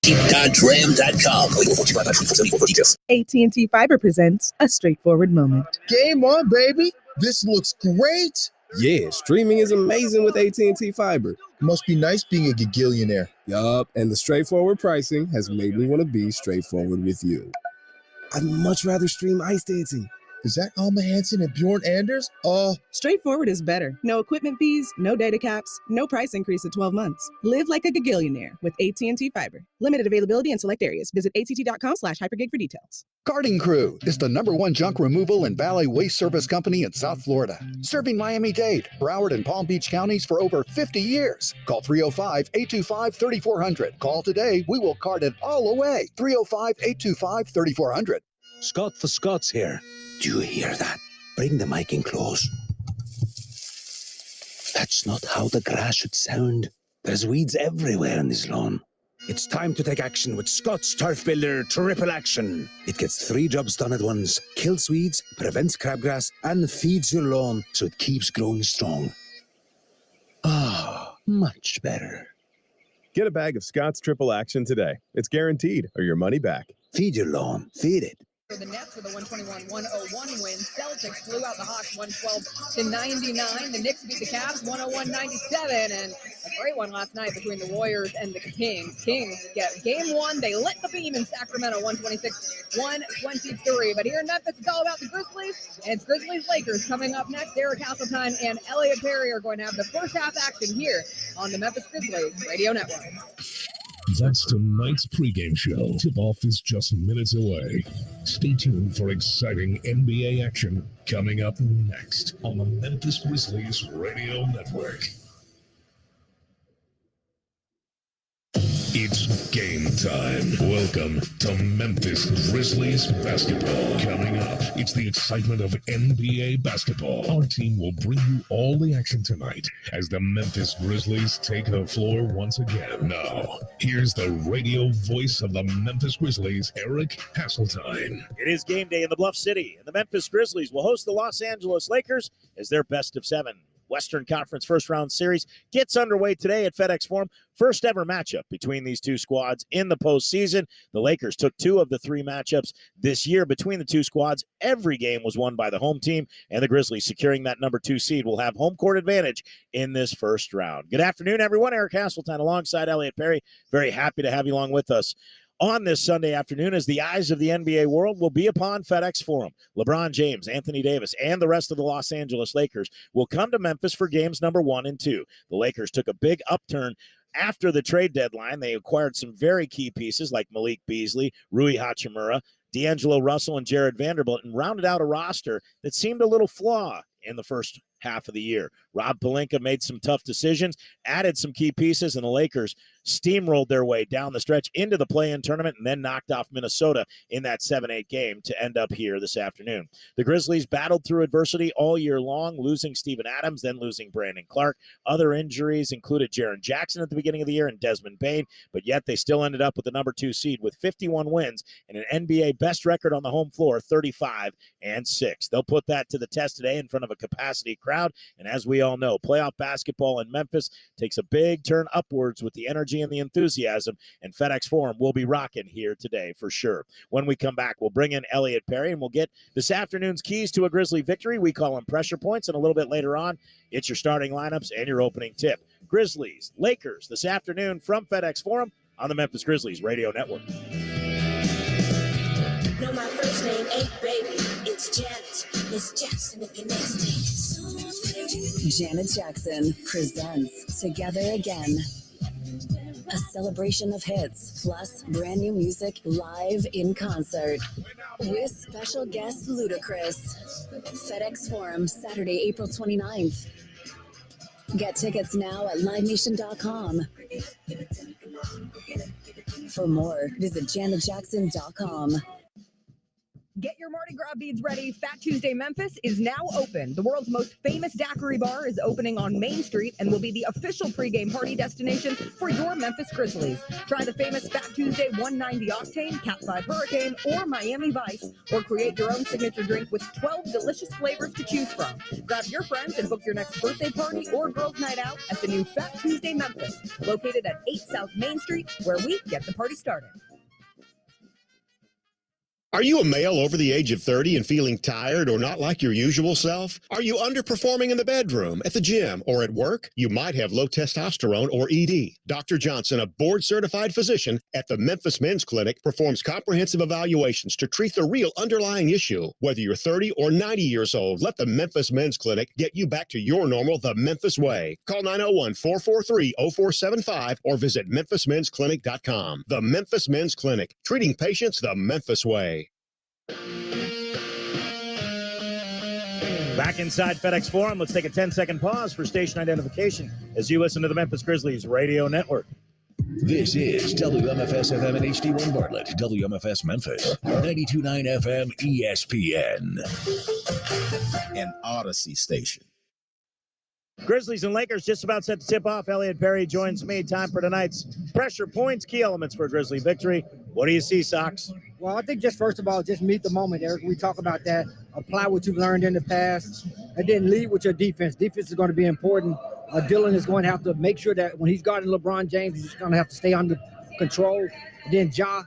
Cheap.ram.com. AT&T Fiber presents A Straightforward Moment. Game on, baby. This looks great. Yeah, streaming is amazing with AT&T Fiber. Must be nice being a gagillionaire. Yup, and the straightforward pricing has made me want to be straightforward with you. I'd much rather stream ice dancing. Is that Alma Hansen and Bjorn Anders? Straightforward is better. No equipment fees, no data caps, no price increase at 12 months. Live like a gagillionaire with AT&T Fiber. Limited availability in select areas. Visit att.com/hypergig for details. Carding Crew is the #1 junk removal and valet waste service company in South Florida, serving Miami-Dade, Broward, and Palm Beach counties for over 50 years. Call 305-825-3400. Call today. We will cart it all away. 305-825-3400. Scott the Scots here. Do you hear that? Bring the mic in close. That's not how the grass should sound. There's weeds everywhere in this lawn. It's time to take action with Scott's Turf Builder Triple Action. It gets 3 jobs done at once. Kills weeds, prevents crabgrass, and feeds your lawn so it keeps growing strong. Ah, much better. Get a bag of Scott's Triple Action today. It's guaranteed, or your money back. Feed your lawn. Feed it. The Nets with a 121-101 win. Celtics blew out the Hawks 112-99. The Knicks beat the Cavs 101-97, and a great one last night between the Warriors and the Kings. Kings get game 1. They lit the beam in Sacramento 126-123. But here in Memphis, it's all about the Grizzlies, and it's Grizzlies-Lakers coming up next. Eric Hasseltine and Elliot Perry are going to have the first half action here on the Memphis Grizzlies Radio Network. That's tonight's pregame show. Tip-off is just minutes away. Stay tuned for exciting NBA action coming up next on the Memphis Grizzlies Radio Network. It's game time. Welcome to Memphis Grizzlies basketball. Coming up, it's the excitement of NBA basketball. Our team will bring you all the action tonight as the Memphis Grizzlies take the floor once again. Now, here's the radio voice of the Memphis Grizzlies, Eric Hasseltine. It is game day in the Bluff City, and the Memphis Grizzlies will host the Los Angeles Lakers as their best of 7. Western Conference first-round series gets underway today at FedEx Forum. First ever matchup between these two squads in the postseason. The Lakers took 2 of the 3 matchups this year between the two squads. Every game was won by the home team, and the Grizzlies, securing that number 2 seed, will have home court advantage in this first round. Good afternoon, everyone. Eric Hasseltine alongside Elliot Perry. Very happy to have you along with us on this Sunday afternoon, as the eyes of the NBA world will be upon FedEx Forum. LeBron James, Anthony Davis, and the rest of the Los Angeles Lakers will come to Memphis for games number 1 and 2. The Lakers took a big upturn after the trade deadline. They acquired some very key pieces like Malik Beasley, Rui Hachimura, D'Angelo Russell, and Jared Vanderbilt, and rounded out a roster that seemed a little flawed in the first half of the year. Rob Pelinka made some tough decisions, added some key pieces, and the Lakers steamrolled their way down the stretch into the play-in tournament and then knocked off Minnesota in that 7-8 game to end up here this afternoon. The Grizzlies battled through adversity all year long, losing Steven Adams, then losing Brandon Clark. Other injuries included Jaren Jackson at the beginning of the year and Desmond Bane, but yet they still ended up with the number 2 seed with 51 wins and an NBA best record on the home floor, 35-6. They'll put that to the test today in front of a capacity crowd, and as we all know, playoff basketball in Memphis takes a big turn upwards with the energy and the enthusiasm, and FedEx Forum will be rocking here today for sure. When we come back, we'll bring in Elliot Perry, and we'll get this afternoon's keys to a Grizzly victory. We call them pressure points, and a little bit later on, it's your starting lineups and your opening tip. Grizzlies, Lakers this afternoon from FedEx Forum on the Memphis Grizzlies Radio Network. No, my first name ain't baby, it's Janet. Miss Jackson if you're nasty. Janet Jackson presents Together Again, a celebration of hits, plus brand new music live in concert with special guest Ludacris. FedEx Forum, Saturday, April 29th. Get tickets now at livenation.com. For more, visit janetjackson.com. Get your Mardi Gras beads ready. Fat Tuesday Memphis is now open. The world's most famous daiquiri bar is opening on Main Street and will be the official pregame party destination for your Memphis Grizzlies. Try the famous Fat Tuesday 190 Octane, Cat 5 Hurricane, or Miami Vice, or create your own signature drink with 12 delicious flavors to choose from. Grab your friends and book your next birthday party or girls' night out at the new Fat Tuesday Memphis, located at 8 South Main Street, where we get the party started. Are you a male over the age of 30 and feeling tired or not like your usual self? Are you underperforming in the bedroom, at the gym, or at work? You might have low testosterone or ED. Dr. Johnson, a board-certified physician at the Memphis Men's Clinic, performs comprehensive evaluations to treat the real underlying issue. Whether you're 30 or 90 years old, let the Memphis Men's Clinic get you back to your normal the Memphis way. Call 901-443-0475 or visit memphismensclinic.com. The Memphis Men's Clinic, treating patients the Memphis way. Back inside FedEx Forum, let's take a 10-second pause for station identification as you listen to the Memphis Grizzlies radio network. This is WMFS-FM and HD1 Bartlett, WMFS Memphis, 92.9 FM ESPN. An Odyssey station. Grizzlies and Lakers just about set to tip off. Elliot Perry joins me. Time for tonight's pressure points, key elements for a Grizzly victory. What do you see, Sox? Well, I think just first of all, just meet the moment, Eric. We talk about that. Apply what you've learned in the past, and then lead with your defense. Defense is going to be important. Dylan is going to have to make sure that when he's guarding LeBron James, he's going to have to stay under control. And then Ja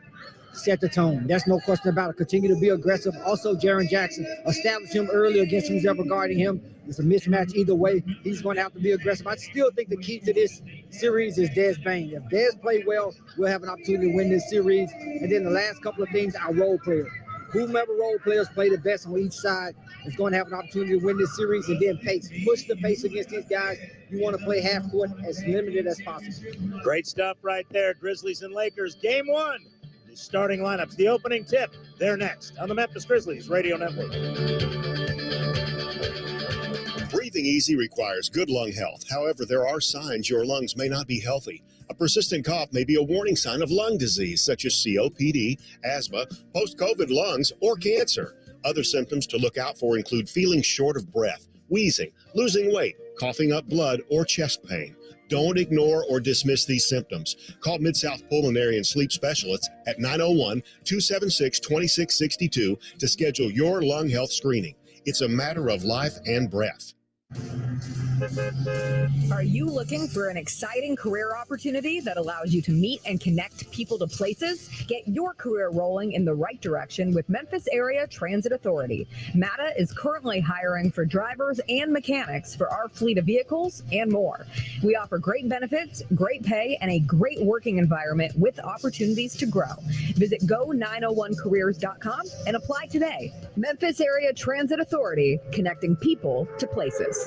set the tone. That's no question about it. Continue to be aggressive. Also, Jaren Jackson, establish him early against who's ever guarding him. It's a mismatch either way. He's going to have to be aggressive. I still think the key to this series is Des Bane. If Des play well, we'll have an opportunity to win this series. And then the last couple of things, our role players. Whomever role players play the best on each side is going to have an opportunity to win this series. And then pace. Push the pace against these guys. You want to play half court as limited as possible. Great stuff right there. Grizzlies and Lakers, game one. The starting lineups, the opening tip. They're next on the Memphis Grizzlies radio network. Breathing easy requires good lung health. However, there are signs your lungs may not be healthy. A persistent cough may be a warning sign of lung disease, such as COPD, asthma, post-COVID lungs, or cancer. Other symptoms to look out for include feeling short of breath, wheezing, losing weight, coughing up blood, or chest pain. Don't ignore or dismiss these symptoms. Call Mid-South Pulmonary and Sleep Specialists at 901-276-2662 to schedule your lung health screening. It's a matter of life and breath. Are you looking for an exciting career opportunity that allows you to meet and connect people to places? Get your career rolling in the right direction with Memphis Area Transit Authority. MATA is currently hiring for drivers and mechanics for our fleet of vehicles and more. We offer great benefits, great pay, and a great working environment with opportunities to grow. Visit go901careers.com and apply today. Memphis Area Transit Authority, connecting people to places.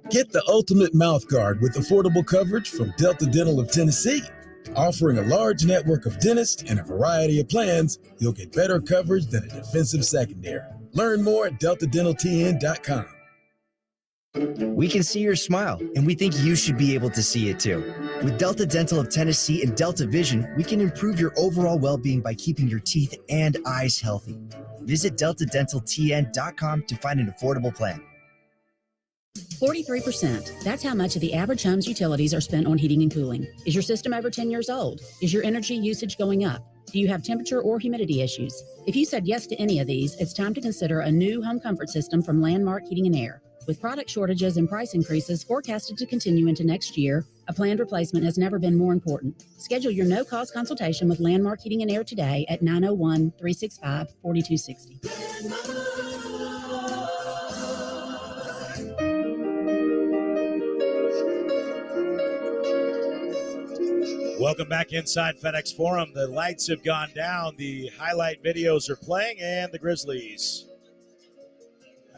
Get the ultimate mouth guard with affordable coverage from Delta Dental of Tennessee. Offering a large network of dentists and a variety of plans, you'll get better coverage than a defensive secondary. Learn more at deltadentaltn.com. We can see your smile, and we think you should be able to see it too. With Delta Dental of Tennessee and Delta Vision, we can improve your overall well-being by keeping your teeth and eyes healthy. Visit deltadentaltn.com to find an affordable plan. 43%. That's how much of the average home's utilities are spent on heating and cooling. Is your system over 10 years old? Is your energy usage going up? Do you have temperature or humidity issues? If you said yes to any of these, it's time to consider a new home comfort system from Landmark Heating and Air. With product shortages and price increases forecasted to continue into next year, a planned replacement has never been more important. Schedule your no-cost consultation with Landmark Heating and Air today at 901-365-4260. Welcome back inside FedEx Forum. The lights have gone down. The highlight videos are playing, and the Grizzlies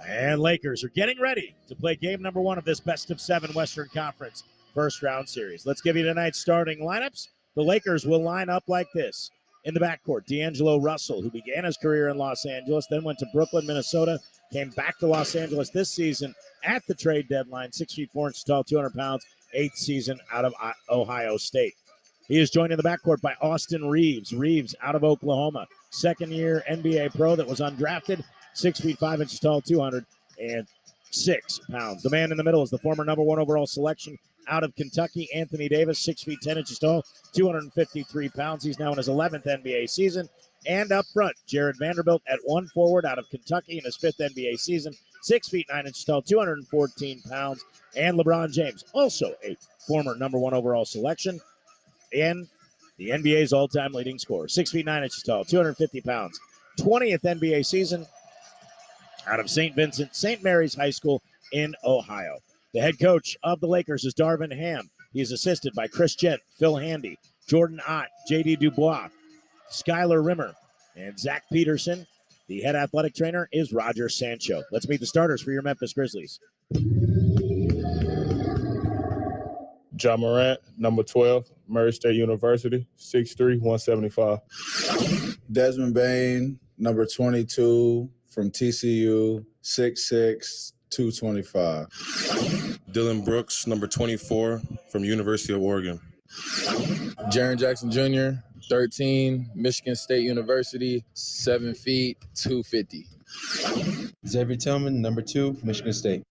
and Lakers are getting ready to play game number one of this best-of-7 Western Conference first-round series. Let's give you tonight's starting lineups. The Lakers will line up like this. In the backcourt, D'Angelo Russell, who began his career in Los Angeles, then went to Brooklyn, Minnesota, came back to Los Angeles this season at the trade deadline, 6 feet 4 inches tall, 200 pounds, 8th season out of Ohio State. He is joined in the backcourt by Austin Reeves. Reeves out of Oklahoma. second-year NBA pro that was undrafted, 6 feet 5 inches tall, 206 pounds. The man in the middle is the former number 1 overall selection out of Kentucky, Anthony Davis, 6 feet 10 inches tall, 253 pounds. He's now in his 11th NBA season. And up front, Jared Vanderbilt at 1 forward out of Kentucky in his 5th NBA season, 6 feet 9 inches tall, 214 pounds. And LeBron James, also a former number 1 overall selection and the NBA's all-time leading scorer, 6 feet 9 inches tall, 250 pounds. 20th NBA season out of St. Vincent, St. Mary's High School in Ohio. The head coach of the Lakers is Darvin Ham. He is assisted by Chris Gent, Phil Handy, Jordan Ott, J.D. Dubois, Skylar Rimmer, and Zach Peterson. The head athletic trainer is Roger Sancho. Let's meet the starters for your Memphis Grizzlies. Ja Morant, number 12, Murray State University, 6'3", 175. Desmond Bane, number 22, from TCU, 6'6", 225. Dylan Brooks, number 24, from University of Oregon. Jaren Jackson Jr., 13, Michigan State University, 7 feet, 250. Xavier Tillman, number 2, Michigan State.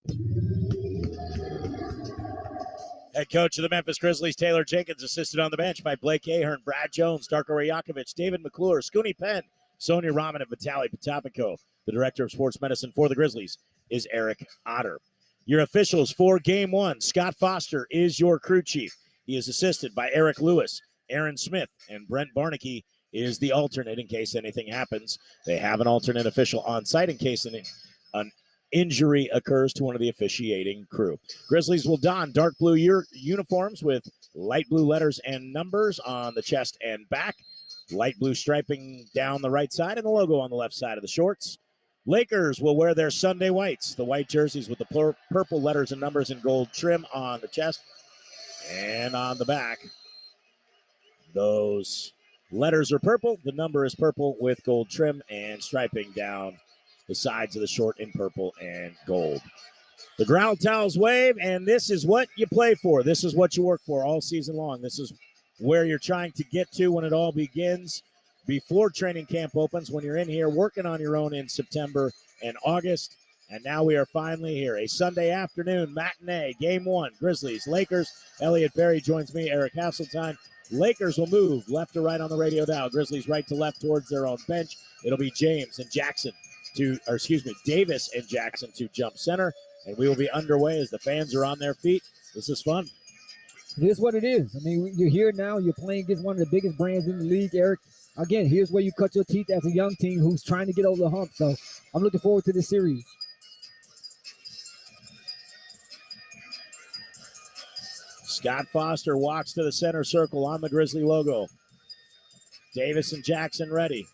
Head coach of the Memphis Grizzlies, Taylor Jenkins, assisted on the bench by Blake Ahern, Brad Jones, Darko Rajakovic, David McClure, Scooney Penn, Sonia Raman, and Vitaly Potapenko. The director of sports medicine for the Grizzlies is Eric Otter. Your officials for Game 1, Scott Foster is your crew chief. He is assisted by Eric Lewis, Aaron Smith, and Brent Barnaky is the alternate in case anything happens. They have an alternate official on site in case an injury occurs to one of the officiating crew. Grizzlies will don dark blue uniforms with light blue letters and numbers on the chest and back, light blue striping down the right side, and the logo on the left side of the shorts. Lakers will wear their Sunday whites, the white jerseys with the purple letters and numbers and gold trim on the chest and on the back. Those letters are purple. The number is purple with gold trim and striping down the sides of the short in purple and gold. The ground towels wave, and this is what you play for. This is what you work for all season long. This is where you're trying to get to when it all begins, before training camp opens, when you're in here working on your own in September and August. And now we are finally here. A Sunday afternoon matinee, Game 1, Grizzlies, Lakers. Elliot Berry joins me, Eric Hasseltine. Lakers will move left to right on the radio dial. Grizzlies right to left towards their own bench. It'll be Davis and Jackson to jump center. And we will be underway as the fans are on their feet. This is fun. It is what it is. I mean, you're here now. You're playing against one of the biggest brands in the league, Eric. Again, here's where you cut your teeth as a young team who's trying to get over the hump. So I'm looking forward to this series. Scott Foster walks to the center circle on the Grizzly logo. Davis and Jackson ready.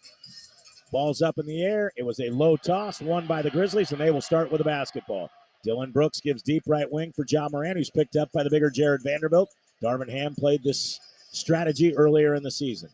Ball's up in the air. It was a low toss, won by the Grizzlies, and they will start with a basketball. Dylan Brooks gives deep right wing for Ja Morant, who's picked up by the bigger Jared Vanderbilt. Darvin Ham played this strategy earlier in the season.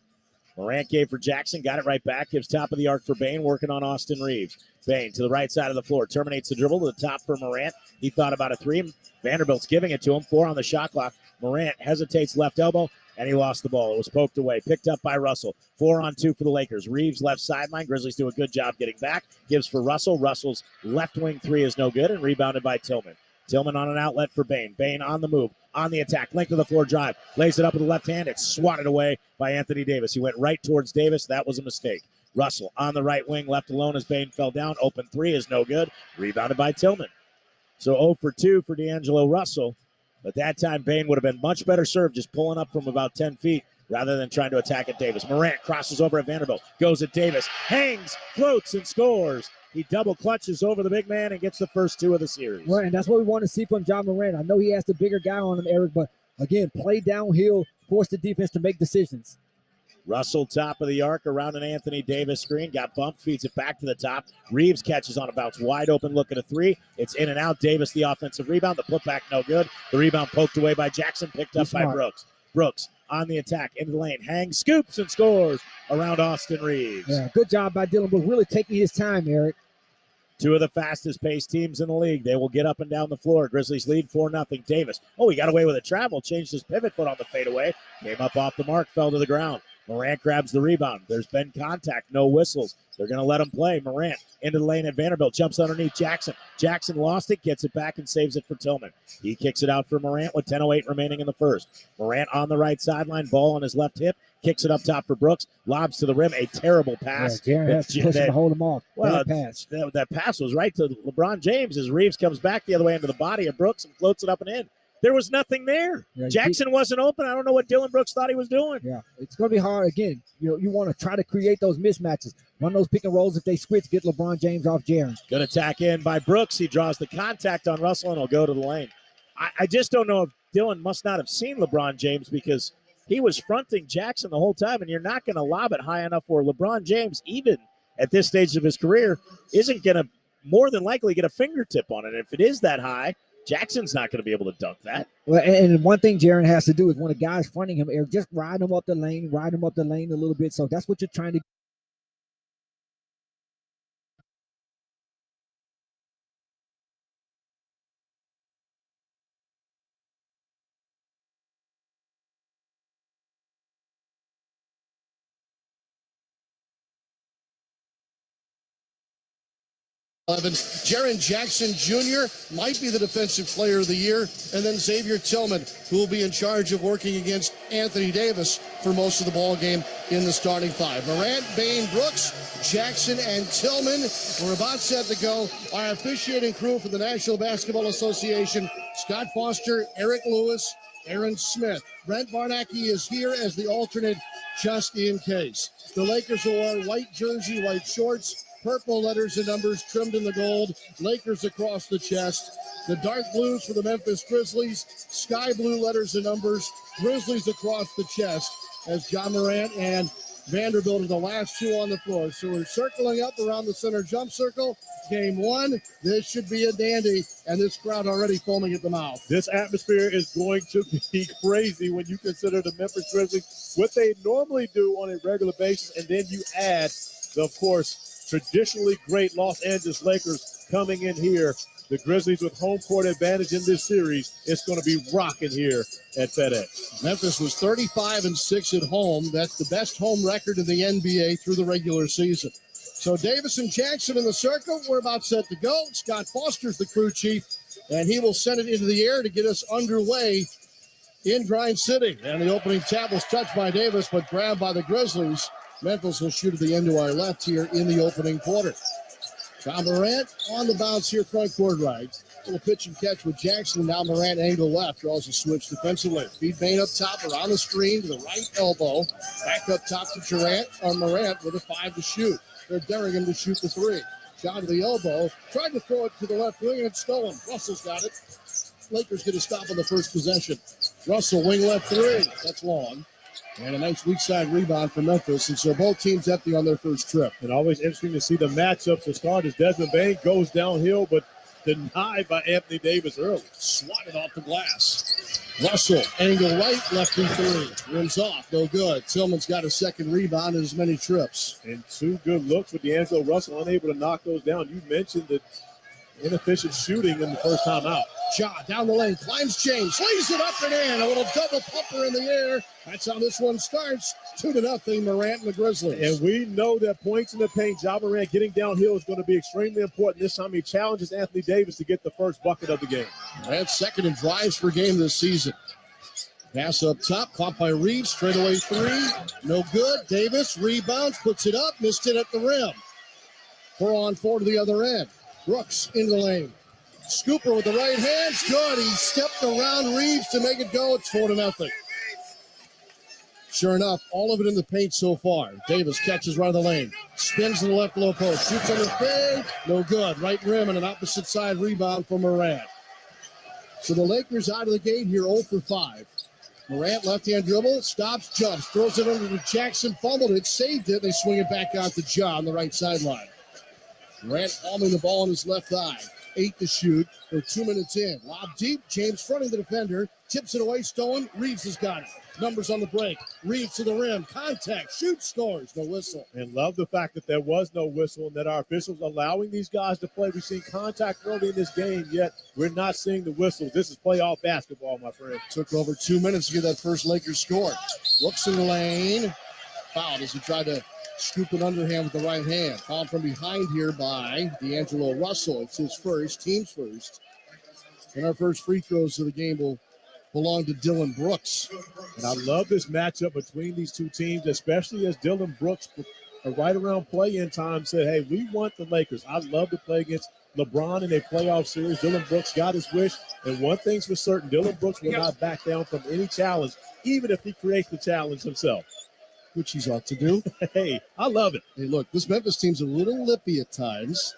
Morant gave for Jackson, got it right back, gives top of the arc for Bane, working on Austin Reeves. Bane to the right side of the floor, terminates the dribble to the top for Morant. He thought about a three. Vanderbilt's giving it to him, 4 on the shot clock. Morant hesitates left elbow, and he lost the ball. It was poked away, picked up by Russell. 4-on-2 for the Lakers. Reeves left sideline. Grizzlies do a good job getting back. Gives for Russell. Russell's left wing three is no good, and rebounded by Tillman. Tillman on an outlet for Bane. Bane on the move, on the attack, length of the floor drive. Lays it up with the left hand. It's swatted away by Anthony Davis. He went right towards Davis. That was a mistake. Russell on the right wing, left alone as Bane fell down. Open three is no good. Rebounded by Tillman. So 0 for 2 for D'Angelo Russell. But that time, Bane would have been much better served just pulling up from about 10 feet rather than trying to attack at Davis. Morant crosses over at Vanderbilt, goes at Davis, hangs, floats, and scores. He double clutches over the big man and gets the first 2 of the series. Right, and that's what we want to see from Ja Morant. I know he has the bigger guy on him, Eric, but again, play downhill, force the defense to make decisions. Russell, top of the arc, around an Anthony Davis screen. Got bumped, feeds it back to the top. Reeves catches on a bounce. Wide open look at a three. It's in and out. Davis, the offensive rebound. The putback, no good. The rebound poked away by Jackson, picked up by Brooks. Brooks on the attack, into the lane. Hangs, scoops, and scores around Austin Reeves. Yeah, good job by Dylan Brooks, really taking his time, Eric. 2 of the fastest-paced teams in the league. They will get up and down the floor. Grizzlies lead 4-0. Davis, he got away with a travel. Changed his pivot foot on the fadeaway. Came up off the mark, fell to the ground. Morant grabs the rebound. There's been contact, no whistles. They're going to let him play. Morant into the lane at Vanderbilt, jumps underneath Jackson. Jackson lost it, gets it back, and saves it for Tillman. He kicks it out for Morant with 10:08 remaining in the first. Morant on the right sideline, ball on his left hip, kicks it up top for Brooks, lobs to the rim, a terrible pass. Yeah, Jaren has to push him to hold him off. Well, pass. That pass was right to LeBron James as Reeves comes back the other way into the body of Brooks and floats it up and in. There was nothing there. Yeah, Jackson wasn't open. I don't know what Dylan Brooks thought he was doing. Yeah, it's going to be hard. Again, you want to try to create those mismatches. Run those pick and rolls. If they switch, get LeBron James off Jaren. Good attack in by Brooks. He draws the contact on Russell, and he'll go to the lane. I just don't know if Dylan must not have seen LeBron James because he was fronting Jackson the whole time, and you're not going to lob it high enough where LeBron James, even at this stage of his career, isn't going to more than likely get a fingertip on it. If it is that high, Jackson's not going to be able to dunk that. Well, and one thing Jaren has to do is when a guy's fronting him, Eric, just ride him up the lane a little bit. So that's what you're trying to do. Jaren Jackson Jr. might be the defensive player of the year, and then Xavier Tillman, who will be in charge of working against Anthony Davis for most of the ball game in the starting five. Morant, Bain, Brooks, Jackson, and Tillman. We're about set to go. Our officiating crew for the National Basketball Association, Scott Foster, Eric Lewis, Aaron Smith. Brent Barnacki is here as the alternate just in case. The Lakers will wear white jersey, white shorts, purple letters and numbers trimmed in the gold. Lakers across the chest. The dark blues for the Memphis Grizzlies. Sky blue letters and numbers. Grizzlies across the chest as John Morant and Vanderbilt are the last two on the floor. So we're circling up around the center jump circle. Game one. This should be a dandy. And this crowd already foaming at the mouth. This atmosphere is going to be crazy when you consider the Memphis Grizzlies, what they normally do on a regular basis. And then you add, of course, traditionally great Los Angeles Lakers coming in here. The Grizzlies with home court advantage in this series. It's going to be rocking here at FedEx. Memphis was 35-6 at home. That's the best home record in the NBA through the regular season. So Davis and Jackson in the circle. We're about set to go. Scott Foster's the crew chief, and he will send it into the air to get us underway in Grind City. And the opening tap was touched by Davis, but grabbed by the Grizzlies. Memphis will shoot at the end to our left here in the opening quarter. John Morant on the bounce here, front court right. Little pitch and catch with Jackson. Now Morant angle left. Draws a switch defensively. Feed Bain up top around the screen to the right elbow. Back up top to Durant or Morant with a 5 to shoot. They're daring him to shoot the 3. Shot to the elbow. Tried to throw it to the left wing and it's stolen. Russell's got it. Lakers get a stop on the first possession. Russell wing left 3. That's long. And a nice weak side rebound for Memphis. And so both teams empty on their first trip. And always interesting to see the matchups to start as Desmond Bain goes downhill, but denied by Anthony Davis early. Swatted off the glass. Russell, angle right, lefty 3. Rims off, no good. Tillman's got a second rebound in as many trips. And 2 good looks with D'Angelo Russell unable to knock those down. You mentioned the inefficient shooting in the first time out. Ja down the lane, climbs James, lays it up and in. A little double pumper in the air. That's how this one starts. 2-0, Morant and the Grizzlies. And we know that points in the paint, Ja Morant getting downhill is going to be extremely important. This time he challenges Anthony Davis to get the first bucket of the game. Morant's second in drives per game this season. Pass up top, caught by Reeves, straightaway 3. No good. Davis rebounds, puts it up, missed it at the rim. 4-on-4 to the other end. Brooks in the lane. Scooper with the right hand. Good. He stepped around Reeves to make it go. It's 4-0. Sure enough, all of it in the paint so far. Davis catches right of the lane. Spins to the left low post. Shoots on the fade. No good. Right rim and an opposite side rebound for Morant. So the Lakers out of the gate here 0 for 5. Morant left-hand dribble. Stops, jumps. Throws it under to Jackson. Fumbled it. Saved it. They swing it back out to Ja on the right sideline. Morant palming the ball in his left eye. 8 to shoot. They're 2 minutes in. Lob deep. James fronting the defender. Tips it away. Stolen. Reeves has got it. Numbers on the break. Reeves to the rim. Contact. Shoots. Scores. No whistle. And love the fact that there was no whistle and that our officials allowing these guys to play. We've seen contact early in this game, yet we're not seeing the whistle. This is playoff basketball, my friend. Took over 2 minutes to get that first Lakers score. Brooks in the lane. fouled as he tried to scoop an underhand with the right hand. Fouled from behind here by D'Angelo Russell. It's his first, team's first. And our first free throws of the game will belong to Dylan Brooks. And I love this matchup between these two teams, especially as Dylan Brooks, right around play-in time, said, hey, we want the Lakers. I love to play against LeBron in a playoff series. Dylan Brooks got his wish. And one thing's for certain, Dylan Brooks will not back down from any challenge, even if he creates the challenge himself. Which he's ought to do. Hey, I love it. Hey, look, this Memphis team's a little lippy at times.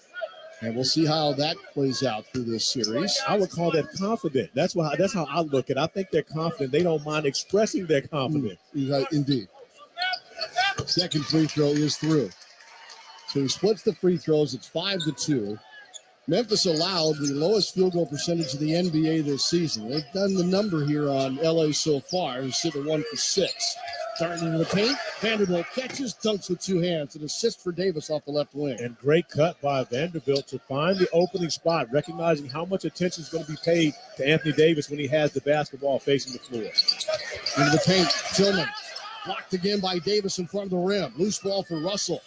And we'll see how that plays out through this series. I would call that confident. That's how I look at it. I think they're confident. They don't mind expressing their confidence. Indeed. Second free throw is through. So he splits the free throws. It's 5-2. Memphis allowed the lowest field goal percentage of the NBA this season. They've done the number here on LA so far. Who's sitting at 1 for 6. Starting into the paint. Vanderbilt catches, dunks with two hands. An assist for Davis off the left wing. And great cut by Vanderbilt to find the opening spot, recognizing how much attention is going to be paid to Anthony Davis when he has the basketball facing the floor. Into the paint. Tillman blocked again by Davis in front of the rim. Loose ball for Russell.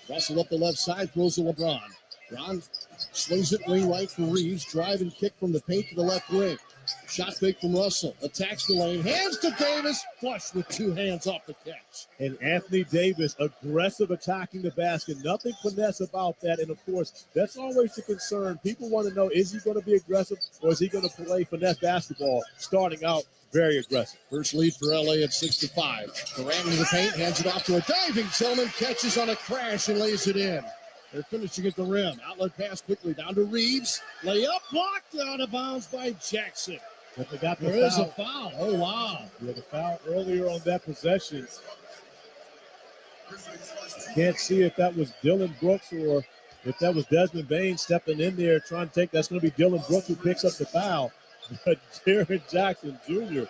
Russell up the left side, throws to LeBron. LeBron swings it wing right for Reeves. Drive and kick from the paint to the left wing. Shot fake from Russell. Attacks the lane. Hands to Davis. Flush with two hands off the catch. And Anthony Davis, aggressive attacking the basket. Nothing finesse about that. And, of course, that's always the concern. People want to know, is he going to be aggressive or is he going to play finesse basketball starting out very aggressive? First lead for LA at 6-5. Durant into the paint. Hands it off to a diving Tillman. Catches on a crash and lays it in. They're finishing at the rim. Outlet pass quickly down to Reeves. Layup blocked out of bounds by Jackson. But they got there is a foul. Oh, wow. Yeah, the foul earlier on that possession. Can't see if that was Dylan Brooks or if that was Desmond Bain stepping in there trying to take. That's going to be Dylan Brooks who picks up the foul. But Jared Jackson Jr.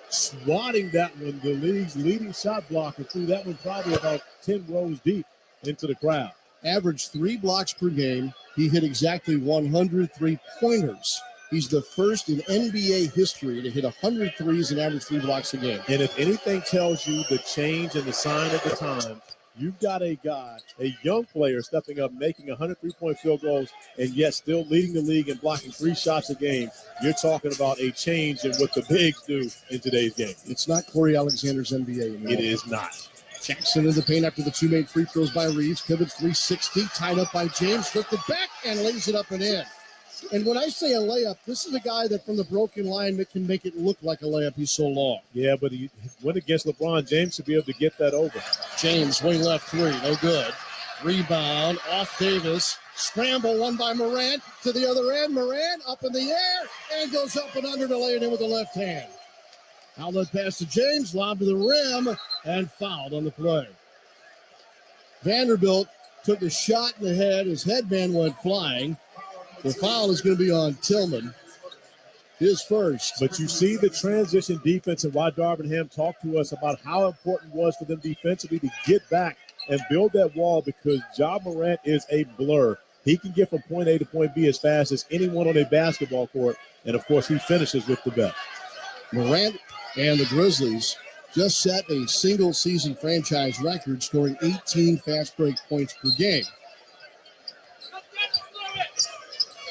swatting that one, the league's leading shot blocker, threw that one probably about 10 rows deep into the crowd. Averaged 3 blocks per game. He hit exactly 100 3-pointers. He's the first in NBA history to hit 100 threes and average 3 blocks a game. And if anything tells you the change and the sign of the time, you've got a guy, a young player stepping up, making 100 3-point field goals, and yet still leading the league and blocking 3 shots a game. You're talking about a change in what the bigs do in today's game. It's not Corey Alexander's NBA anymore. It is not. Jackson in the paint after the 2 made free throws by Reeves. Pivots 360, tied up by James. Flipped it back and lays it up and in. And when I say a layup, this is a guy that from the broken line that can make it look like a layup. He's so long. Yeah, but he went against LeBron James to be able to get that over. James, wing left 3, no good. Rebound off Davis. Scramble one by Morant to the other end. Morant up in the air and goes up and under to lay it in with the left hand. Outlet pass to James, lob to the rim, and fouled on the play. Vanderbilt took a shot in the head. His headband went flying. The foul is going to be on Tillman, his first. But you see the transition defense and why Darvin Ham talked to us about how important it was for them defensively to get back and build that wall because Ja Morant is a blur. He can get from point A to point B as fast as anyone on a basketball court. And, of course, he finishes with the best. Morant and the Grizzlies just set a single-season franchise record, scoring 18 fast break points per game.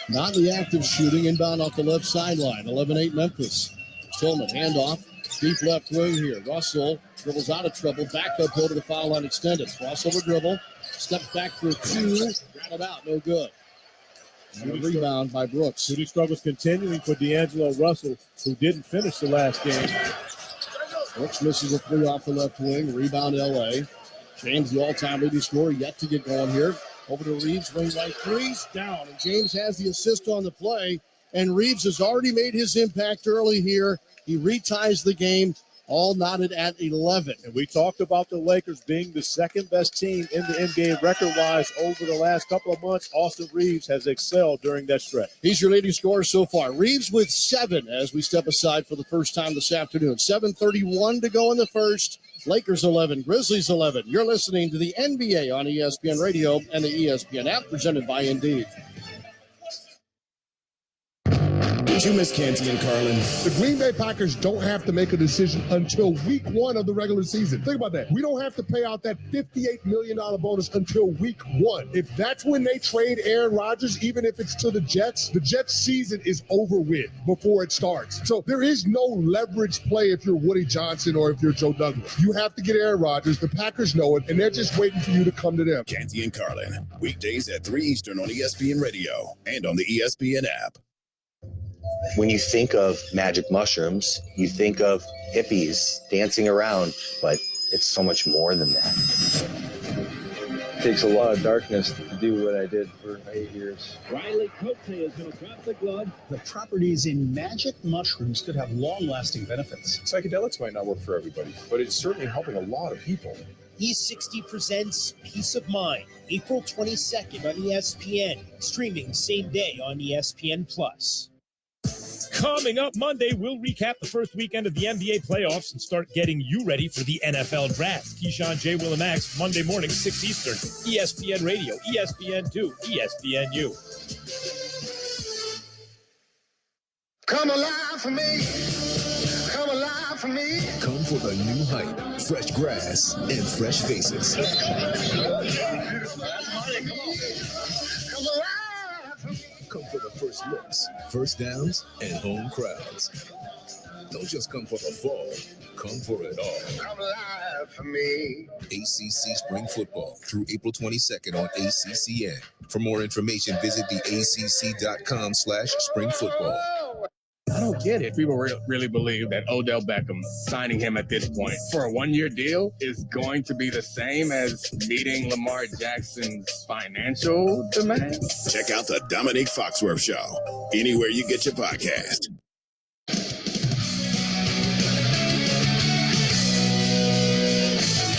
Not the active shooting, inbound off the left sideline. 11-8 Memphis. Tillman, handoff, deep left wing here. Russell dribbles out of trouble, back uphill to the foul line extended. Crossover dribble, steps back for 2, rattled out, no good. And a rebound by Brooks. Shooting struggles continuing for D'Angelo Russell, who didn't finish the last game. Brooks misses a 3 off the left wing. Rebound LA. James, the all-time leading scorer, yet to get going here. Over to Reeves, wing right 3's down. And James has the assist on the play. And Reeves has already made his impact early here. He reties the game, all knotted at 11. And we talked about the Lakers being the second best team in the NBA record-wise over the last couple of months. Austin Reeves has excelled during that stretch. He's your leading scorer so far. Reeves with 7 as we step aside for the first time this afternoon. 7:31 to go in the first. Lakers 11, Grizzlies 11. You're listening to the NBA on ESPN Radio and the ESPN app presented by Indeed. Did you miss Canty and Carlin? The Green Bay Packers don't have to make a decision until week 1 of the regular season. Think about that. We don't have to pay out that $58 million bonus until week 1. If that's when they trade Aaron Rodgers, even if it's to the Jets season is over with before it starts. So there is no leverage play if you're Woody Johnson or if you're Joe Douglas. You have to get Aaron Rodgers. The Packers know it, and they're just waiting for you to come to them. Canty and Carlin, weekdays at 3 Eastern on ESPN Radio and on the ESPN app. When you think of magic mushrooms, you think of hippies dancing around, but it's so much more than that. It takes a lot of darkness to do what I did for 8 years. Riley Cote is going to drop the glove. The properties in magic mushrooms could have long-lasting benefits. Psychedelics might not work for everybody, but it's certainly helping a lot of people. E60 presents Peace of Mind, April 22nd on ESPN, streaming same day on ESPN+. Coming up Monday, we'll recap the first weekend of the NBA playoffs and start getting you ready for the NFL draft. Keyshawn, J. Will, and Max, Monday morning, 6 Eastern, ESPN Radio, ESPN2, ESPNU. Come alive for me. Come alive for me. Come for the new hype, fresh grass, and fresh faces. Come for the first looks, first downs, and home crowds. Don't just come for the fall, come for it all. Come alive for me. ACC Spring Football through April 22nd on ACCN. For more information, visit the acc.com/springfootball. I don't get it. People really believe that Odell Beckham signing him at this point for a one-year deal is going to be the same as meeting Lamar Jackson's financial demands. Check out the Dominique Foxworth Show, anywhere you get your podcast.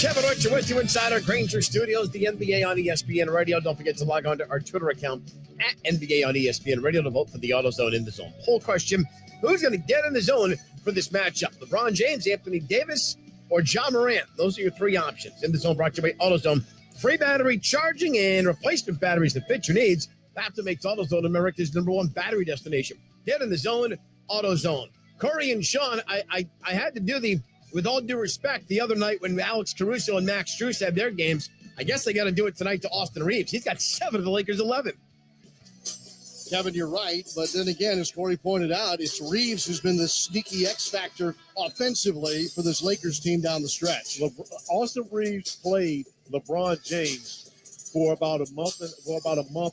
Kevin Archer with you inside our Granger Studios, the NBA on ESPN Radio. Don't forget to log on to our Twitter account at NBA on ESPN Radio to vote for the AutoZone in the Zone poll question. Who's going to get in the zone for this matchup? LeBron James, Anthony Davis, or Ja Morant? Those are your three options. In the Zone brought to you by AutoZone. Free battery charging and replacement batteries that fit your needs. That's what makes AutoZone America's #1 battery destination. Get in the zone, AutoZone. Corey and Sean, I had to do the, with all due respect, the other night when Alex Caruso and Max Strus had their games. I guess they got to do it tonight to Austin Reeves. He's got 7 of the Lakers' 11. Kevin, you're right. But then again, as Corey pointed out, it's Reeves who's been the sneaky X factor offensively for this Lakers team down the stretch. Austin Reeves played LeBron James for about a month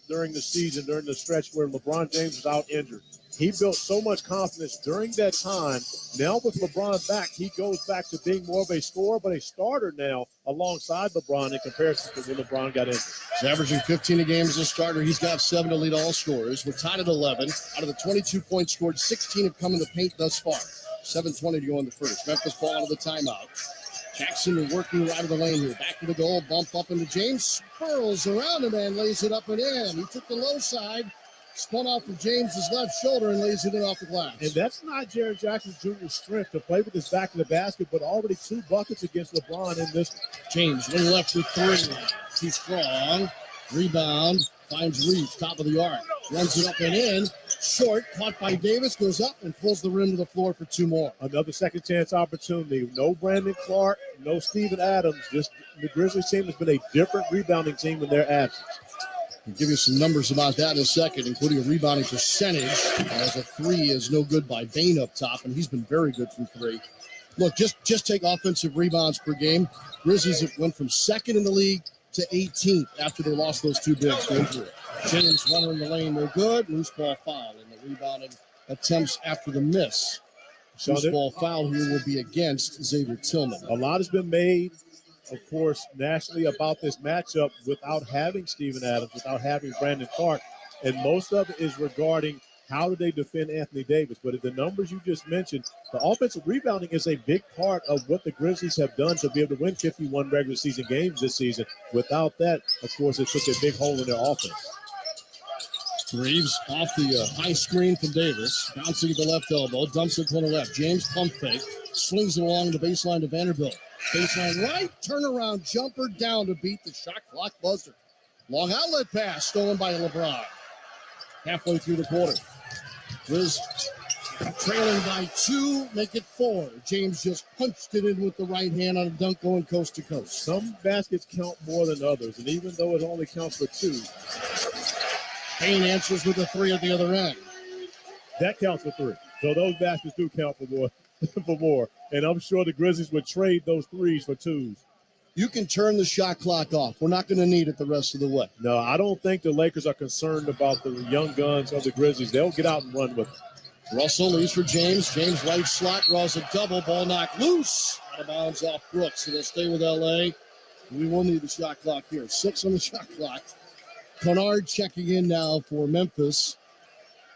during the season, during the stretch where LeBron James was out injured. He built so much confidence during that time. Now with LeBron back, he goes back to being more of a scorer, but a starter now alongside LeBron in comparison to when LeBron got injured. He's averaging 15 a game as a starter. He's got 7 to lead all scorers. We're tied at 11. Out of the 22 points scored, 16 have come in the paint thus far. 7:20 to go in the first. Memphis ball out of the timeout. Jackson working right of the lane here. Back to the goal. Bump up into James. Spirals around him and lays it up and in. He took the low side. Spun off of James's left shoulder and lays it in off the glass. And that's not Jaren Jackson Jr.'s strength to play with his back in the basket, but already 2 buckets against LeBron in this. James, one left for 3. Too strong. Rebound. Finds Reeves, top of the arc. Runs it up and in. Short, caught by Davis, goes up and pulls the rim to the floor for 2 more. Another second chance opportunity. No Brandon Clark, no Steven Adams. Just the Grizzlies team has been a different rebounding team in their absence. I'll give you some numbers about that in a second, including a rebounding percentage, as a 3 is no good by Bane up top, and he's been very good from 3. Look, just take offensive rebounds per game. Grizzlies have went from 2nd in the league to 18th after they lost those 2 bigs to injury. James runner in the lane, no good. Loose ball foul, and the rebounding attempts after the miss. Loose ball foul here will be against Xavier Tillman. A lot has been made, of course, nationally about this matchup without having Steven Adams, without having Brandon Clark, and most of it is regarding how do they defend Anthony Davis. But the numbers you just mentioned, the offensive rebounding is a big part of what the Grizzlies have done to be able to win 51 regular season games this season. Without that, of course, it took a big hole in their offense. Reeves off the high screen from Davis, bouncing at the left elbow, dumps it to the left. James pump fake, swings it along the baseline to Vanderbilt. Baseline right, turnaround jumper down to beat the shot clock buzzer. Long outlet pass stolen by LeBron. Halfway through the quarter. Wiz trailing by 2, make it 4. James just punched it in with the right hand on a dunk going coast to coast. Some baskets count more than others, and even though it only counts for 2, Payne answers with a 3 at the other end. that counts for 3. So those baskets do count for more. For more. And I'm sure the Grizzlies would trade those 3s for 2s. You can turn the shot clock off. We're not going to need it the rest of the way. No, I don't think the Lakers are concerned about the young guns of the Grizzlies. They'll get out and run with it. Russell leaves for James. James right slot, draws a double, ball knocked loose. Out of bounds off Brooks. It'll stay with L.A. We will need the shot clock here. 6 on the shot clock. Kennard checking in now for Memphis,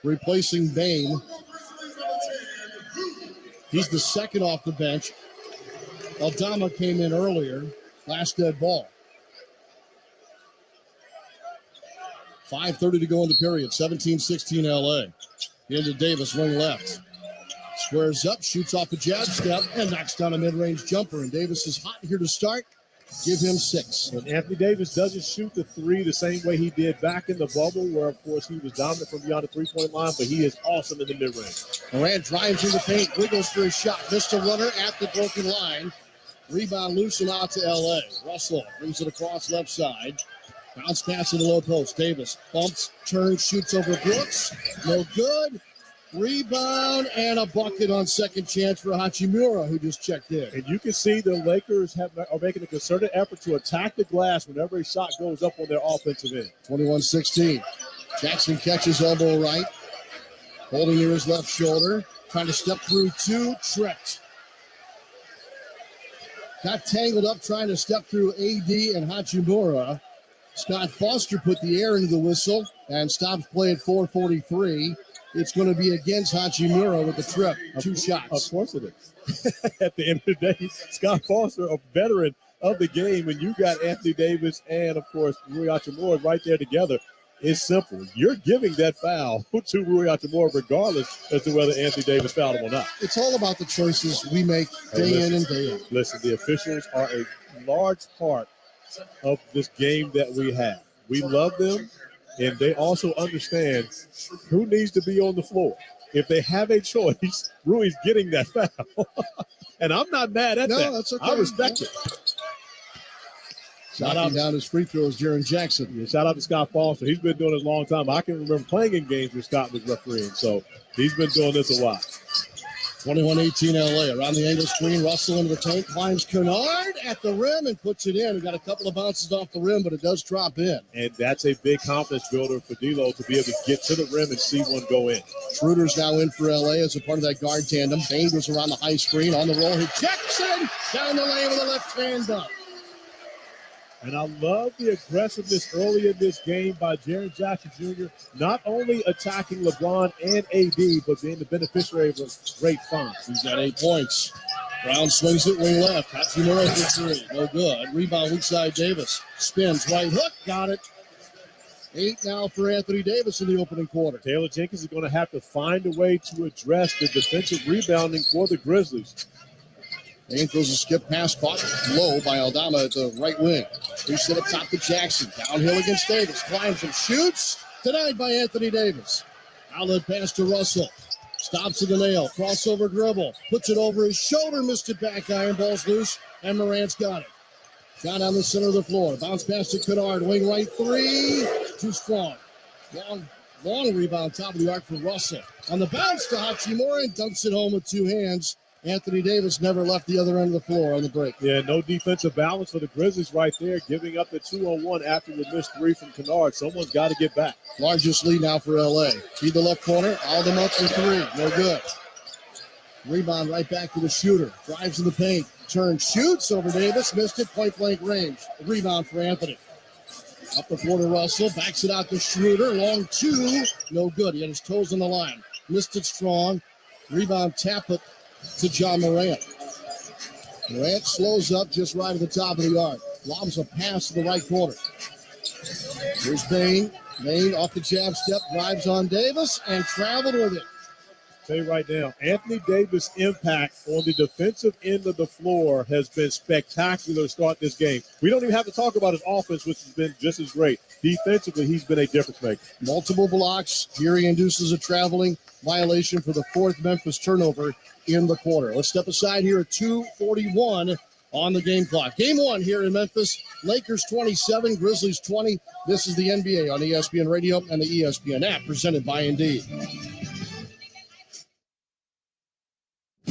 replacing Bain. He's the second off the bench. Aldama came in earlier. Last dead ball. 5:30 to go in the period. 17-16 L.A. Into Davis, wing left. Squares up, shoots off a jab step, and knocks down a mid-range jumper. And Davis is hot here to start. Give him 6. And Anthony Davis doesn't shoot the 3 the same way he did back in the bubble, where, of course, he was dominant from beyond the three-point line, but he is awesome in the mid-range. Morant drives in the paint, wiggles for his shot. Missed a runner at the broken line. Rebound loose and out to L.A. Russell brings it across left side. Bounce pass in the low post. Davis bumps, turns, shoots over Brooks. No good. Rebound and a bucket on second chance for Hachimura, who just checked in. And you can see the Lakers are making a concerted effort to attack the glass whenever a shot goes up on their offensive end. 21-16. Jackson catches elbow right. Holding near his left shoulder. Trying to step through 2. Tripped. Got tangled up trying to step through AD and Hachimura. Scott Foster put the air into the whistle and stops play at 4:43. It's going to be against Hachimura with the trip. 2 shots. Of course it is. At the end of the day, Scott Foster, a veteran of the game, and you got Anthony Davis and, of course, Rui Hachimura right there together. It's simple. You're giving that foul to Rui Hachimura regardless as to whether Anthony Davis fouled him or not. It's all about the choices we make day in and day out. Listen, the officials are a large part of this game that we have. We love them, and they also understand who needs to be on the floor. If they have a choice, Rui's getting that foul. And I'm not mad at that. That's okay. I respect it. Shout out down his free throws, Jaren Jackson. Yeah, shout out to Scott Foster. He's been doing this a long time. I can remember playing in games where Scott was refereeing, so he's been doing this a while. 21-18 L.A. Around the angle screen, Russell into the paint, climbs Kennard at the rim and puts it in. He got a couple of bounces off the rim, but it does drop in. And that's a big confidence builder for D'Lo to be able to get to the rim and see one go in. Schroeder's now in for L.A. as a part of that guard tandem. Bain goes around the high screen on the roll. He checks in down the lane with a left hand up. And I love the aggressiveness early in this game by Jaren Jackson Jr., not only attacking LeBron and AD, but being the beneficiary of a great find. He's got 8 points. Brown swings it wing left. Hachimura for 3. No good. Rebound weak side Davis. Spins right hook. Got it. 8 now for Anthony Davis in the opening quarter. Taylor Jenkins is going to have to find a way to address the defensive rebounding for the Grizzlies. Bain throws a skip pass caught low by Aldama at the right wing. He's up top to Jackson. Downhill against Davis. Climbs and shoots. Denied by Anthony Davis. Outlet pass to Russell. Stops at the nail. Crossover dribble. Puts it over his shoulder. Missed it back. Iron ball's loose. And Morant's got it. Down on the center of the floor. Bounce pass to Kennard. Wing right 3. Too strong. Long rebound. Top of the arc for Russell. On the bounce to Hachimura and dunks it home with 2 hands. Anthony Davis never left the other end of the floor on the break. Yeah, no defensive balance for the Grizzlies right there, giving up the 2-on-1 after the missed 3 from Kennard. Someone's got to get back. Largest lead now for L.A. Feed the left corner. Alden up for 3. No good. Rebound right back to the shooter. Drives in the paint. Turns, shoots over Davis. Missed it. Point blank range. Rebound for Anthony. Up the floor to Russell. Backs it out to Schroeder. Long 2. No good. He had his toes on the line. Missed it strong. Rebound tap it to John Morant. Morant slows up just right at the top of the arc. Lobs a pass to the right corner. Here's Bain. Bain off the jab step, drives on Davis, and traveled with it. Tell you right now, Anthony Davis' impact on the defensive end of the floor has been spectacular to start this game. We don't even have to talk about his offense, which has been just as great. Defensively, he's been a difference maker. Multiple blocks. Here he induces a traveling violation for the fourth Memphis turnover in the quarter. Let's step aside here at 2:41 on the game clock. Game one here in Memphis. Lakers 27, Grizzlies 20. This is the NBA on ESPN Radio and the ESPN app, presented by Indeed.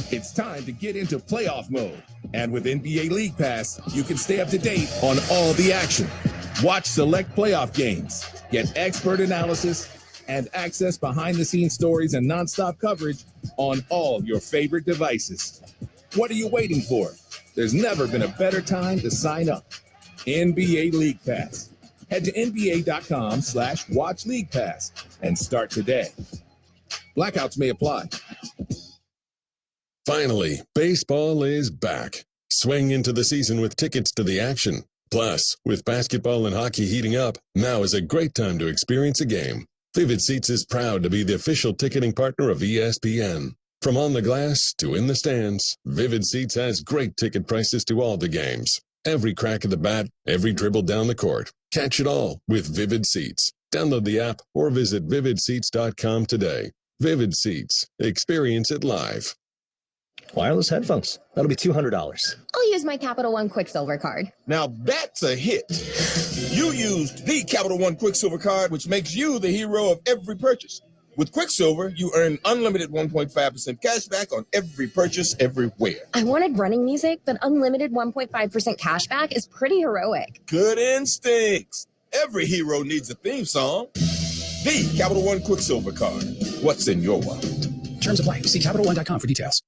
It's time to get into playoff mode. And with NBA League Pass, you can stay up to date on all the action. Watch select playoff games, get expert analysis, and access behind-the-scenes stories and nonstop coverage on all your favorite devices. What are you waiting for? There's never been a better time to sign up. NBA League Pass. Head to nba.com/watch League Pass and start today. Blackouts may apply. Finally, baseball is back. Swing into the season with tickets to the action. Plus, with basketball and hockey heating up, now is a great time to experience a game. Vivid Seats is proud to be the official ticketing partner of ESPN. From on the glass to in the stands, Vivid Seats has great ticket prices to all the games. Every crack of the bat, every dribble down the court. Catch it all with Vivid Seats. Download the app or visit vividseats.com today. Vivid Seats. Experience it live. Wireless headphones. That'll be $200. I'll use my Capital One Quicksilver card. Now that's a hit. You used the Capital One Quicksilver card, which makes you the hero of every purchase. With Quicksilver, you earn unlimited 1.5% cash back on every purchase everywhere. I wanted running music, but unlimited 1.5% cash back is pretty heroic. Good instincts. Every hero needs a theme song. The Capital One Quicksilver card. What's in your wallet? Terms apply. See CapitalOne.com for details.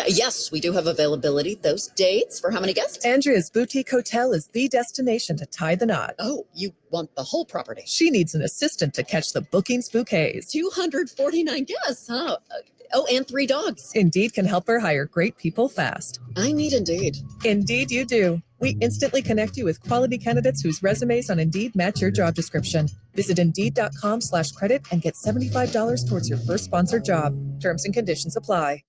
Yes, we do have availability. Those dates for how many guests? Andrea's Boutique Hotel is the destination to tie the knot. Oh, you want the whole property? She needs an assistant to catch the bookings bouquets. 249 guests, huh? Oh, and 3 dogs. Indeed can help her hire great people fast. I need Indeed. Indeed you do. We instantly connect you with quality candidates whose resumes on Indeed match your job description. Visit Indeed.com/credit and get $75 towards your first sponsored job. Terms and conditions apply.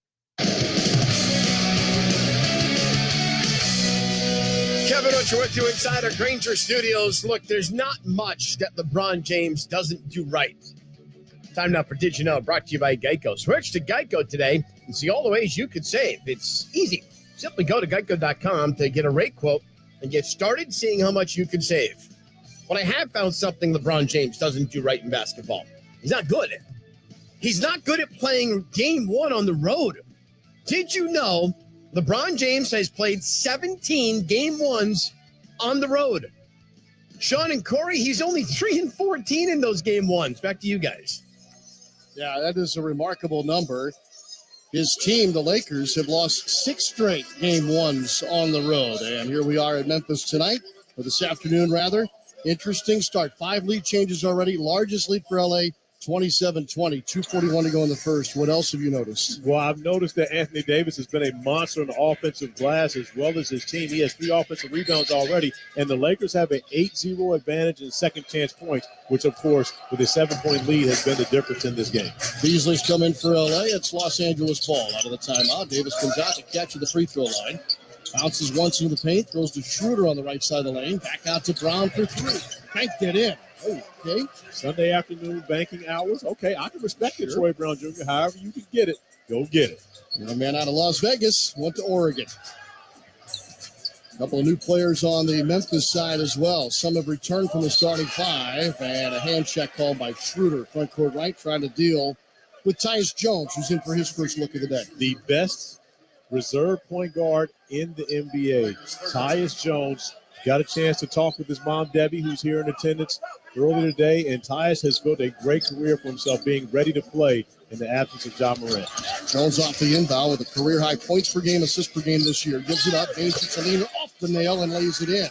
Kevin Butcher with you inside our Granger Studios. Look, there's not much that LeBron James doesn't do right. Time now for Did You Know? Brought to you by Geico. Switch to Geico today and see all the ways you could save. It's easy. Simply go to geico.com to get a rate quote and get started seeing how much you can save. But I have found something LeBron James doesn't do right in basketball. He's not good. He's not good at playing game one on the road. Did you know LeBron James has played 17 game ones on the road? Sean and Corey, he's only 3-14 in those game ones. Back to you guys. Yeah, that is a remarkable number. His team, the Lakers, have lost 6 straight game ones on the road. And here we are at Memphis tonight, or this afternoon, rather. Interesting start. 5 lead changes already. Largest lead for LA, 27-20. 2:41 to go in the first. What else have you noticed? Well, I've noticed that Anthony Davis has been a monster on the offensive glass as well as his team. He has 3 offensive rebounds already, and the Lakers have an 8-0 advantage in second chance points, which, of course, with a 7-point lead has been the difference in this game. Beasley's come in for LA. It's Los Angeles ball out of the timeout. Davis comes out to catch at the free throw line. Bounces once into the paint, throws to Schroeder on the right side of the lane. Back out to Brown for 3. Banked it in. Okay. Sunday afternoon banking hours. Okay, I can respect it, Troy Brown Jr. However you can get it, go get it. A man out of Las Vegas went to Oregon. A couple of new players on the Memphis side as well. Some have returned from the starting 5, and a hand check called by Schroeder, front court right, trying to deal with Tyus Jones, who's in for his first look of the day. The best reserve point guard in the NBA, Tyus Jones, got a chance to talk with his mom, Debbie, who's here in attendance earlier today, and Tyus has built a great career for himself, being ready to play in the absence of Ja Morant. Jones off the inbound with a career-high points per game, assists per game this year. Gives it up, Baines gets a leaner off the nail and lays it in.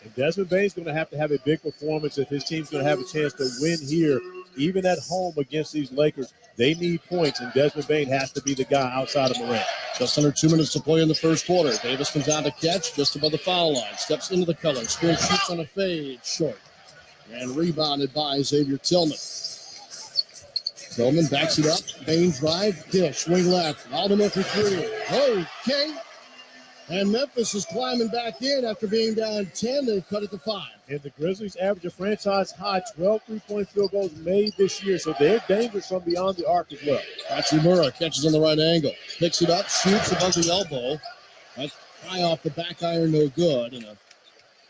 And Desmond Bane's going to have a big performance if his team's going to have a chance to win here, even at home against these Lakers. They need points, and Desmond Bane has to be the guy outside of Morant. Just under 2 minutes to play in the first quarter. Davis comes out to catch just above the foul line. Steps into the color. Spears shoots on a fade. Short. And rebounded by Xavier Tillman. Tillman backs it up. Bain drive, dish, swing left. Alderman for three. Okay. And Memphis is climbing back in after being down 10. They've cut it to 5. And the Grizzlies average a franchise high 12 three-point field goals made this year, so they're dangerous from beyond the arc as well. Hachimura catches on the right angle. Picks it up, shoots above the elbow. That's high off the back iron, no good. And a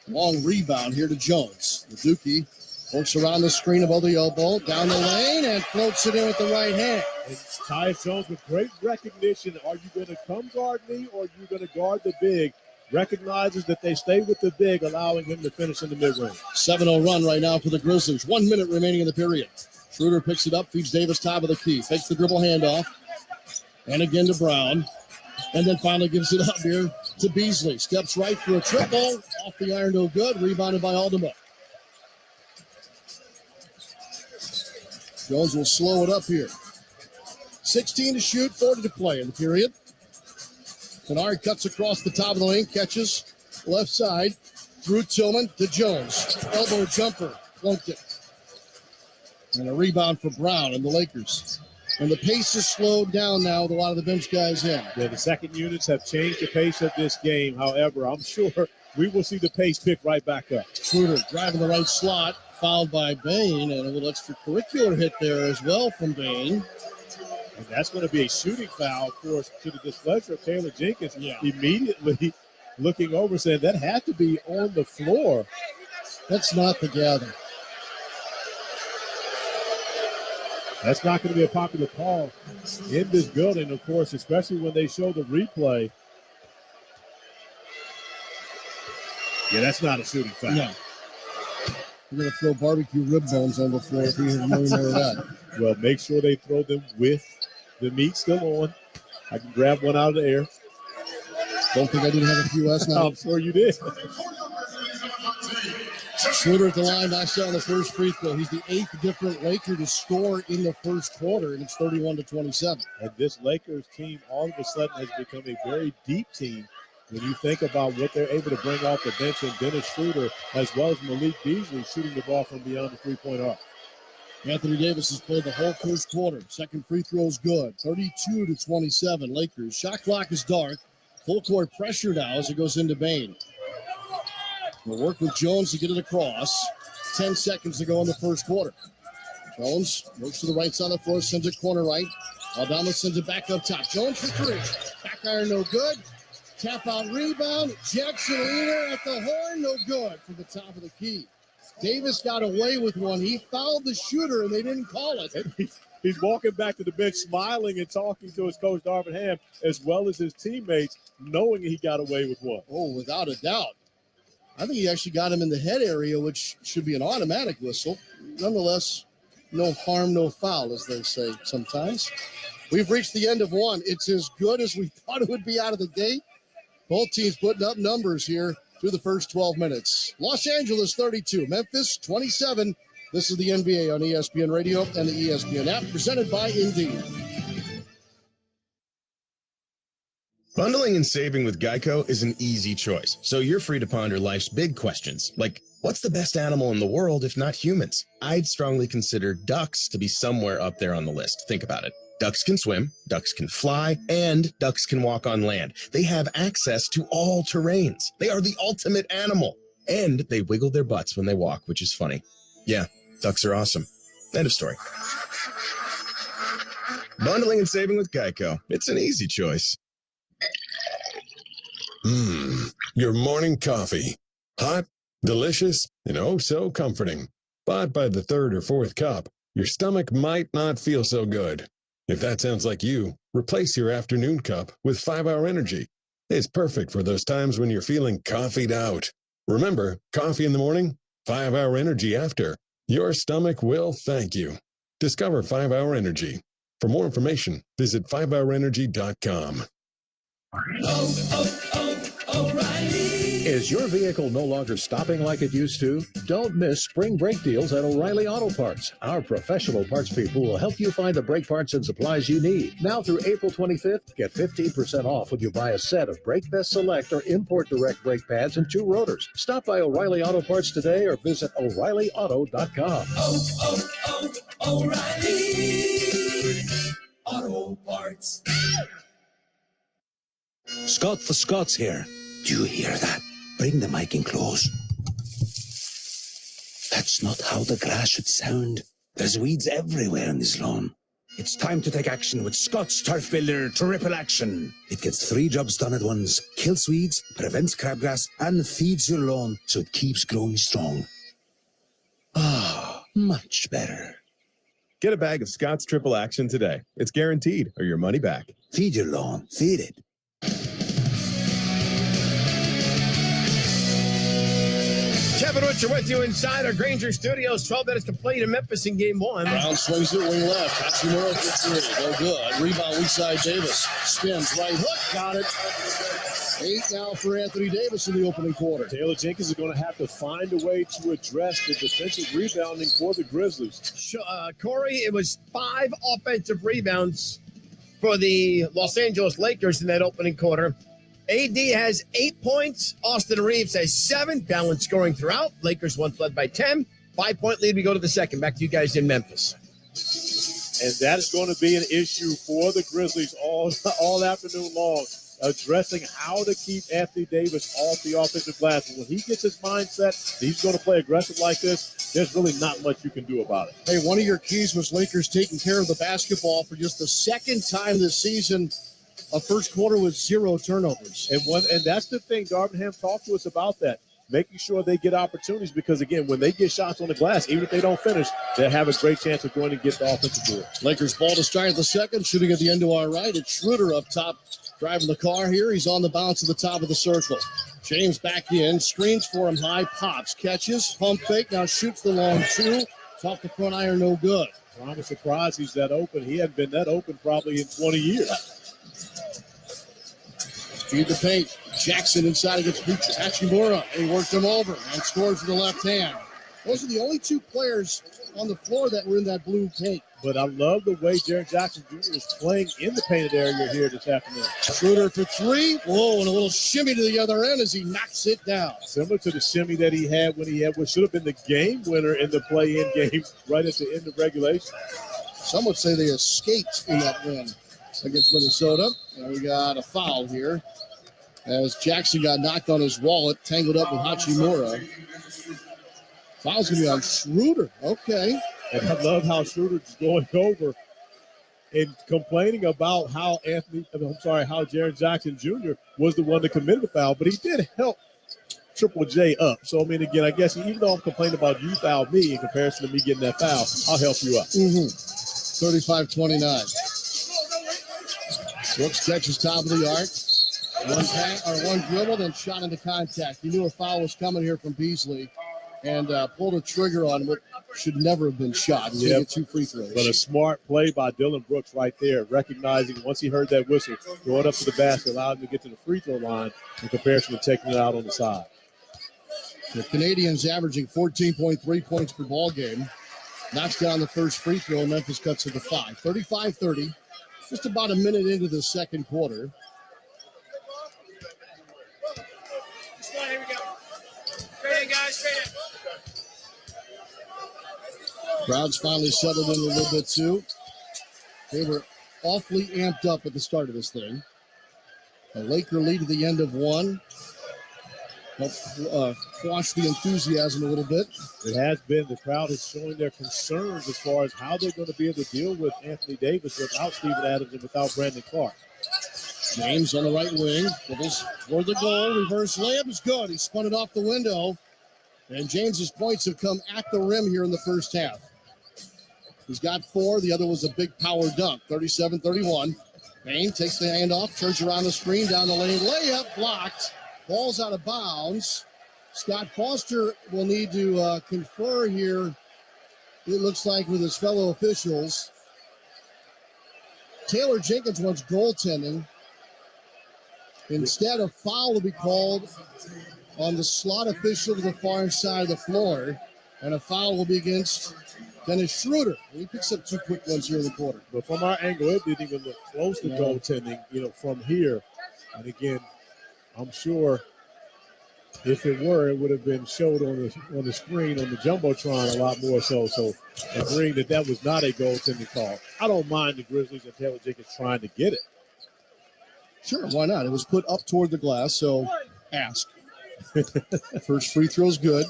long rebound here to Jones. Mizuki works around the screen above the elbow, down the lane, and floats it in with the right hand. And Tyus Jones with great recognition. Are you going to come guard me or are you going to guard the big? Recognizes that they stay with the big, allowing him to finish in the mid-range. 7-0 run right now for the Grizzlies. 1 minute remaining in the period. Schroeder picks it up, feeds Davis top of the key. Fakes the dribble handoff. And again to Brown. And then finally gives it up here to Beasley. Steps right for a triple. Off the iron, no good. Rebounded by Aldama. Jones will slow it up here. 16 to shoot, 40 to play in the period. Kennard cuts across the top of the lane, catches left side through Tillman to Jones. Elbow jumper, flunked it. And a rebound for Brown and the Lakers. And the pace is slowed down now with a lot of the bench guys in. Yeah, the second units have changed the pace of this game. However, I'm sure we will see the pace pick right back up. Schroeder driving the right slot, fouled by Bain, and a little extracurricular hit there as well from Bain. And that's going to be a shooting foul, of course, to the displeasure of Taylor Jenkins. Immediately looking over, saying that had to be on the floor. That's not the gather. That's not going to be a popular call in this building, of course, especially when they show the replay. Yeah, that's not a shooting foul. No. We're going to throw barbecue rib bones on the floor if we hear more of that. Well, make sure they throw them with the meat still on. I can grab one out of the air. Don't think I didn't have a few last night. I'm sure you did. Schroeder at the line, knocks down the first free throw. He's the 8th different Laker to score in the first quarter, and it's 31-27. And this Lakers team all of a sudden has become a very deep team when you think about what they're able to bring off the bench, and Dennis Schroeder as well as Malik Beasley shooting the ball from beyond the three-point arc. Anthony Davis has played the whole first quarter. Second free throw is good. 32-27 Lakers. Shot clock is dark. Full court pressure now as it goes into Bain. We'll work with Jones to get it across. 10 seconds to go in the first quarter. Jones works to the right side of the floor, sends it corner right. Aldama sends it back up top. Jones for three. Back iron, no good. Tap out rebound. Jackson Leader at the horn, no good from the top of the key. Davis got away with one. He fouled the shooter, and they didn't call it. He's walking back to the bench, smiling and talking to his coach, Darvin Ham, as well as his teammates, knowing he got away with one. Oh, without a doubt. I think he actually got him in the head area, which should be an automatic whistle. Nonetheless, no harm, no foul, as they say sometimes. We've reached the end of one. It's as good as we thought it would be out of the gate. Both teams putting up numbers here through the first 12 minutes. Los Angeles 32, Memphis 27. This is the NBA on ESPN Radio and the ESPN app, presented by Indeed. Bundling and saving with Geico is an easy choice, so you're free to ponder life's big questions, like what's the best animal in the world if not humans? I'd strongly consider ducks to be somewhere up there on the list. Think about it. Ducks can swim, ducks can fly, and ducks can walk on land. They have access to all terrains. They are the ultimate animal. And they wiggle their butts when they walk, which is funny. Yeah, ducks are awesome. End of story. Bundling and saving with Geico. It's an easy choice. Your morning coffee. Hot, delicious, and oh so comforting. But by the third or fourth cup, your stomach might not feel so good. If that sounds like you, replace your afternoon cup with 5-Hour Energy. It's perfect for those times when you're feeling coffeeed out. Remember, coffee in the morning, 5-Hour Energy after. Your stomach will thank you. Discover 5-Hour Energy. For more information, visit 5hourenergy.com. O'Reilly. Is your vehicle no longer stopping like it used to? Don't miss spring brake deals at O'Reilly Auto Parts. Our professional parts people will help you find the brake parts and supplies you need. Now through April 25th, get 15% off when you buy a set of Brake Best Select or Import Direct brake pads and 2 rotors. Stop by O'Reilly Auto Parts today or visit O'ReillyAuto.com. O'Reilly Auto Parts. Scott for Scott's here. Do you hear that? Bring the mic in close. That's not how the grass should sound. There's weeds everywhere on this lawn. It's time to take action with Scott's Turf Builder Triple Action. It gets 3 jobs done at once. Kills weeds, prevents crabgrass, and feeds your lawn so it keeps growing strong. Ah, much better. Get a bag of Scott's Triple Action today. It's guaranteed or your money back. Feed your lawn. Feed it. Kevin Richard with you inside our Granger Studios. 12 minutes to play in Memphis in game 1. Brown swings it wing left. Hachimura for 3. No good. Rebound weak side Davis. Spins right hook. Got it. 8 now for Anthony Davis in the opening quarter. Taylor Jenkins is going to have to find a way to address the defensive rebounding for the Grizzlies. Corey, it was 5 offensive rebounds for the Los Angeles Lakers in that opening quarter. AD has 8 points. Austin Reeves has 7. Balanced scoring throughout. Lakers once led by 10. 5-point lead. We go to the second. Back to you guys in Memphis. And that is going to be an issue for the Grizzlies all afternoon long, addressing how to keep Anthony Davis off the offensive glass. And when he gets his mindset, he's going to play aggressive like this, there's really not much you can do about it. Hey, one of your keys was Lakers taking care of the basketball for just the second time this season. A first quarter with 0 turnovers. And that's the thing. Darvingham talked to us about that, making sure they get opportunities because, again, when they get shots on the glass, even if they don't finish, they have a great chance of going to get the offensive board. Lakers ball to start the second, shooting at the end to our right. It's Schroeder up top, driving the car here. He's on the bounce at the top of the circle. James back in, screens for him high, pops, catches, pump fake, now shoots the long 2. Off the front iron, no good. I'm surprised he's that open. He hadn't been that open probably in 20 years. Feed the paint. Jackson inside against Hachimura. He worked him over and scores with the left hand. Those are the only 2 players on the floor that were in that blue paint. But I love the way Jaren Jackson Jr. is playing in the painted area here this afternoon. Schroeder for 3. Whoa, and a little shimmy to the other end as he knocks it down. Similar to the shimmy that he had when he had what should have been the game winner in the play-in game right at the end of regulation. Some would say they escaped in that win against Minnesota. And we got a foul here as Jackson got knocked on his wallet, tangled up with Hachimura. Foul's going to be on Schroeder. Okay. And I love how Schroeder's going over and complaining about how Jaren Jackson Jr. was the one that committed the foul, but he did help Triple J up. So, I mean, again, I guess even though I'm complaining about you fouled me in comparison to me getting that foul, I'll help you up. 35-29. Brooks catches top of the arc. One dribble, then shot into contact. He knew a foul was coming here from Beasley and pulled a trigger on what should never have been shot. He get 2 free throws. But a smart play by Dylan Brooks right there, recognizing once he heard that whistle, going up to the basket, allowed him to get to the free throw line in comparison to taking it out on the side. The Canadians averaging 14.3 points per ball game. Knocks down the first free throw. Memphis cuts to the 5. 35-30. Just about a minute into the second quarter. Here we go. Straight in, guys. Straight in. Crowd's finally settled in a little bit, too. They were awfully amped up at the start of this thing. A Laker lead at the end of 1. Helped quash the enthusiasm a little bit. It has been. The crowd is showing their concerns as far as how they're going to be able to deal with Anthony Davis without Steven Adams and without Brandon Clark. James on the right wing. Dribbles toward the goal. Reverse layup is good. He spun it off the window. And James's points have come at the rim here in the first half. He's got 4. The other was a big power dunk. 37-31. Payne takes the hand off. Turns around the screen. Down the lane. Layup blocked. Ball's out of bounds. Scott Foster will need to confer here, it looks like, with his fellow officials. Taylor Jenkins wants goaltending. Instead, a foul will be called on the slot official to the far side of the floor, and a foul will be against Dennis Schroeder. He picks up 2 quick ones here in the quarter. But from our angle, it didn't even look close to goaltending, from here. And again, I'm sure if it were, it would have been showed on the screen on the Jumbotron a lot more so. So agreeing that was not a goaltending call. I don't mind the Grizzlies and Taylor Jenkins trying to get it. Sure, why not? It was put up toward the glass, so ask. First free throw's good.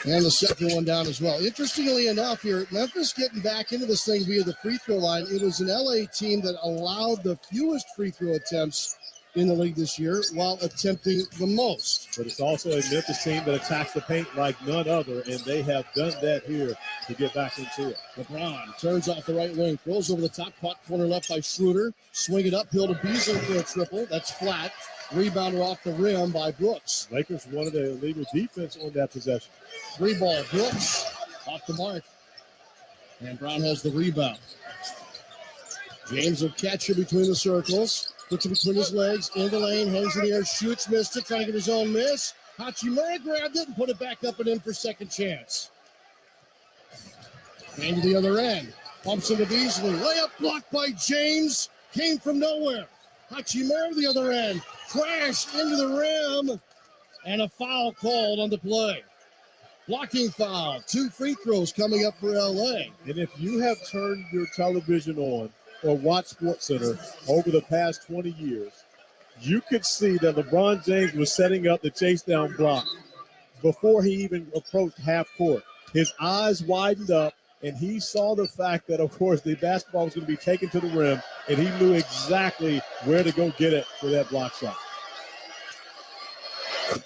And the second one down as well. Interestingly enough here, Memphis getting back into this thing via the free throw line. It was an LA team that allowed the fewest free throw attempts in the league this year while attempting the most. But it's also a Memphis team that attacks the paint like none other, and they have done that here to get back into it. LeBron turns off the right wing, throws over the top, caught corner left by Schroeder. Swing it uphill to Beasley for a triple. That's flat. Rebounder off the rim by Brooks. Lakers wanted the illegal defense on that possession. 3-ball. Brooks off the mark. And Brown has the rebound. James will catch it between the circles. Puts it between his legs. In the lane. Hangs in the air. Shoots. Missed it. Trying to get his own miss. Hachimura grabbed it and put it back up and in for second chance. And to the other end. Pumps into Beasley. Layup blocked by James. Came from nowhere. Hachimura the other end. Crashed into the rim. And a foul called on the play. Blocking foul. 2 free throws coming up for LA. And if you have turned your television on or watched SportsCenter over the past 20 years, you could see that LeBron James was setting up the chase down block before he even approached half court. His eyes widened up, and he saw the fact that, of course, the basketball was going to be taken to the rim, and he knew exactly where to go get it for that block shot.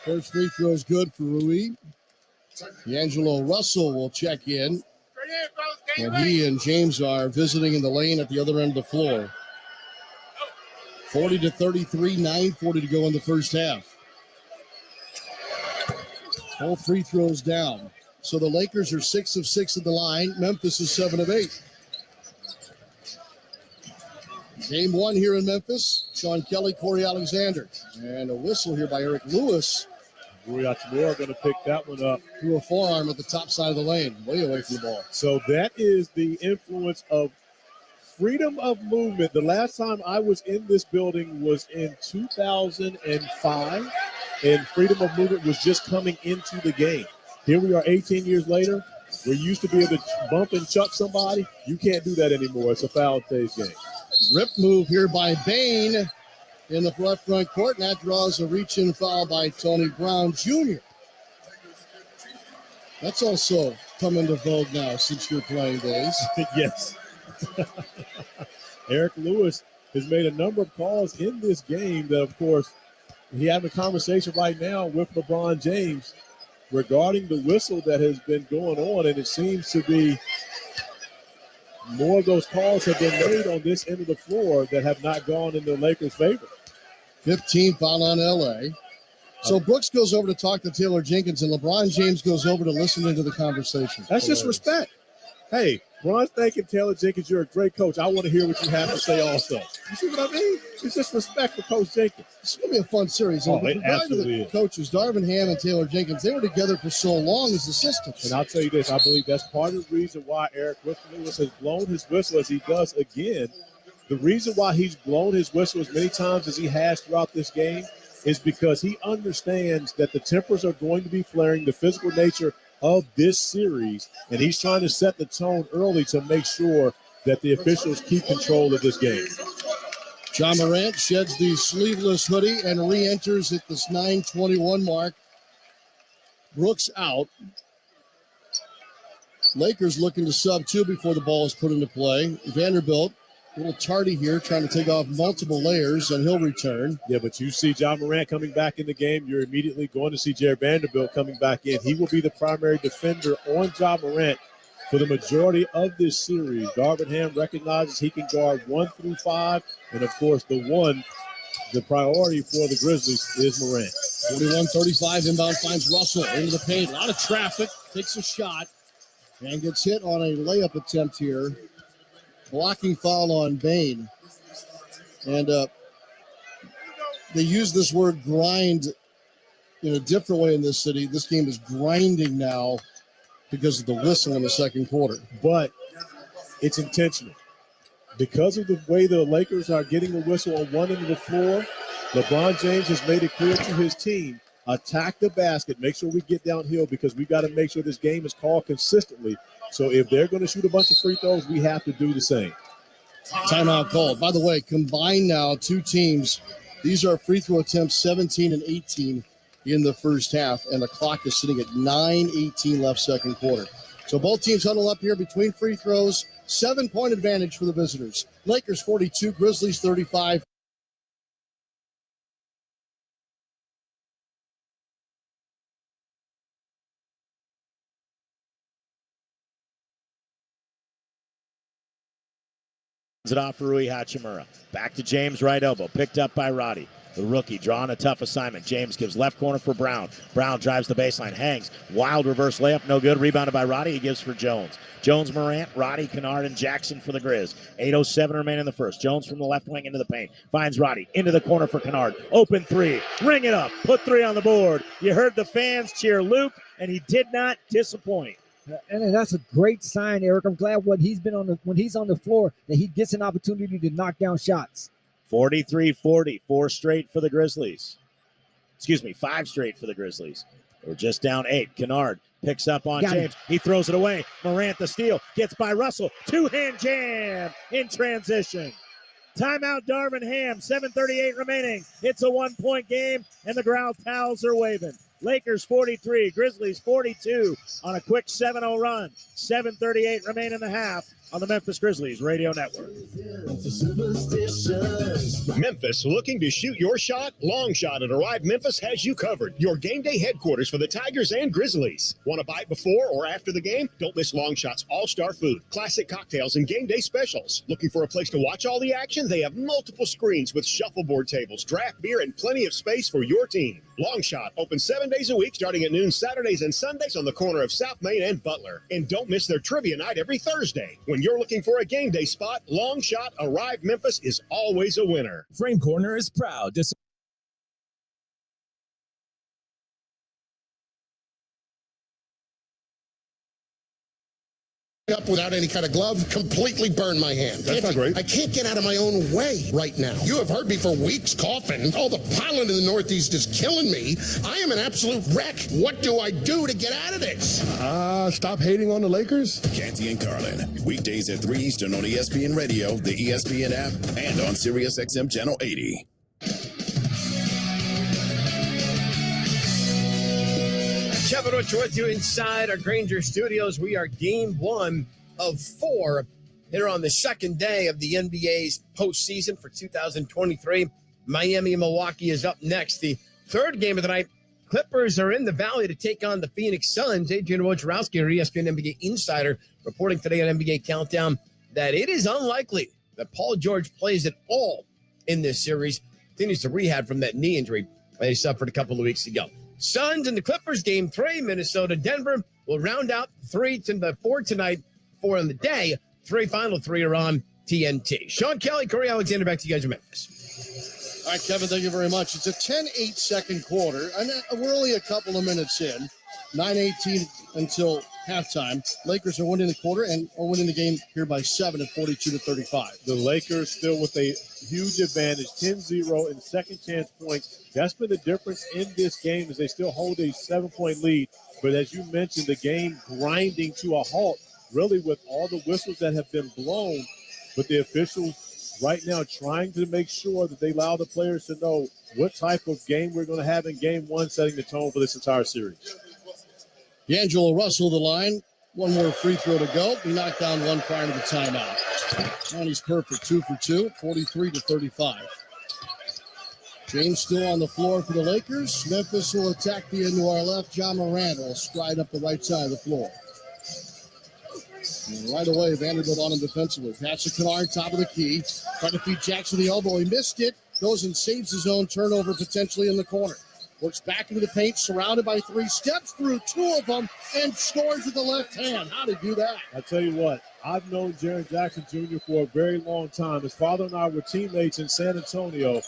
First free throw is good for Rui. D'Angelo Russell will check in. And he and James are visiting in the lane at the other end of the floor. 40-33, 9:40 to go in the first half. All free throws down. So the Lakers are 6 of 6 at the line. Memphis is 7 of 8. Game 1 here in Memphis. Sean Kelly, Corey Alexander. And a whistle here by Eric Lewis. Rui Hachimura going to pick that one up. Through a forearm at the top side of the lane, way away from the ball. So that is the influence of freedom of movement. The last time I was in this building was in 2005, and freedom of movement was just coming into the game. Here we are 18 years later. We used to be able to bump and chuck somebody. You can't do that anymore. It's a foul today's game. Rip move here by Bain in the left front court, and that draws a reach-in foul by Tony Brown Jr. That's also come into vogue now since your playing days. Yes. Eric Lewis has made a number of calls in this game that, of course, he having a conversation right now with LeBron James regarding the whistle that has been going on, and it seems to be more of those calls have been made on this end of the floor that have not gone in the Lakers' favor. 15 foul on LA. So Brooks goes over to talk to Taylor Jenkins, and LeBron James goes over to listen into the conversation. That's just respect. Hey, Bron's thanking Taylor Jenkins, you're a great coach. I want to hear what you have to say also. You see what I mean? It's just respect for Coach Jenkins. It's going to be a fun series. Oh, it absolutely is. Coaches, Darvin Ham and Taylor Jenkins, they were together for so long as assistants. And I'll tell you this, I believe that's part of the reason why Eric Lewis has blown his whistle as he does again. The reason why he's blown his whistle as many times as he has throughout this game is because he understands that the tempers are going to be flaring, the physical nature of this series, and he's trying to set the tone early to make sure that the officials keep control of this game. John Morant sheds the sleeveless hoodie and re-enters at this 9:21 mark. Brooks out. Lakers looking to sub 2 before the ball is put into play. Vanderbilt, a little tardy here, trying to take off multiple layers, and he'll return. Yeah, but you see John Morant coming back in the game. You're immediately going to see Jared Vanderbilt coming back in. He will be the primary defender on John Morant for the majority of this series. Darvin Ham recognizes he can guard 1 through 5, and, of course, the priority for the Grizzlies is Morant. 41-35, inbound finds Russell into the paint. A lot of traffic, takes a shot, and gets hit on a layup attempt here. Blocking foul on Bain. And they use this word grind in a different way in this city. This game is grinding now because of the whistle in the second quarter. But it's intentional. Because of the way the Lakers are getting the whistle on one end of the floor, LeBron James has made it clear to his team, attack the basket, make sure we get downhill because we got to make sure this game is called consistently. So if they're going to shoot a bunch of free throws, we have to do the same. Timeout called. By the way, combined now, two teams, these are free throw attempts 17 and 18 in the first half, and the clock is sitting at 9:18 left second quarter. So both teams huddle up here between free throws. 7-point advantage for the visitors. Lakers 42, Grizzlies 35. It off for Rui Hachimura. Back to James, right elbow. Picked up by Roddy. The rookie drawing a tough assignment. James gives left corner for Brown. Brown drives the baseline, hangs. Wild reverse layup, no good. Rebounded by Roddy. He gives for Jones. Jones, Morant, Roddy, Kennard, and Jackson for the Grizz. 8:07 remain in the first. Jones from the left wing into the paint. Finds Roddy. Into the corner for Kennard. Open three. Ring it up. Put three on the board. You heard the fans cheer Luke, and he did not disappoint. And that's a great sign, Eric. I'm glad when he's on the floor that he gets an opportunity to knock down shots. 43-40, 4 straight for the Grizzlies. 5 straight for the Grizzlies. We're just down 8. Kennard picks up on James. He throws it away. Morant the steal. Gets by Russell. Two-hand jam in transition. Timeout Darvin Ham. 7:38 remaining. It's a 1-point game, and the ground towels are waving. Lakers 43, Grizzlies 42 on a quick 7-0 run. 7:38 remain in the half on the Memphis Grizzlies Radio Network. Memphis, looking to shoot your shot? Long Shot at Arrive Memphis has you covered. Your game day headquarters for the Tigers and Grizzlies. Want to bite before or after the game? Don't miss Long Shot's all-star food, classic cocktails, and game day specials. Looking for a place to watch all the action? They have multiple screens with shuffleboard tables, draft beer, and plenty of space for your team. Long Shot, open 7 days a week, starting at noon Saturdays and Sundays on the corner of South Main and Butler. And don't miss their trivia night every Thursday. When you're looking for a game day spot, Long Shot Arrive Memphis is always a winner. Frame Corner is proud to up without any kind of glove, completely burned my hand. That's not great. I can't get out of my own way right now. You have heard me for weeks coughing. All the pollen in the Northeast is killing me. I am an absolute wreck. What do I do to get out of this? Stop hating on the Lakers. Canty and Carlin, weekdays at 3 Eastern on ESPN Radio, the ESPN app, and on Sirius XM Channel 80. Kevin Roach with you inside our Granger Studios. We are game 1 of 4 here on the second day of the NBA's postseason for 2023. Miami and Milwaukee is up next. The third game of the night, Clippers are in the Valley to take on the Phoenix Suns. Adrian Wojnarowski, our ESPN NBA insider, reporting today on NBA Countdown that it is unlikely that Paul George plays at all in this series. Continues to rehab from that knee injury that he suffered a couple of weeks ago. Suns and the Clippers, game 3. Minnesota, Denver will round out 4 tonight, 4 on the day. Final 3 are on TNT. Sean Kelly, Corey Alexander, back to you guys in Memphis. All right, Kevin, thank you very much. It's a 10-8 second quarter, and we're only a couple of minutes in. 9:18 until halftime. Lakers are winning the quarter and are winning the game here by 7 at 42-35. The Lakers still with a huge advantage, 10-0 in second chance points. That's been the difference in this game is they still hold a 7-point lead. But as you mentioned, the game grinding to a halt, really with all the whistles that have been blown. But the officials right now trying to make sure that they allow the players to know what type of game we're going to have in game 1, setting the tone for this entire series. D'Angelo Russell, the line. One more free throw to go. He knocked down one prior to the timeout. And he's perfect, 2 for 2, 43-35. James still on the floor for the Lakers. Memphis will attack the end to our left. John Morant will stride up the right side of the floor. And right away, Vanderbilt on him defensively. Pass to Kennard, top of the key. Trying to feed Jackson the elbow. He missed it. Goes and saves his own turnover potentially in the corner. Works back into the paint, surrounded by 3, steps through 2 of them, and scores with the left hand. How did he do that? I tell you what, I've known Jaren Jackson Jr. for a very long time. His father and I were teammates in San Antonio.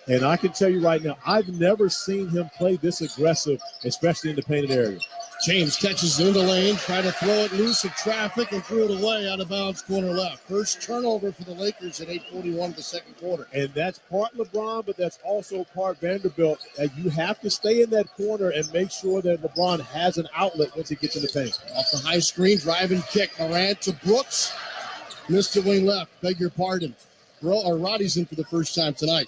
And I can tell you right now, I've never seen him play this aggressive, especially in the painted area. James catches it in the lane, trying to throw it loose of traffic and threw it away out of bounds, corner left. First turnover for the Lakers at 8:41 of the second quarter. And that's part LeBron, but that's also part Vanderbilt. And you have to stay in that corner and make sure that LeBron has an outlet once he gets in the paint. Off the high screen, driving kick. Morant to Brooks. Missed the wing left. Beg your pardon. Roddy's in for the first time tonight.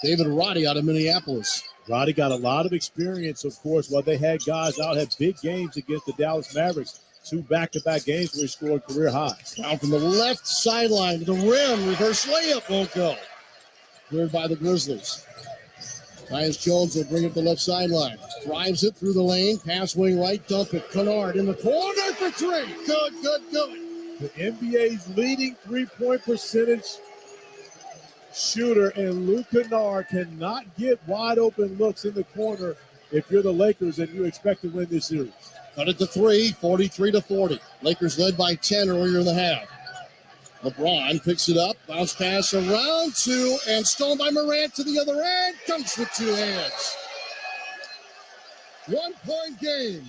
David Roddy out of Minneapolis. Roddy got a lot of experience, of course, while they had guys out, had big games against the Dallas Mavericks. 2 back-to-back games where he scored career highs. Down from the left sideline to the rim. Reverse layup won't go. Cleared by the Grizzlies. Tyus Jones will bring it to the left sideline. Drives it through the lane. Pass wing right. Dump it. Kennard in the corner for 3. Good. The NBA's leading three-point percentage shooter, and Luke Kennard cannot get wide-open looks in the corner if you're the Lakers and you expect to win this series. Cut it to 3, 43-40. Lakers led by 10 earlier in the half. LeBron picks it up, bounce pass around 2, and stolen by Morant to the other end. Dunks with 2 hands. 1-point game.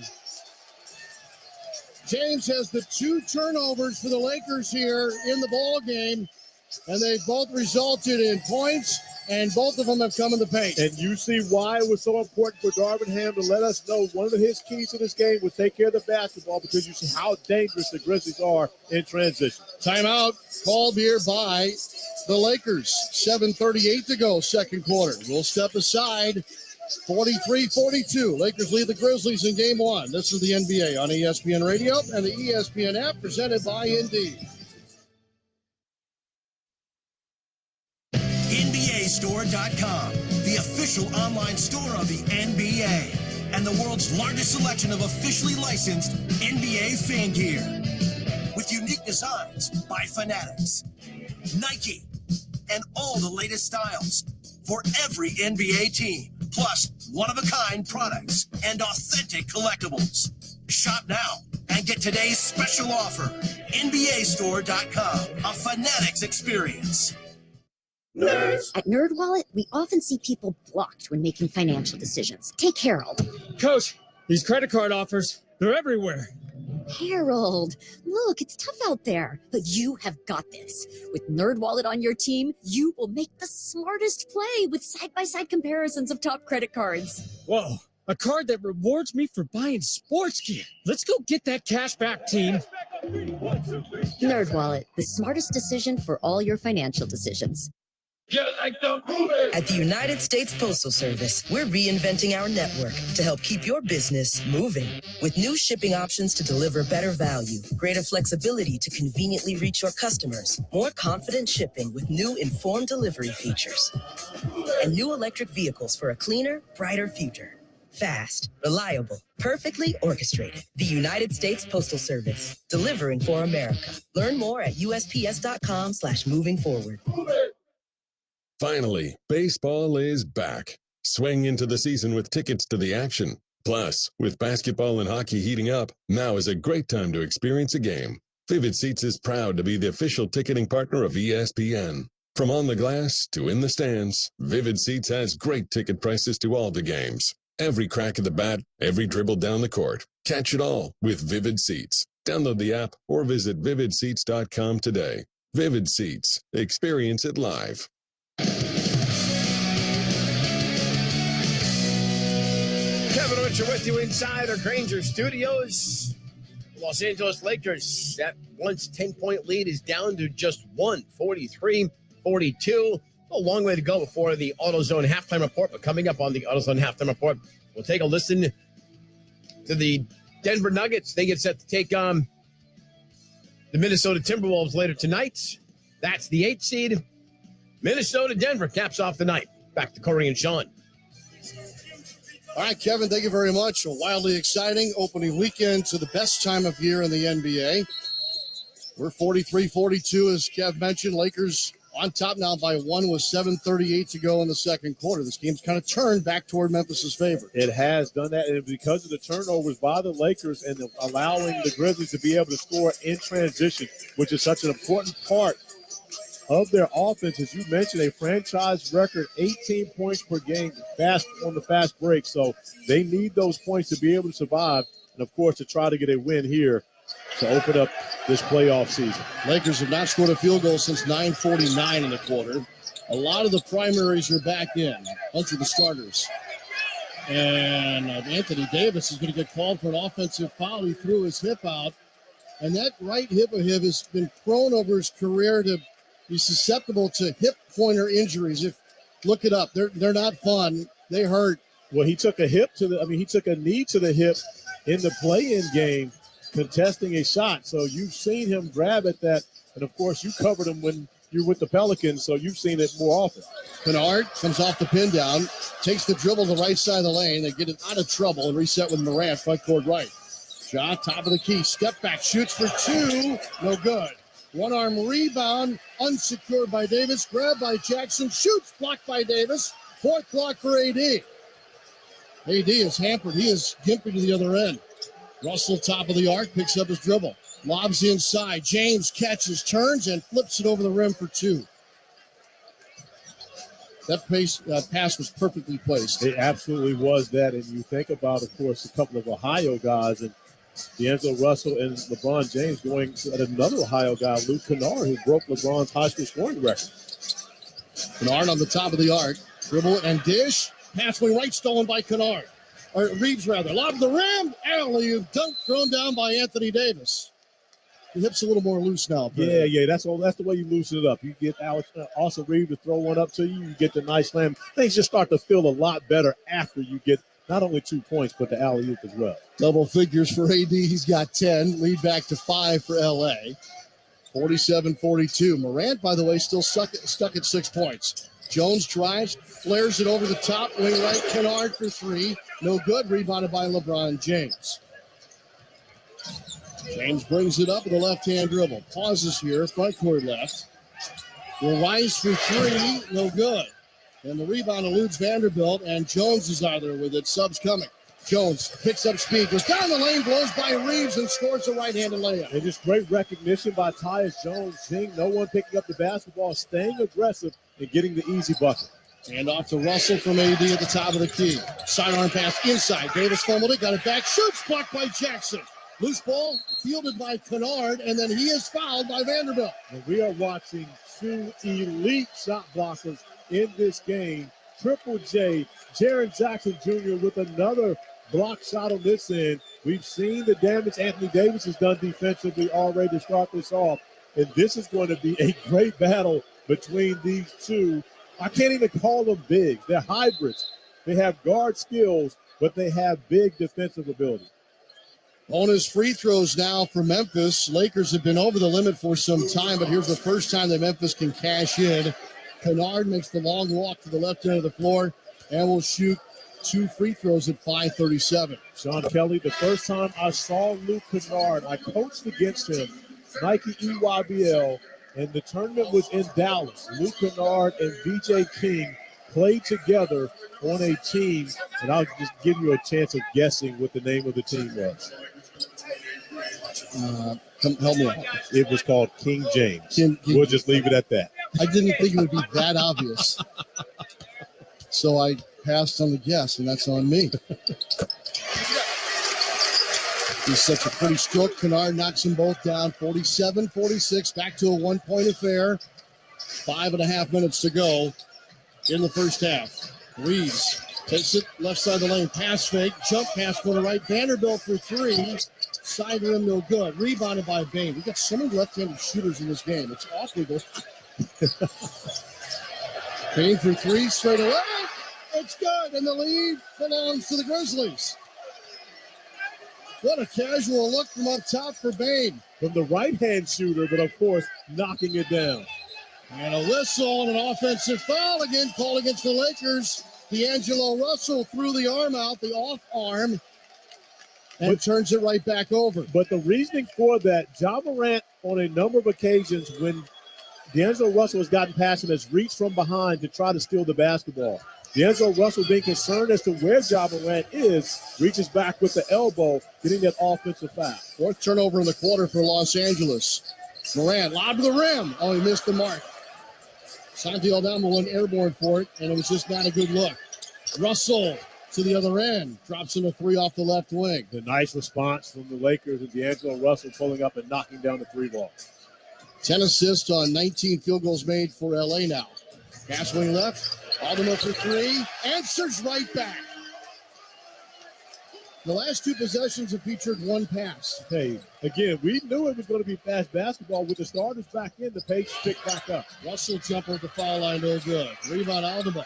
James has the 2 turnovers for the Lakers here in the ball game, and they've both resulted in points, and both of them have come in the paint. And you see why it was so important for Darvin Ham to let us know one of his keys to this game was take care of the basketball, because you see how dangerous the Grizzlies are in transition. Timeout called here by the Lakers. 7:38 to go, second quarter. We'll step aside. 43-42. Lakers lead the Grizzlies in game 1. This is the NBA on ESPN Radio and the ESPN app, presented by Indeed. NBAstore.com, the official online store of the NBA, and the world's largest selection of officially licensed NBA fan gear. With unique designs by Fanatics, Nike, and all the latest styles for every NBA team, plus one-of-a-kind products and authentic collectibles. Shop now and get today's special offer. NBAstore.com, a Fanatics experience. Nerds. At NerdWallet, we often see people blocked when making financial decisions. Take Harold. Coach, these credit card offers, they're everywhere. Harold, look, it's tough out there, but you have got this. With NerdWallet on your team, you will make the smartest play with side-by-side comparisons of top credit cards. Whoa, a card that rewards me for buying sports gear. Let's go get that cash back, team. NerdWallet, the smartest decision for all your financial decisions. At the United States Postal Service, we're reinventing our network to help keep your business moving. With new shipping options to deliver better value, greater flexibility to conveniently reach your customers, more confident shipping with new informed delivery features, and new electric vehicles for a cleaner, brighter future. Fast, reliable, perfectly orchestrated. The United States Postal Service, delivering for America. Learn more at USPS.com/movingforward. Finally, baseball is back. Swing into the season with tickets to the action. Plus, with basketball and hockey heating up, now is a great time to experience a game. Vivid Seats is proud to be the official ticketing partner of ESPN. From on the glass to in the stands, Vivid Seats has great ticket prices to all the games. Every crack of the bat, every dribble down the court. Catch it all with Vivid Seats. Download the app or visit vividseats.com today. Vivid Seats. Experience it live. Kevin Archer with you inside our Granger Studios. Los Angeles Lakers, that once 10-point lead is down to just 1, 43-42. A long way to go before the AutoZone halftime report, but coming up on the AutoZone halftime report, we'll take a listen to the Denver Nuggets. They get set to take on the Minnesota Timberwolves later tonight. That's the 8th seed. Minnesota, Denver caps off the night. Back to Corey and Sean. All right, Kevin, thank you very much. A wildly exciting opening weekend to the best time of year in the NBA. We're 43-42, as Kev mentioned. Lakers on top now by 1 with 7:38 to go in the second quarter. This game's kind of turned back toward Memphis's favor. It has done that, and because of the turnovers by the Lakers and allowing the Grizzlies to be able to score in transition, which is such an important part of their offense, as you mentioned, a franchise record 18 points per game fast on the fast break. So they need those points to be able to survive and, of course, to try to get a win here to open up this playoff season. Lakers have not scored a field goal since 9:49 in the quarter. A lot of the primaries are back in. Bunch of the starters. And Anthony Davis is going to get called for an offensive foul. He threw his hip out. And that right hip of his has been prone over his career to be susceptible to hip pointer injuries. Look it up. They're not fun. They hurt. Well, he took a knee to the hip in the play-in game contesting a shot. So you've seen him grab at that. And, of course, you covered him when you're with the Pelicans, so you've seen it more often. Kennard comes off the pin down, takes the dribble to the right side of the lane. They get it out of trouble and reset with Morant, front court right. Shot, top of the key, step back, shoots for two, no good. One-arm rebound, unsecured by Davis, grabbed by Jackson, shoots, blocked by Davis. Fourth block for AD. AD is hampered. He is gimping to the other end. Russell, top of the arc, picks up his dribble. Lobs inside. James catches, turns, and flips it over the rim for two. That pass was perfectly placed. It absolutely was that. And you think about, of course, a couple of Ohio guys, and D'Angelo Russell and LeBron James going at another Ohio guy, Luke Kennard, who broke LeBron's high school scoring record. Kennard on the top of the arc. Dribble and dish. Pass wing right, stolen by Kennard. Or Reeves, rather. Lob to the rim. Alley-oop dunk thrown down by Anthony Davis. The hip's a little more loose now. Yeah, that's the way you loosen it up. You get Austin Reeves to throw one up to you. You get the nice slam. Things just start to feel a lot better after you get not only 2 points, but the alley-oop as well. Double figures for AD. He's got 10. Lead back to 5 for L.A. 47-42. Morant, by the way, still stuck at 6 points. Jones drives, flares it over the top. Wing right, Kennard for 3. No good. Rebounded by LeBron James. James brings it up with a left-hand dribble. Pauses here. Front court left. Will rise for 3. No good. And the rebound eludes Vanderbilt, and Jones is out there with it. Subs coming. Jones picks up speed, goes down the lane, blows by Reeves, and scores a right-handed layup. And just great recognition by Tyus Jones, seeing no one picking up the basketball, staying aggressive, and getting the easy bucket. And off to Russell from AD at the top of the key. Sidearm pass inside. Davis fumbled it, got it back, shoots, blocked by Jackson. Loose ball fielded by Kennard, and then he is fouled by Vanderbilt. And we are watching 2 elite shot blockers in this game. Triple J, Jaren Jackson Jr. with another block shot on this end. We've seen the damage Anthony Davis has done defensively already to start this off. And this is going to be a great battle between these two. I can't even call them bigs. They're hybrids. They have guard skills, but they have big defensive ability. Bonus free throws now for Memphis. Lakers have been over the limit for some time, but here's the first time that Memphis can cash in. Kennard makes the long walk to the left end of the floor and will shoot 2 free throws at 5:37. Sean Kelly, the first time I saw Luke Kennard, I coached against him, Nike EYBL, and the tournament was in Dallas. Luke Kennard and BJ King played together on a team, and I'll just give you a chance of guessing what the name of the team was. Help me out. It was called King James. We'll just leave it at that. I didn't think it would be that obvious. So I passed on the guess, and that's on me. He's such a pretty stroke. Kennard knocks them both down. 47-46, back to a 1-point affair. 5.5 minutes to go in the first half. Reeves takes it left side of the lane. Pass fake. Jump pass go to right. Vanderbilt for 3. Side rim no good. Rebounded by Bain. We've got so many left-handed shooters in this game. It's awfully good. Bain for 3 straight away. It's good. And the lead belongs to the Grizzlies. What a casual look from up top for Bain. From the right-hand shooter, but of course, knocking it down. And a whistle and an offensive foul again called against the Lakers. D'Angelo Russell threw the arm out, the off arm, and turns it right back over. But the reasoning for that, Ja Morant on a number of occasions when D'Angelo Russell has gotten past him has reached from behind to try to steal the basketball. D'Angelo Russell, being concerned as to where Ja Morant is, reaches back with the elbow, getting that offensive foul. 4th turnover in the quarter for Los Angeles. Morant, lob to the rim. Oh, he missed the mark. Santi Aldama went airborne for it, and it was just not a good look. Russell to the other end, drops in a three off the left wing. The nice response from the Lakers and D'Angelo Russell pulling up and knocking down the three ball. 10 assists on 19 field goals made for LA now. Pass wing left, Aldama for three, answers right back. The last two possessions have featured one pass. Hey, again, we knew it was going to be fast basketball. With the starters back in, the pace picked back up. Russell jumper at the foul line, no good. Rebound, Aldama.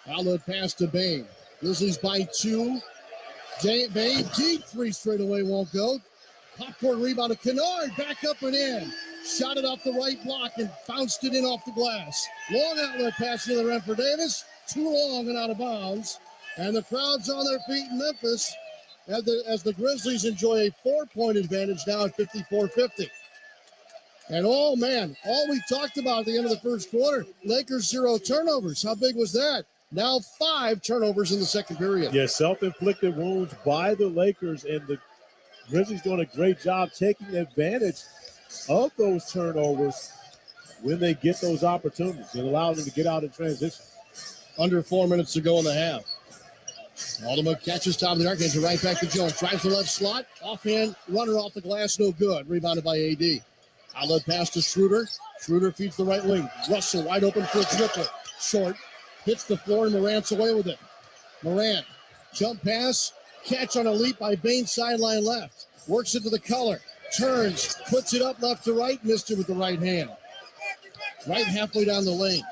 Outlet pass to Bain. Grizzlies by two. Bain, deep three straight away, won't go. Popcorn rebound to Kennard, back up and in. Shot it off the right block and bounced it in off the glass. Long outlet pass to the rim for Davis. Too long and out of bounds. And the crowd's on their feet in Memphis as the Grizzlies enjoy a 4-point advantage now at 54-50. And oh man, all we talked about at the end of the first quarter, Lakers 0 turnovers. How big was that? Now 5 turnovers in the second period. Yeah, self-inflicted wounds by the Lakers, and the Grizzlies doing a great job taking advantage of those turnovers when they get those opportunities and allow them to get out in transition. Under 4 minutes to go in the half. Aldama catches top of the arc, hands it right back to Jones. Drives the left slot. Offhand runner off the glass, no good. Rebounded by AD. Outlet pass to Schroeder. Schroeder feeds the right wing. Russell wide open for a triple. Short. Hits the floor and Morant's away with it. Morant. Jump pass. Catch on a leap by Bain, sideline left. Works it to the color. Turns. Puts it up left to right. Missed it with the right hand. Right halfway down the lane.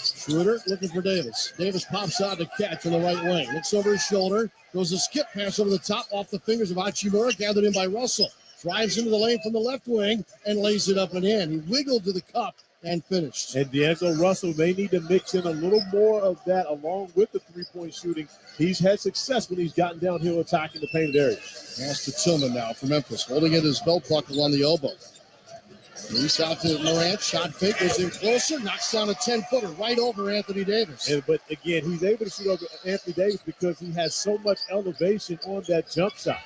Schroeder looking for Davis. Davis pops out to catch on the right wing. Looks over his shoulder. Goes a skip pass over the top off the fingers of Hachimura. Gathered in by Russell. Drives into the lane from the left wing and lays it up and in. He wiggled to the cup and finished. And D'Angelo Russell, they need to mix in a little more of that along with the three-point shooting. He's had success when he's gotten downhill attacking the painted area. Pass to Tillman now for Memphis. Holding it his belt buckle on the elbow. Moves out to Morant. Shot fake. Goes in closer. Knocks down a 10-footer right over Anthony Davis. But again, he's able to shoot over Anthony Davis because he has so much elevation on that jump shot.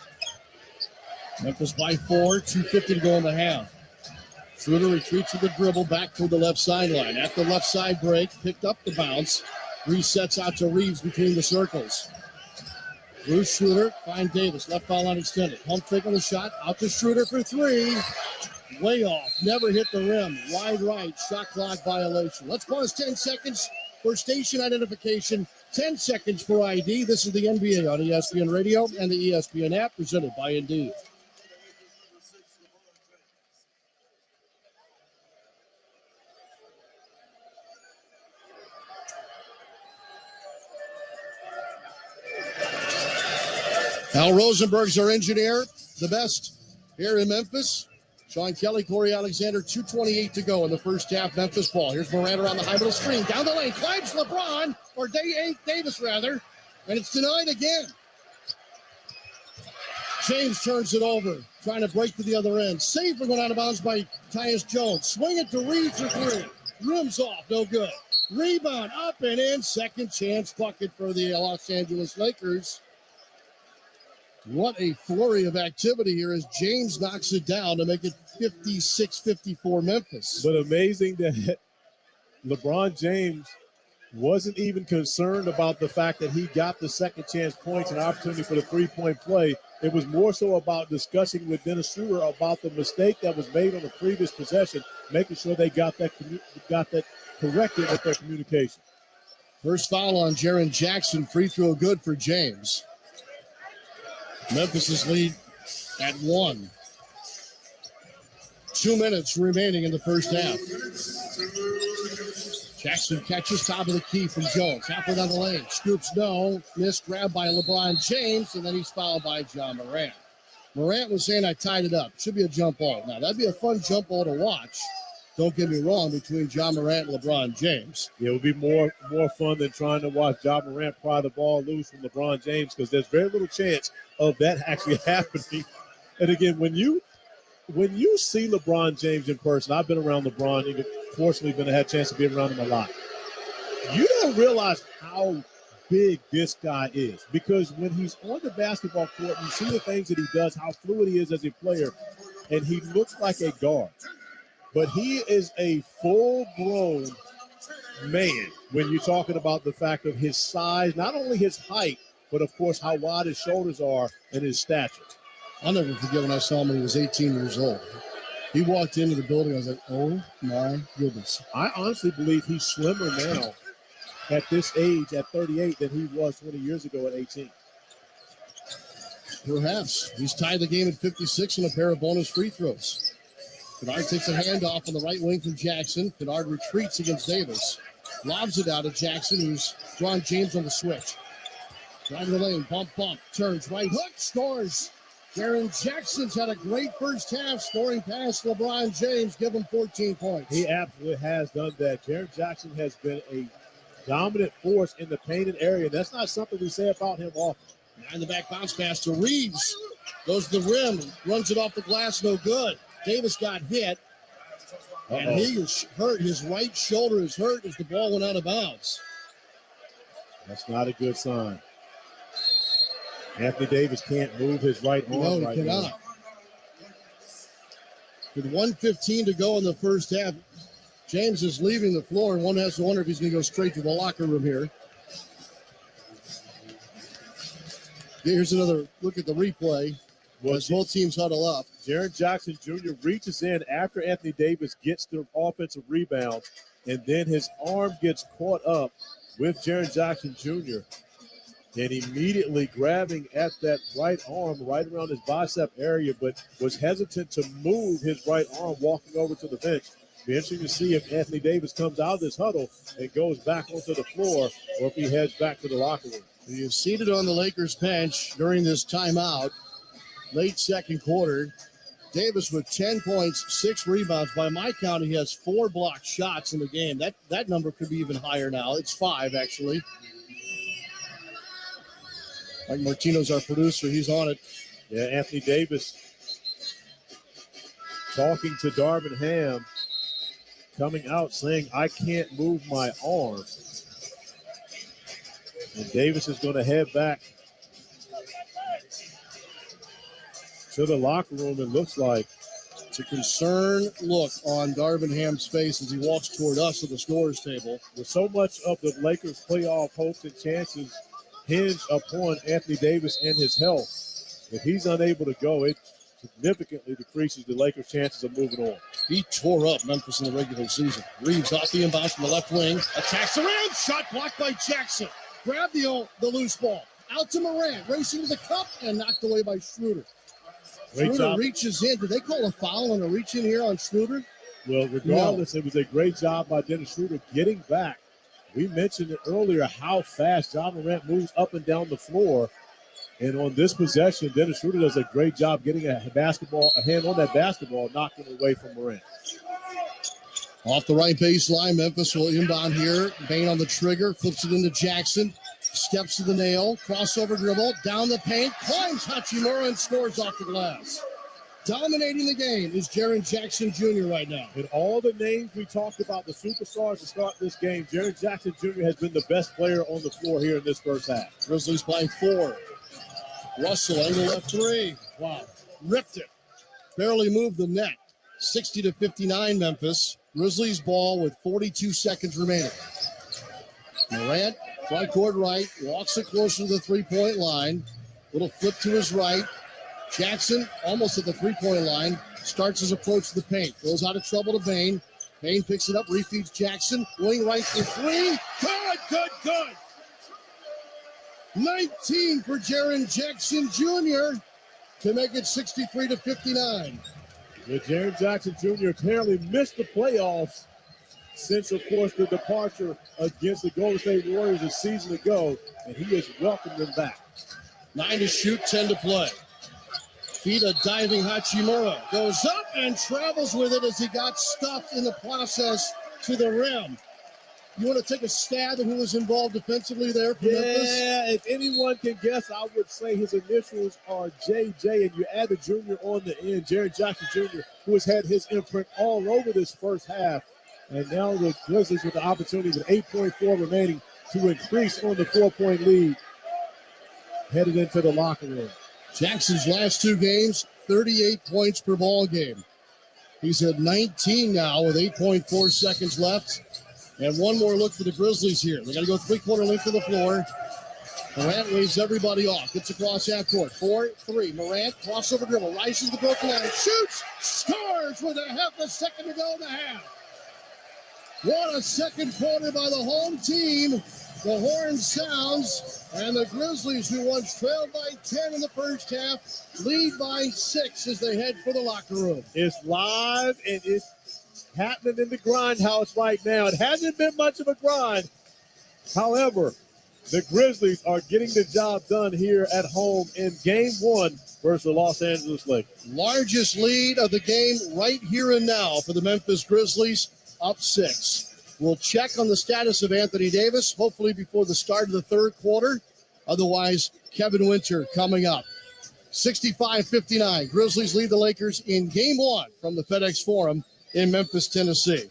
Memphis by 4. 2:50 to go in the half. Schroeder retreats with the dribble back to the left sideline. At the left side break, picked up the bounce. Resets out to Reeves between the circles. Bruce Schroeder, find Davis. Left foul line extended. Pump fake on the shot. Out to Schroeder for three. Way off. Never hit the rim. Wide right. Shot clock violation. Let's pause 10 seconds for station identification. 10 seconds for ID. This is the NBA on ESPN Radio and the ESPN app presented by Indeed. Al Rosenberg's our engineer, the best here in Memphis. Sean Kelly, Corey Alexander, 2:28 to go in the first half. Memphis ball. Here's Morant around the high middle screen. Down the lane. Climbs LeBron, or Davis rather, and it's denied again. James turns it over, trying to break to the other end. Save for going out of bounds by Tyus Jones. Swing it to Reeves for three. Rims off, no good. Rebound, up and in. Second chance bucket for the Los Angeles Lakers. What a flurry of activity here as James knocks it down to make it 56-54 Memphis. But amazing that LeBron James wasn't even concerned about the fact that he got the second chance points and opportunity for the three-point play. It was more so about discussing with Dennis Schroeder about the mistake that was made on the previous possession, making sure they got that corrected with their communication. First foul on Jaren Jackson. Free throw good for James. Memphis' lead at 1. 2 minutes remaining in the first half. Jackson catches top of the key from Jones. Halfway down the lane. Scoops no. Missed. Grabbed by LeBron James, and then he's fouled by John Morant. Morant was saying, I tied it up. Should be a jump ball. Now, that'd be a fun jump ball to watch. Don't get me wrong, between John Morant and LeBron James. It would be more fun than trying to watch John Morant pry the ball loose from LeBron James because there's very little chance of that actually happening. And again, when you see LeBron James in person, I've been around LeBron, and fortunately had a chance to be around him a lot. You don't realize how big this guy is because when he's on the basketball court, you see the things that he does, how fluid he is as a player, and he looks like a guard. but he is a full-grown man when you're talking about the fact of his size, not only his height, but of course how wide his shoulders are and his stature. I'll never forget when I saw him when he was 18 years old. He walked into the building. I was like, oh, my goodness. I honestly believe he's slimmer now at this age, at 38, than he was 20 years ago at 18. Perhaps. He's tied the game at 56 on a pair of bonus free throws. Kennard takes a handoff on the right wing from Jackson. Kennard retreats against Davis. Lobs it out of Jackson, who's drawn James on the switch. Driving the lane, bump, turns right hook, scores. Jaren Jackson's had a great first half, scoring past LeBron James, give him 14 points. He absolutely has done that. Jaren Jackson has been a dominant force in the painted area. That's not something we say about him often. Behind the back bounce pass to Reeves. Goes to the rim, runs it off the glass, no good. Davis got hit, and he is hurt. His right shoulder is hurt as the ball went out of bounds. That's not a good sign. Anthony Davis can't move his right arm right now. With 1:15 to go in the first half, James is leaving the floor, and one has to wonder if he's going to go straight to the locker room here. Here's another look at the replay. As both teams huddle up. Jaren Jackson Jr. reaches in after Anthony Davis gets the offensive rebound, and then his arm gets caught up with Jaren Jackson Jr. and immediately grabbing at that right arm right around his bicep area, but was hesitant to move his right arm walking over to the bench. Be interesting to see if Anthony Davis comes out of this huddle and goes back onto the floor or if he heads back to the locker room. He is seated on the Lakers bench during this timeout. Late second quarter. Davis with 10 points, 6 rebounds. By my count, he has 4 blocked shots in the game. That number could be even higher now. It's 5, actually. Mike Martino's our producer. He's on it. Yeah, Anthony Davis talking to Darvin Ham, coming out saying, I can't move my arm. And Davis is going to head back to the locker room, it looks like. It's a concerned look on Darvin Ham's face as he walks toward us at the scorer's table. With so much of the Lakers' playoff hopes and chances hinge upon Anthony Davis and his health, if he's unable to go, it significantly decreases the Lakers' chances of moving on. He tore up Memphis in the regular season. Reeves off the inbounds from the left wing. Attacks the rim. Shot blocked by Jackson. Grabbed the loose ball. Out to Morant. Racing to the cup and knocked away by Schroeder. Schroeder reaches in. Did they call a foul on a reach in here on Schroeder? Well, regardless, It was a great job by Dennis Schroeder getting back. We mentioned it earlier how fast John Morant moves up and down the floor. And on this possession, Dennis Schroeder does a great job getting a hand on that basketball, knocking it away from Morant. Off the right baseline, Memphis will inbound here. Bain on the trigger, flips it into Jackson. Steps to the nail, crossover dribble, down the paint, climbs Hachimura and scores off the glass. Dominating the game is Jaren Jackson Jr. right now. And all the names we talked about, the superstars to start this game, Jaren Jackson Jr. has been the best player on the floor here in this first half. Grizzlies by 4. Russell, angle left 3. Wow. Ripped it. Barely moved the net. 60-59 Memphis. Grizzlies ball with 42 seconds remaining. Morant, front court right, walks it closer to the three-point line. Little flip to his right. Jackson, almost at the three-point line, starts his approach to the paint. Goes out of trouble to Bain. Bain picks it up, refeeds Jackson. Wing right for 3. Good. 19 for Jaren Jackson Jr. to make it 63-59. Jaren Jackson Jr. apparently missed the playoffs since, of course, the departure against the Golden State Warriors a season ago, and he has welcomed them back. 9 to shoot, 10 to play. Feed a diving Hachimura. Goes up and travels with it as he got stuffed in the process to the rim. You want to take a stab at who was involved defensively there for Memphis? Yeah, if anyone can guess, I would say his initials are JJ, and you add the junior on the end, Jaren Jackson Jr., who has had his imprint all over this first half. And now the Grizzlies with the opportunity with 8.4 remaining to increase on the 4-point lead headed into the locker room. Jackson's last 2 games, 38 points per ball game. He's at 19 now with 8.4 seconds left. And one more look for the Grizzlies here. They got to go three-quarter length of the floor. Morant waves everybody off. Gets across half court. 4-3. Morant, crossover dribble, rises the broken line, shoots, scores with a half a second to go in the half. What a second quarter by the home team. The horn sounds, and the Grizzlies, who once trailed by 10 in the first half, lead by 6 as they head for the locker room. It's live, and it's happening in the grindhouse right now. It hasn't been much of a grind. However, the Grizzlies are getting the job done here at home in Game 1 versus the Los Angeles Lakers. Largest lead of the game right here and now for the Memphis Grizzlies, up 6. We'll check on the status of Anthony Davis, hopefully before the start of the third quarter. Otherwise, Kevin Winter coming up. 65-59. Grizzlies lead the Lakers in Game 1 from the FedEx Forum in Memphis, Tennessee.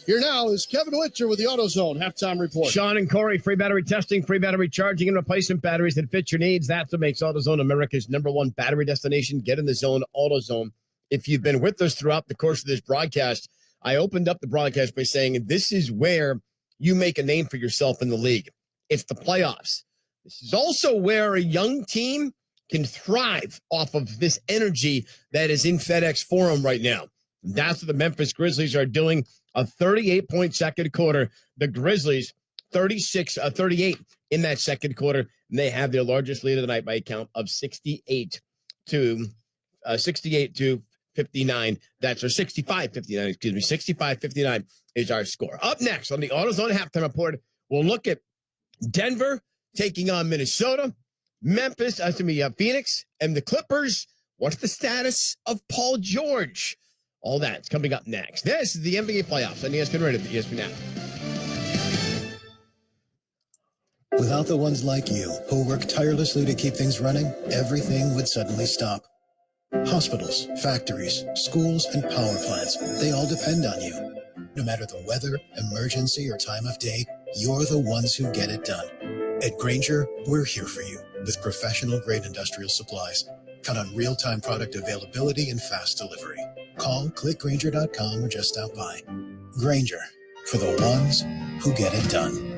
Here now is Kevin Winter with the AutoZone halftime report. Sean and Corey, free battery testing, free battery charging, and replacement batteries that fit your needs. That's what makes AutoZone America's #1 battery destination. Get in the zone, AutoZone. If you've been with us throughout the course of this broadcast, I opened up the broadcast by saying this is where you make a name for yourself in the league. It's the playoffs. This is also where a young team can thrive off of this energy that is in FedEx Forum right now. That's what the Memphis Grizzlies are doing. A 38-point second quarter. The Grizzlies 38 in that second quarter. And they have their largest lead of the night by a count of 68 to 59. That's or 65-59, excuse me. 65-59 is our score. Up next on the AutoZone halftime report, we'll look at Denver taking on Minnesota, Phoenix, and the Clippers. What's the status of Paul George? All that's coming up next. This is the NBA playoffs on ESPN Radio, ESPN app. Without the ones like you, who work tirelessly to keep things running, everything would suddenly stop. Hospitals, factories, schools, and power plants, they all depend on you. No matter the weather, emergency, or time of day, you're the ones who get it done. At Grainger, we're here for you with professional-grade industrial supplies. Count on real-time product availability and fast delivery. Call, click Grainger.com, or just stop by. Grainger, for the ones who get it done.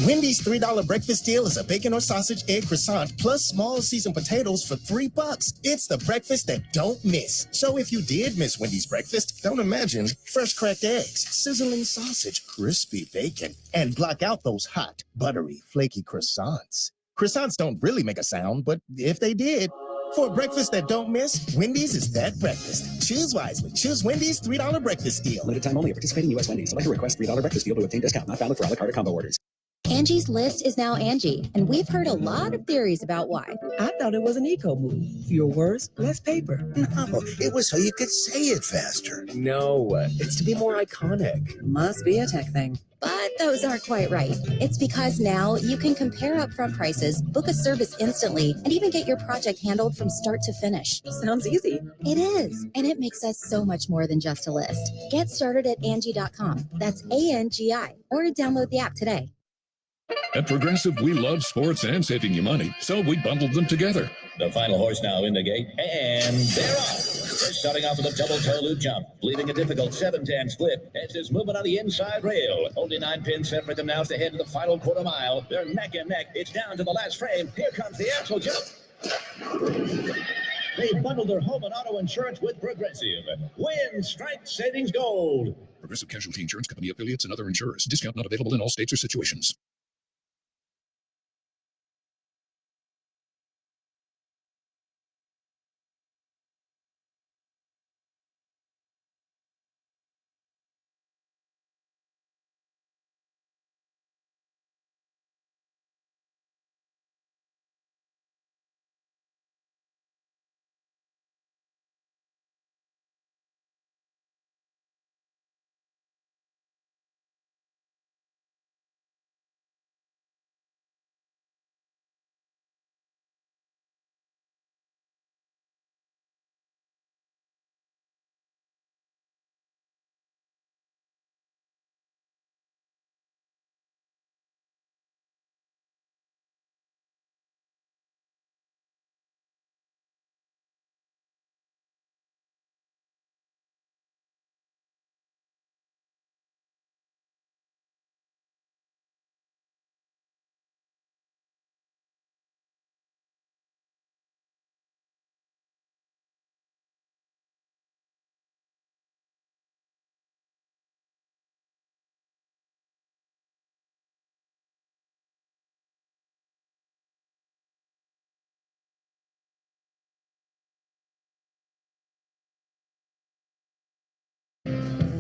Wendy's $3 breakfast deal is a bacon or sausage egg croissant plus small seasoned potatoes for $3. It's the breakfast that don't miss. So if you did miss Wendy's breakfast, don't imagine fresh cracked eggs, sizzling sausage, crispy bacon, and block out those hot, buttery, flaky croissants. Croissants don't really make a sound, but if they did, for a breakfast that don't miss, Wendy's is that breakfast. Choose wisely. Choose Wendy's $3 breakfast deal. Limited time only. Participating U.S. Wendy's. Select a request $3 breakfast deal to obtain discount. Not valid for a la carte or combo orders. Angie's List is now Angie, and we've heard a lot of theories about why. I thought it was an eco move. Fewer words, less paper. No, it was so you could say it faster. No, it's to be more iconic. Must be a tech thing. But those aren't quite right. It's because now you can compare upfront prices, book a service instantly, and even get your project handled from start to finish. Sounds easy. It is, and it makes us so much more than just a list. Get started at Angie.com. That's ANGI, or download the app today. At Progressive, we love sports and saving you money, so we bundled them together. The final horse now in the gate, and they're off. They're starting off with a double toe loop jump, leaving a difficult 7-10 split. It's his movement on the inside rail. Only 9 pins separate them now as they head to the final quarter mile. They're neck and neck. It's down to the last frame. Here comes the axle jump. They bundled their home and auto insurance with Progressive. Win, strike, savings, gold. Progressive Casualty Insurance Company, affiliates, and other insurers. Discount not available in all states or situations.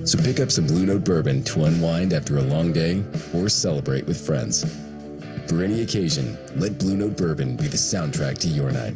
So pick up some Blue Note Bourbon to unwind after a long day or celebrate with friends. For any occasion, let Blue Note Bourbon be the soundtrack to your night.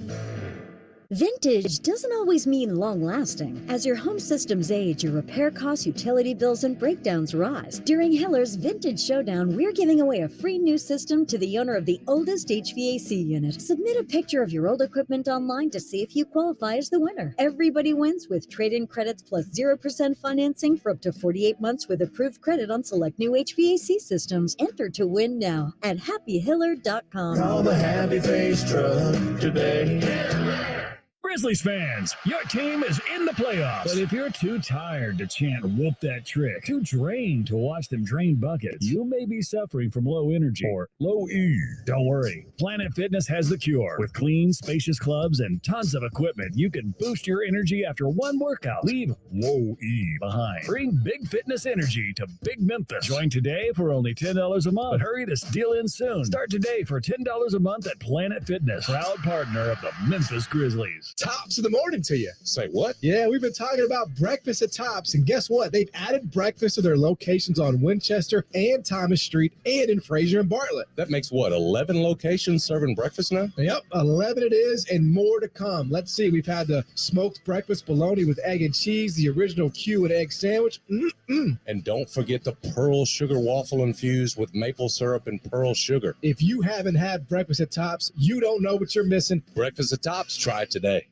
Vintage doesn't always mean long-lasting. As your home systems age, your repair costs, utility bills, and breakdowns rise. During Hiller's Vintage Showdown, we're giving away a free new system to the owner of the oldest HVAC unit. Submit a picture of your old equipment online to see if you qualify as the winner. Everybody wins with trade-in credits plus 0% financing for up to 48 months with approved credit on select new HVAC systems. Enter to win now at happyhiller.com. Call the Happy Face Truck today. Grizzlies fans, your team is in the playoffs. But if you're too tired to chant whoop that trick, too drained to watch them drain buckets, you may be suffering from low energy or low E. Don't worry. Planet Fitness has the cure. With clean, spacious clubs and tons of equipment, you can boost your energy after one workout. Leave low E behind. Bring big fitness energy to Big Memphis. Join today for only $10 a month. But hurry this deal in soon. Start today for $10 a month at Planet Fitness, proud partner of the Memphis Grizzlies. Tops of the morning to you. Say what? Yeah, we've been talking about breakfast at Tops, and guess what? They've added breakfast to their locations on Winchester and Thomas Street and in Fraser and Bartlett. That makes what, 11 locations serving breakfast now? Yep, 11 it is, and more to come. Let's see, we've had the smoked breakfast bologna with egg and cheese, the original Q and egg sandwich. And don't forget the pearl sugar waffle infused with maple syrup and pearl sugar. If you haven't had breakfast at Tops, you don't know what you're missing. Breakfast at Tops, try it today.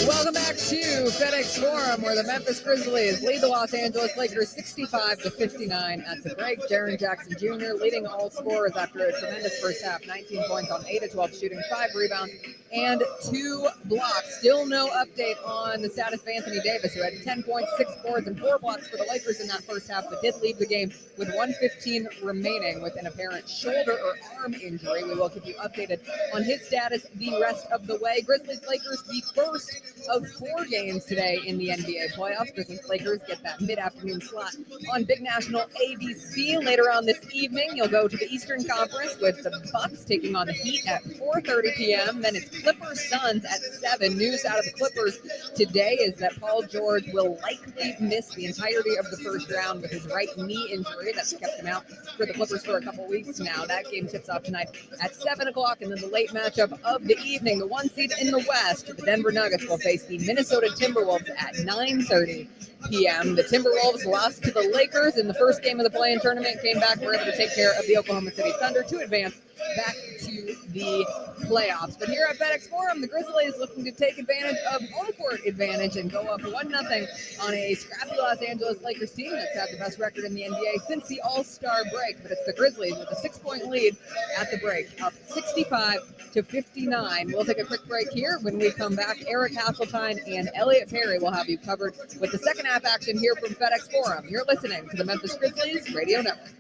Welcome back to FedEx Forum, where the Memphis Grizzlies lead the Los Angeles Lakers 65-59 at the break. Jaren Jackson Jr. leading all scorers after a tremendous first half, 19 points on 8 of 12 shooting, 5 rebounds, and 2 blocks. Still no update on the status of Anthony Davis, who had 10 points, 6 boards, and 4 blocks for the Lakers in that first half, but did leave the game with 1:15 remaining with an apparent shoulder or arm injury. We will keep you updated on his status the rest of the way. Grizzlies-Lakers, the first of 4 games today in the NBA playoffs. Grizzlies-Lakers get that mid-afternoon slot on Big National ABC. Later on this evening, you'll go to the Eastern Conference with the Bucks taking on the Heat at 4:30 p.m. Then it's Clippers-Suns at 7. News out of the Clippers today is that Paul George will likely miss the entirety of the first round with his right knee injury. That's kept him out for the Clippers for a couple weeks now. That game tips off tonight at 7 o'clock. And then the late matchup of the evening, the 1 seed in the West, the Denver Nuggets will face the Minnesota Timberwolves at 9:30 p.m. The Timberwolves lost to the Lakers in the first game of the play-in tournament, came back, were able to take care of the Oklahoma City Thunder to advance back to the playoffs. But here at FedEx Forum, the Grizzlies looking to take advantage of home court advantage and go up 1-0 on a scrappy Los Angeles Lakers team that's had the best record in the NBA since the All-Star break. But it's the Grizzlies with a 6-point lead at the break, up 65-59. We'll take a quick break here. When we come back, Eric Hasseltine and Elliot Perry will have you covered with the second half action here from FedEx Forum. You're listening to the Memphis Grizzlies Radio Network.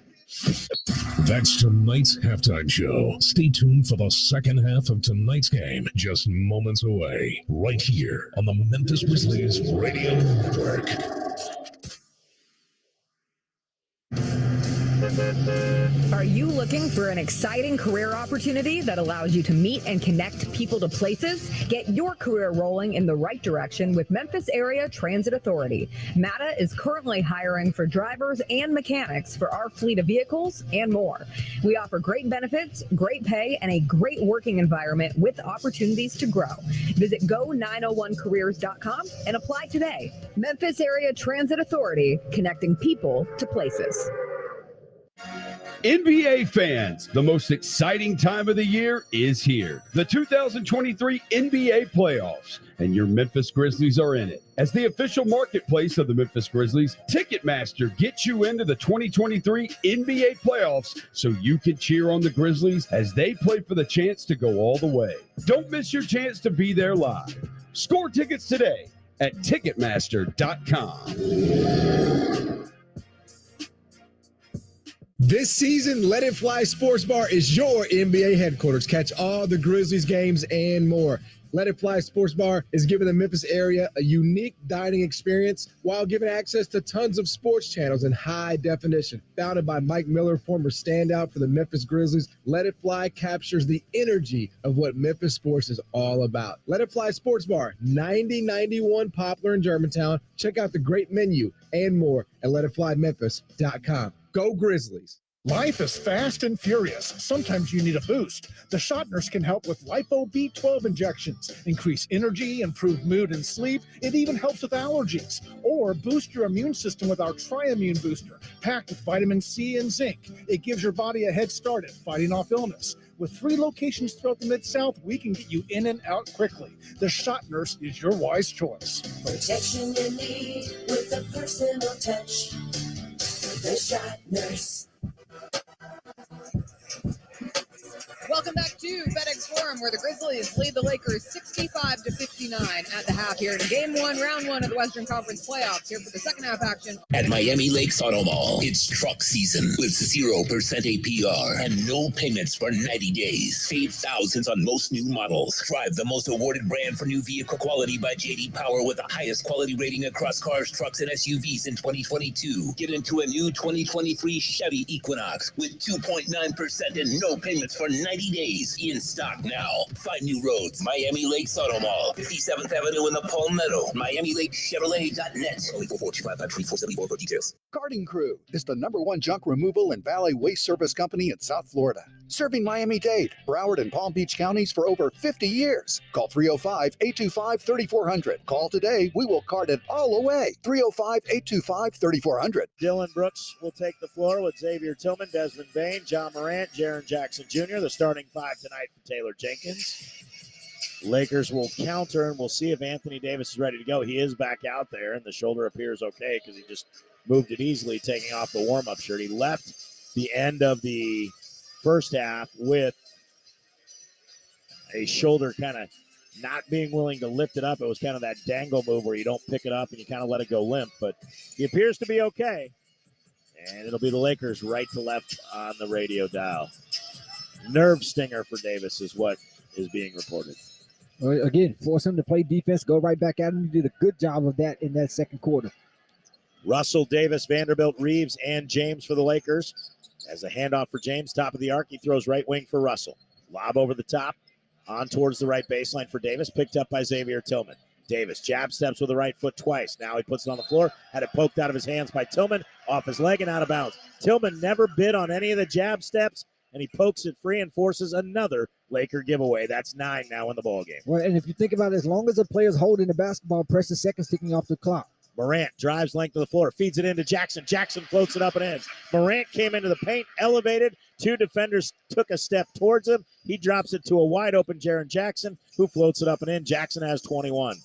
That's tonight's halftime show. Stay tuned for the second half of tonight's game, just moments away, right here on the Memphis Grizzlies Radio Network. Are you looking for an exciting career opportunity that allows you to meet and connect people to places? Get your career rolling in the right direction with Memphis Area Transit Authority. MATA is currently hiring for drivers and mechanics for our fleet of vehicles and more. We offer great benefits, great pay, and a great working environment with opportunities to grow. Visit go901careers.com and apply today. Memphis Area Transit Authority, connecting people to places. NBA fans, the most exciting time of the year is here. The 2023 NBA playoffs, and your Memphis Grizzlies are in it. As the official marketplace of the Memphis Grizzlies, Ticketmaster gets you into the 2023 NBA playoffs so you can cheer on the Grizzlies as they play for the chance to go all the way. Don't miss your chance to be there live. Score tickets today at Ticketmaster.com. This season, Let It Fly Sports Bar is your NBA headquarters. Catch all the Grizzlies games and more. Let It Fly Sports Bar is giving the Memphis area a unique dining experience while giving access to tons of sports channels in high definition. Founded by Mike Miller, former standout for the Memphis Grizzlies, Let It Fly captures the energy of what Memphis sports is all about. Let It Fly Sports Bar, 9091 Poplar in Germantown. Check out the great menu and more at letitflymemphis.com. Go Grizzlies. Life is fast and furious. Sometimes you need a boost. The Shot Nurse can help with Lipo B12 injections, increase energy, improve mood and sleep. It even helps with allergies. Or boost your immune system with our Tri-Immune Booster, packed with vitamin C and zinc. It gives your body a head start at fighting off illness. With 3 locations throughout the Mid-South, we can get you in and out quickly. The Shot Nurse is your wise choice. Protection you need with a personal touch. The Shot Nurse. Welcome back to FedEx Forum, where the Grizzlies lead the Lakers 65-59 at the half here in Game 1, Round 1 of the Western Conference Playoffs. Here for the second half action. At Miami Lakes Auto Mall, it's truck season with 0% APR and no payments for 90 days. Save thousands on most new models. Drive the most awarded brand for new vehicle quality by J.D. Power with the highest quality rating across cars, trucks, and SUVs in 2022. Get into a new 2023 Chevy Equinox with 2.9% and no payments for 90 days. In stock now. Find new roads. Miami Lakes Auto Mall, 57th Avenue in the Palmetto. MiamiLakesChevrolet.net. Only 445-2474 for details. Garden Crew is the #1 junk removal and valet waste service company in South Florida, serving Miami-Dade, Broward, and Palm Beach counties for over 50 years. Call 305-825-3400. Call today. We will cart it all away. 305-825-3400. Dylan Brooks will take the floor with Xavier Tillman, Desmond Bain, John Morant, Jaren Jackson Jr., the starting 5 tonight for Taylor Jenkins. Lakers will counter, and we'll see if Anthony Davis is ready to go. He is back out there, and the shoulder appears okay because he just moved it easily, taking off the warm-up shirt. He left the end of the first half with a shoulder kind of not being willing to lift it up. It was kind of that dangle move where you don't pick it up and you kind of let it go limp, but he appears to be okay. And it'll be the Lakers right to left on the radio dial. Nerve stinger for Davis is what is being reported. Well, again, force him to play defense, go right back at him. He did a good job of that in that second quarter. Russell, Davis, Vanderbilt, Reeves, and James for the Lakers. As a handoff for James, top of the arc, he throws right wing for Russell. Lob over the top, on towards the right baseline for Davis, picked up by Xavier Tillman. Davis jab steps with the right foot twice. Now he puts it on the floor, had it poked out of his hands by Tillman, off his leg and out of bounds. Tillman never bid on any of the jab steps, and he pokes it free and forces another Laker giveaway. That's 9 now in the ballgame. Well, and if you think about it, as long as the player's holding the basketball, press the seconds ticking off the clock. Morant drives length of the floor, feeds it into Jackson. Jackson floats it up and in. Morant came into the paint, elevated. 2 defenders took a step towards him. He drops it to a wide-open Jaren Jackson, who floats it up and in. Jackson has 21.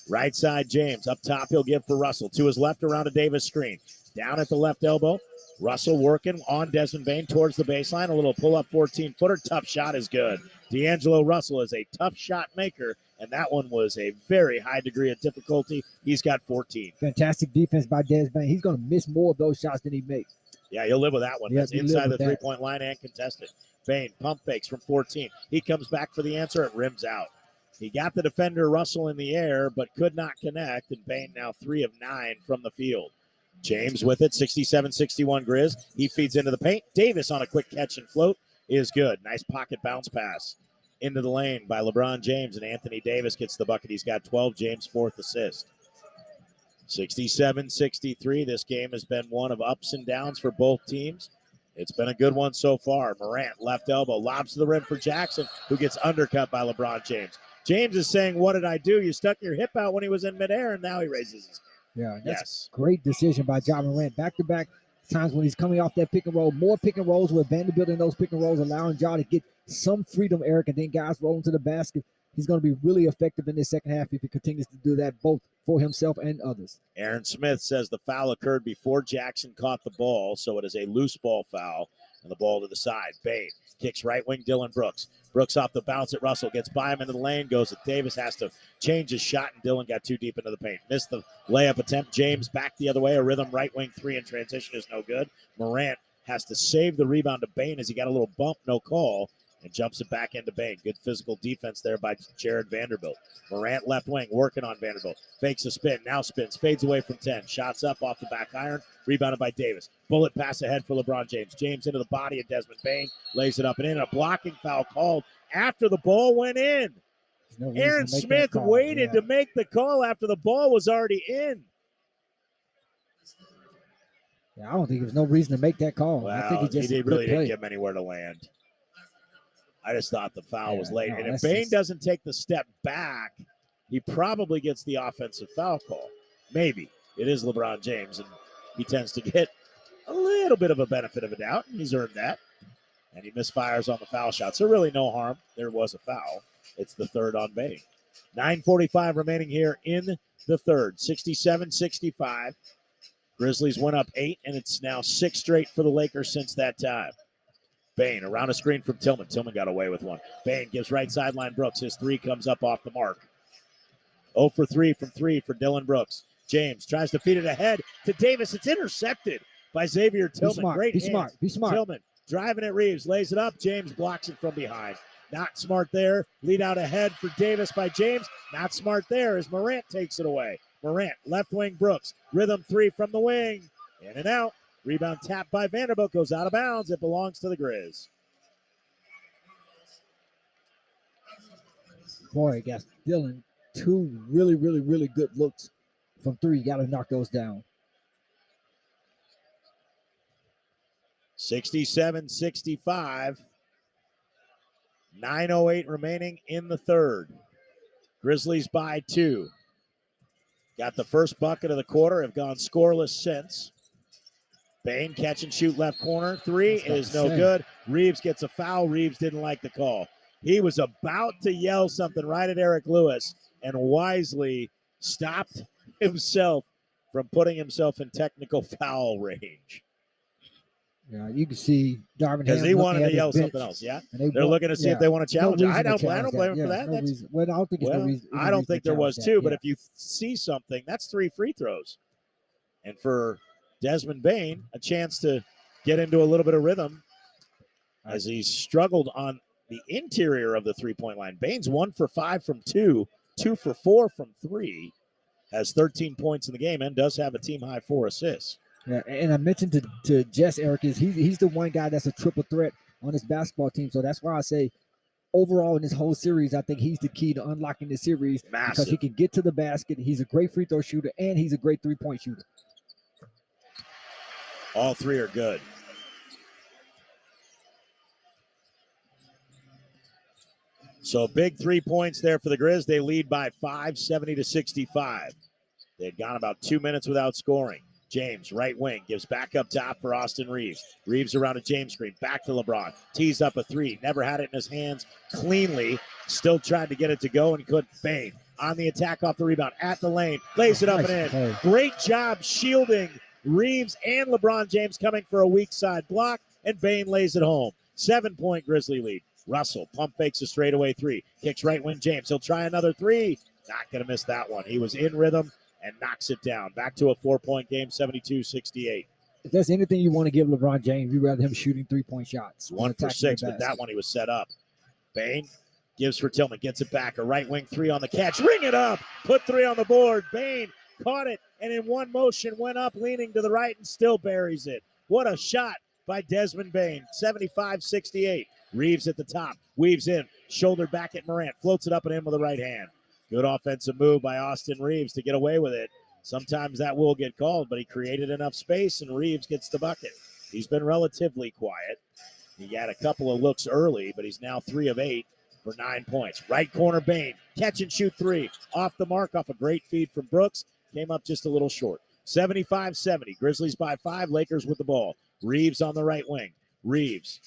Right side, James. Up top, he'll give for Russell. To his left around a Davis screen. Down at the left elbow. Russell working on Desmond Bain towards the baseline. A little pull-up 14-footer. Tough shot is good. D'Angelo Russell is a tough shot maker, and that one was a very high degree of difficulty. He's got 14. Fantastic defense by Desmond Bain. He's going to miss more of those shots than he makes. Yeah, he'll live with that one. Yeah, That's inside the three-point line and contested. Bain pump fakes from 14. He comes back for the answer and rims out. He got the defender Russell in the air, but could not connect, and Bain now 3 of 9 from the field. James with it, 67-61 Grizz. He feeds into the paint. Davis on a quick catch and float is good. Nice pocket bounce pass into the lane by LeBron James, and Anthony Davis gets the bucket. He's got 12, James' 4th assist. 67-63. This game has been one of ups and downs for both teams. It's been a good one so far. Morant, left elbow, lobs to the rim for Jackson, who gets undercut by LeBron James. James is saying, what did I do? You stuck your hip out when he was in midair, and now he raises his. Yeah, that's great decision by John Morant. Back-to-back times when he's coming off that pick and roll. More pick and rolls with Vanderbilt in those pick and rolls, allowing Ja to get some freedom, Eric, and then guys rolling to the basket. He's going to be really effective in this second half if he continues to do that both for himself and others. Aaron Smith says the foul occurred before Jackson caught the ball, so it is a loose ball foul, and the ball to the side. Bain kicks right wing Dylan Brooks. Brooks off the bounce at Russell, gets by him into the lane, goes at Davis, has to change his shot, and Dylan got too deep into the paint. Missed the layup attempt. James back the other way. A rhythm right wing 3 in transition is no good. Morant has to save the rebound to Bain as he got a little bump, no call, and jumps it back into Bain. Good physical defense there by Jared Vanderbilt. Morant left wing working on Vanderbilt. Fakes a spin, now spins, fades away from 10. Shots up off the back iron, rebounded by Davis. Bullet pass ahead for LeBron James. James into the body of Desmond Bain, lays it up and in. A blocking foul called after the ball went in. No Aaron Smith waited to make the call after the ball was already in. Yeah, I don't think there's no reason to make that call. Well, I think he just really didn't give him anywhere to land. I just thought the foul was late. no, And if Bain doesn't take the step back, he probably gets the offensive foul call. Maybe. It is LeBron James, and he tends to get a little bit of a benefit of a doubt, and he's earned that. And he misfires on the foul shot. So really no harm. There was a foul. It's the third on Bain. 9:45 remaining here in the third. 67-65. Grizzlies went up 8, and it's now 6 straight for the Lakers since that time. Bain around a screen from Tillman. Tillman got away with one. Bain gives right sideline Brooks. His three comes up off the mark. 0 for 3 from 3 for Dylan Brooks. James tries to feed it ahead to Davis. It's intercepted by Xavier Tillman. Great hands. Be smart. Tillman driving at Reeves. Lays it up. James blocks it from behind. Not smart there. Lead out ahead for Davis by James. Not smart there as Morant takes it away. Morant, left wing Brooks. Rhythm 3 from the wing. In and out. Rebound tapped by Vanderbilt. Goes out of bounds. It belongs to the Grizz. Boy, got Dylan 2 really, really, really good looks from 3. You got to knock those down. 67-65. 9:08 remaining in the third. Grizzlies by 2. Got the first bucket of the quarter. Have gone scoreless since. Bain catch and shoot left corner. 3 is no good. Reeves gets a foul. Reeves didn't like the call. He was about to yell something right at Eric Lewis and wisely stopped himself from putting himself in technical foul range. Yeah, you can see Darvin because he wanted to yell something else. Yeah, they're looking to see if they want to challenge. I don't blame him for that. I don't think it's no reason. I don't think there was too. But if you see something, that's 3 free throws, and for Desmond Bain, a chance to get into a little bit of rhythm as he's struggled on the interior of the 3-point line. Bain's 1 for 5 from 2, 2 for 4 from 3, has 13 points in the game, and does have a team high 4 assists. Yeah, and I mentioned to Jess, Eric, is he's the one guy that's a triple threat on this basketball team. So that's why I say overall in this whole series, I think he's the key to unlocking the series. Massive. Because he can get to the basket. He's a great free throw shooter, and he's a great 3-point shooter. All 3 are good. So big 3 points there for the Grizz. They lead by 5, 70-65. They had gone about 2 minutes without scoring. James, right wing, gives back up top for Austin Reeves. Reeves around a James screen, back to LeBron. Tees up a 3, never had it in his hands cleanly. Still tried to get it to go and couldn't. Bain on the attack off the rebound at the lane. Lays it up and in. Great job shielding Reeves and LeBron James coming for a weak side block, and Bain lays it home. 7-point Grizzly lead. Russell pump fakes a straightaway 3. Kicks right wing James. He'll try another 3. Not going to miss that one. He was in rhythm and knocks it down. Back to a 4-point game, 72-68. If there's anything you want to give LeBron James, you'd rather him shooting 3-point shots. 1 for 6, but that one he was set up. Bain gives for Tillman, gets it back. A right wing 3 on the catch. Ring it up. Put 3 on the board. Bain caught it and in one motion went up, leaning to the right and still buries it. What a shot by Desmond Bain. 75-68. Reeves at the top. Weaves in. Shoulder back at Morant. Floats it up and in with the right hand. Good offensive move by Austin Reeves to get away with it. Sometimes that will get called, but he created enough space, and Reeves gets the bucket. He's been relatively quiet. He had a couple of looks early, but he's now 3 of 8 for 9 points. Right corner, Bain. Catch and shoot 3. Off the mark, off a great feed from Brooks. Came up just a little short. 75-70. Grizzlies by 5. Lakers with the ball. Reeves on the right wing. Reeves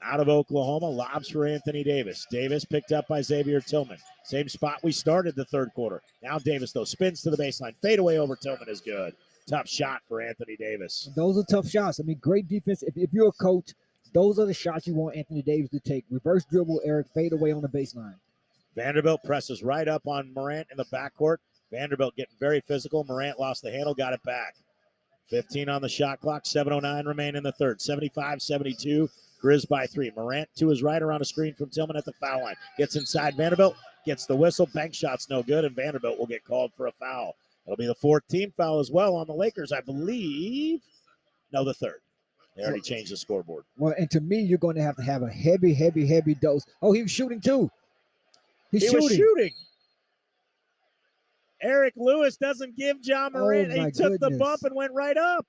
out of Oklahoma, lobs for Anthony Davis. Davis picked up by Xavier Tillman. Same spot we started the third quarter. Now Davis, though, spins to the baseline. Fade away over Tillman is good. Tough shot for Anthony Davis. Those are tough shots. I mean, great defense. If you're a coach, those are the shots you want Anthony Davis to take. Reverse dribble, Eric, fade away on the baseline. Vanderbilt presses right up on Morant in the backcourt. Vanderbilt getting very physical. Morant lost the handle, got it back. 15 on the shot clock, 7:09 remain in the third. 75-72. Grizz by 3. Morant to his right around a screen from Tillman at the foul line. Gets inside Vanderbilt. Gets the whistle. Bank shot's no good, and Vanderbilt will get called for a foul. It'll be the 4th team foul as well on the Lakers, I believe. No, the 3rd. They already changed the scoreboard. Well, and to me, you're going to have a heavy dose. Oh, he was shooting too. He was shooting. Eric Lewis doesn't give John Morant. He took the bump and went right up.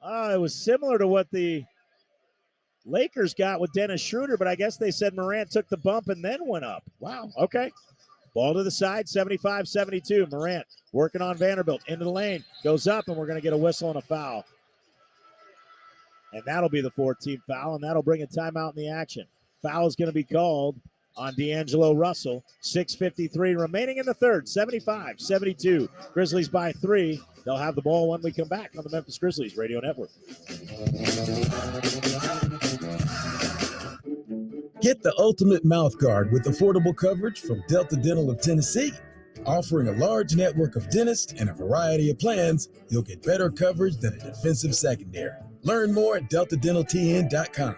It was similar to what the Lakers got with Dennis Schroeder, but I guess they said Morant took the bump and then went up. Wow, okay. Ball to the side, 75-72. Morant working on Vanderbilt. Into the lane. Goes up, and we're going to get a whistle and a foul. And that'll be the 4th team foul, and that'll bring a timeout in the action. Foul is going to be called on D'Angelo Russell. 6:53 remaining in the 3rd. 75-72. Grizzlies by 3. They'll have the ball when we come back on the Memphis Grizzlies Radio Network. Get the ultimate mouth guard with affordable coverage from Delta Dental of Tennessee. Offering a large network of dentists and a variety of plans, you'll get better coverage than a defensive secondary. Learn more at deltadentaltn.com.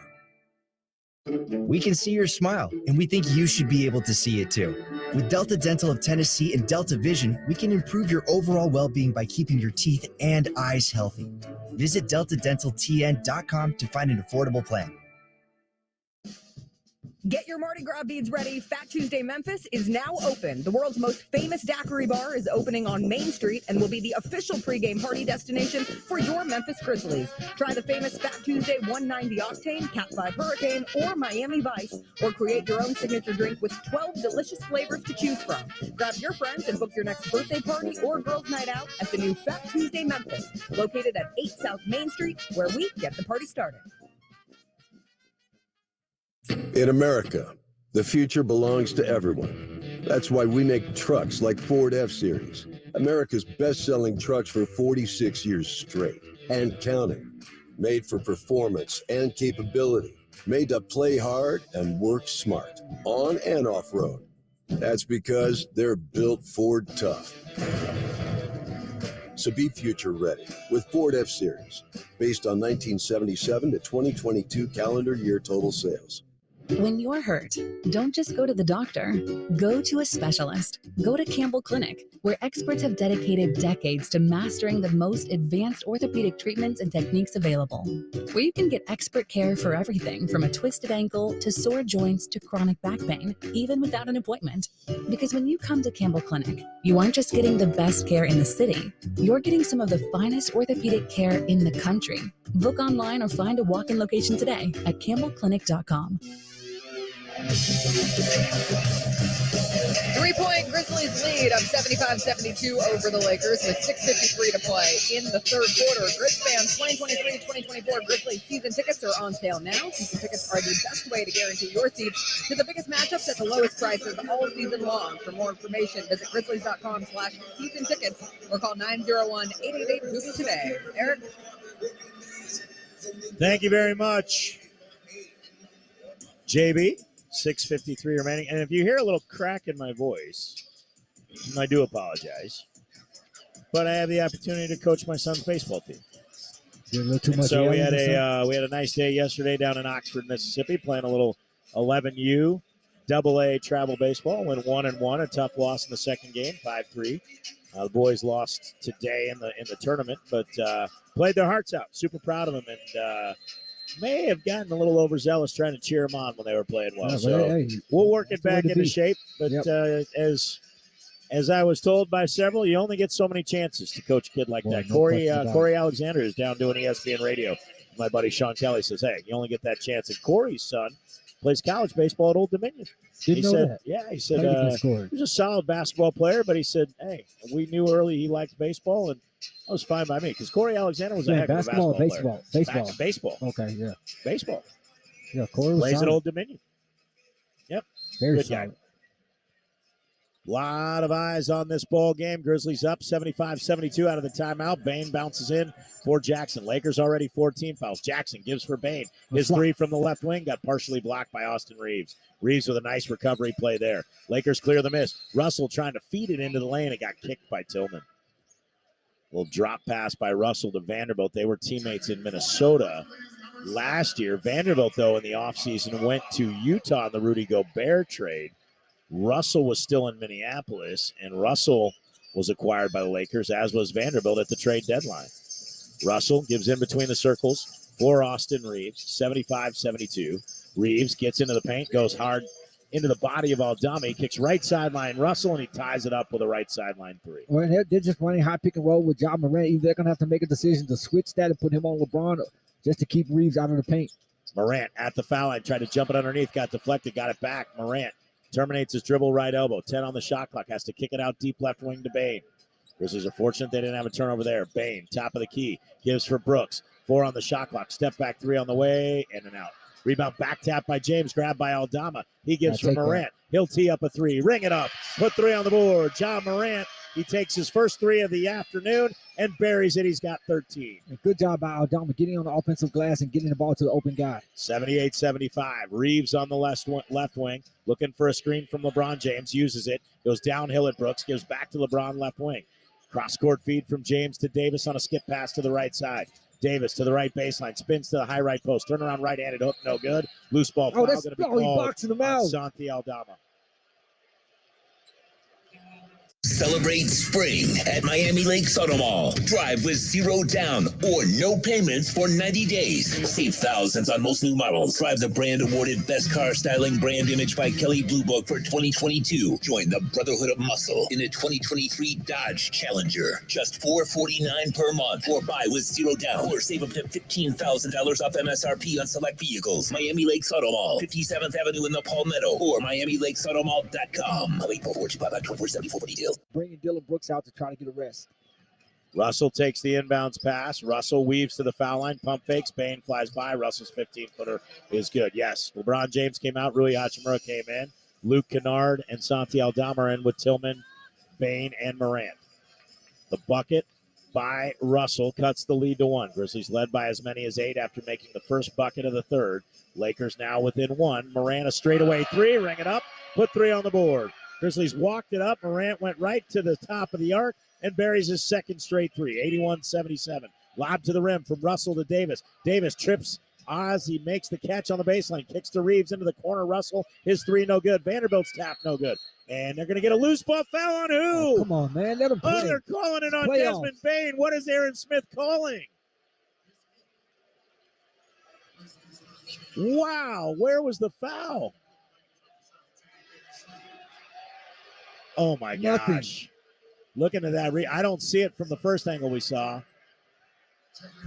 We can see your smile, and we think you should be able to see it too. With Delta Dental of Tennessee and Delta Vision, we can improve your overall well-being by keeping your teeth and eyes healthy. Visit deltadentaltn.com to find an affordable plan. Get your Mardi Gras beads ready. Fat Tuesday Memphis is now open. The world's most famous daiquiri bar is opening on Main Street and will be the official pregame party destination for your Memphis Grizzlies. Try the famous Fat Tuesday 190 Octane, Cat 5 Hurricane, or Miami Vice, or create your own signature drink with 12 delicious flavors to choose from. Grab your friends and book your next birthday party or girls' night out at the new Fat Tuesday Memphis, located at 8 South Main Street, where we get the party started. In America, the future belongs to everyone. That's why we make trucks like Ford F-Series, America's best-selling trucks for 46 years straight and counting. Made for performance and capability, made to play hard and work smart, on and off-road. That's because they're built Ford tough. So be future ready with Ford F-Series, based on 1977 to 2022 calendar year total sales. When you're hurt, don't just go to the doctor. Go to a specialist. Go to Campbell Clinic, where experts have dedicated decades to mastering the most advanced orthopedic treatments and techniques available. Where you can get expert care for everything from a twisted ankle to sore joints to chronic back pain, even without an appointment. Because when you come to Campbell Clinic, you aren't just getting the best care in the city, you're getting some of the finest orthopedic care in the country. Book online or find a walk-in location today at campbellclinic.com. 3-point Grizzlies lead of 75-72 over the Lakers with 6:53 to play in the 3rd quarter. Grizz fans, 2023-2024 Grizzlies season tickets are on sale now. Season tickets are the best way to guarantee your seats to the biggest matchups at the lowest prices all season long. For more information, visit grizzlies.com/season tickets or call 901-888-HOOP today. Eric? Thank you very much, JB. 6:53 remaining. And if you hear a little crack in my voice, I do apologize. But I have the opportunity to coach my son's baseball team. You're a little too much. So we had a nice day yesterday down in Oxford, Mississippi, playing a little 11U AA travel baseball. Went 1-1, a tough loss in the second game, 5-3. The boys lost today in the tournament, but played their hearts out. Super proud of them, and may have gotten a little overzealous trying to cheer them on when they were playing well. So we'll work it back into shape. But as I was told by several, you only get so many chances to coach a kid like that. Corey Alexander is down doing ESPN radio. My buddy Sean Kelly says, hey, you only get that chance. And Corey's son plays college baseball at Old Dominion. Didn't know that. Yeah, he said he was a solid basketball player, but he said, hey, we knew early he liked baseball, and that was fine by me because Corey Alexander was a heck of a basketball player. Baseball. Okay, yeah. Baseball. Yeah, Corey was plays solid. at Old Dominion. Yep. Very good solid. guy. Lot of eyes on this ball game. Grizzlies up 75-72 out of the timeout. Bain bounces in for Jackson. Lakers already 14 fouls. Jackson gives for Bain. His three from the left wing got partially blocked by Austin Reeves. Reeves with a nice recovery play there. Lakers clear the miss. Russell trying to feed it into the lane. It got kicked by Tillman. Little drop pass by Russell to Vanderbilt. They were teammates in Minnesota. last year. Vanderbilt, though, in the offseason went to Utah in the Rudy Gobert trade. Russell was still in Minneapolis, and Russell was acquired by the Lakers, as was Vanderbilt at the trade deadline. Russell gives in between the circles for Austin Reeves, 75-72. Reeves gets into the paint, goes hard into the body of Aldama, kicks right sideline Russell, and he ties it up with a right sideline three. Well, they're just running high pick and roll with Ja Morant. Either they're going to have to make a decision to switch that and put him on LeBron just to keep Reeves out of the paint. Morant at the foul line, tried to jump it underneath, got deflected, got it back. Morant terminates his dribble, right elbow. 10 on the shot clock, has to kick it out deep left wing to Bane. Grizzlies are fortunate they didn't have a turnover there. Bane, top of the key, gives for Brooks. 4 on the shot clock, step back 3 on the way, in and out. Rebound back tap by James, grabbed by Aldama. He gives for Morant. He'll tee up a 3, ring it up, put 3 on the board. Ja Morant, he takes his first 3 of the afternoon and buries it. He's got 13. Good job by Aldama getting on the offensive glass and getting the ball to the open guy. 78-75. Reeves on the left wing, looking for a screen from LeBron James, uses it, goes downhill at Brooks, gives back to LeBron left wing. Cross-court feed from James to Davis on a skip pass to the right side. Davis to the right baseline, spins to the high right post, turn around right-handed hook, no good. Loose ball foul going to be called boxing him out. Santi Aldama. Celebrate spring at Miami Lakes Auto Mall. Drive with 0 down or no payments for 90 days. Save thousands on most new models. Drive the brand-awarded Best Car Styling Brand Image by Kelley Blue Book for 2022. Join the Brotherhood of Muscle in a 2023 Dodge Challenger. Just $449 per month. Or buy with 0 down or save up to $15,000 off MSRP on select vehicles. Miami Lakes Auto Mall, 57th Avenue in the Palmetto or MiamiLakesAutoMall.com. Wait for 2474 for details. Bringing Dylan Brooks out to try to get a rest. Russell takes the inbounds pass. Russell weaves to the foul line, pump fakes. Bane flies by. Russell's 15-footer is good. Yes, LeBron James came out. Rui Hachimura came in. Luke Kennard and Santi Aldama are in with Tillman, Bane, and Morant. The bucket by Russell cuts the lead to 1. Grizzlies led by as many as 8 after making the first bucket of the third. Lakers now within 1. Morant a straightaway 3. Ring it up. Put 3 on the board. Grizzlies walked it up. Morant went right to the top of the arc and buries his second straight 3. 81-77. Lob to the rim from Russell to Davis. Davis trips Oz. He makes the catch on the baseline. Kicks to Reeves into the corner. Russell, his 3 no good. Vanderbilt's tap no good. And they're going to get a loose ball foul on who? Oh, come on, man. Let him play. Oh, they're calling it on Desmond Bane. What is Aaron Smith calling? Wow, where was the foul? Oh, my gosh. Looking at that, I don't see it from the first angle we saw.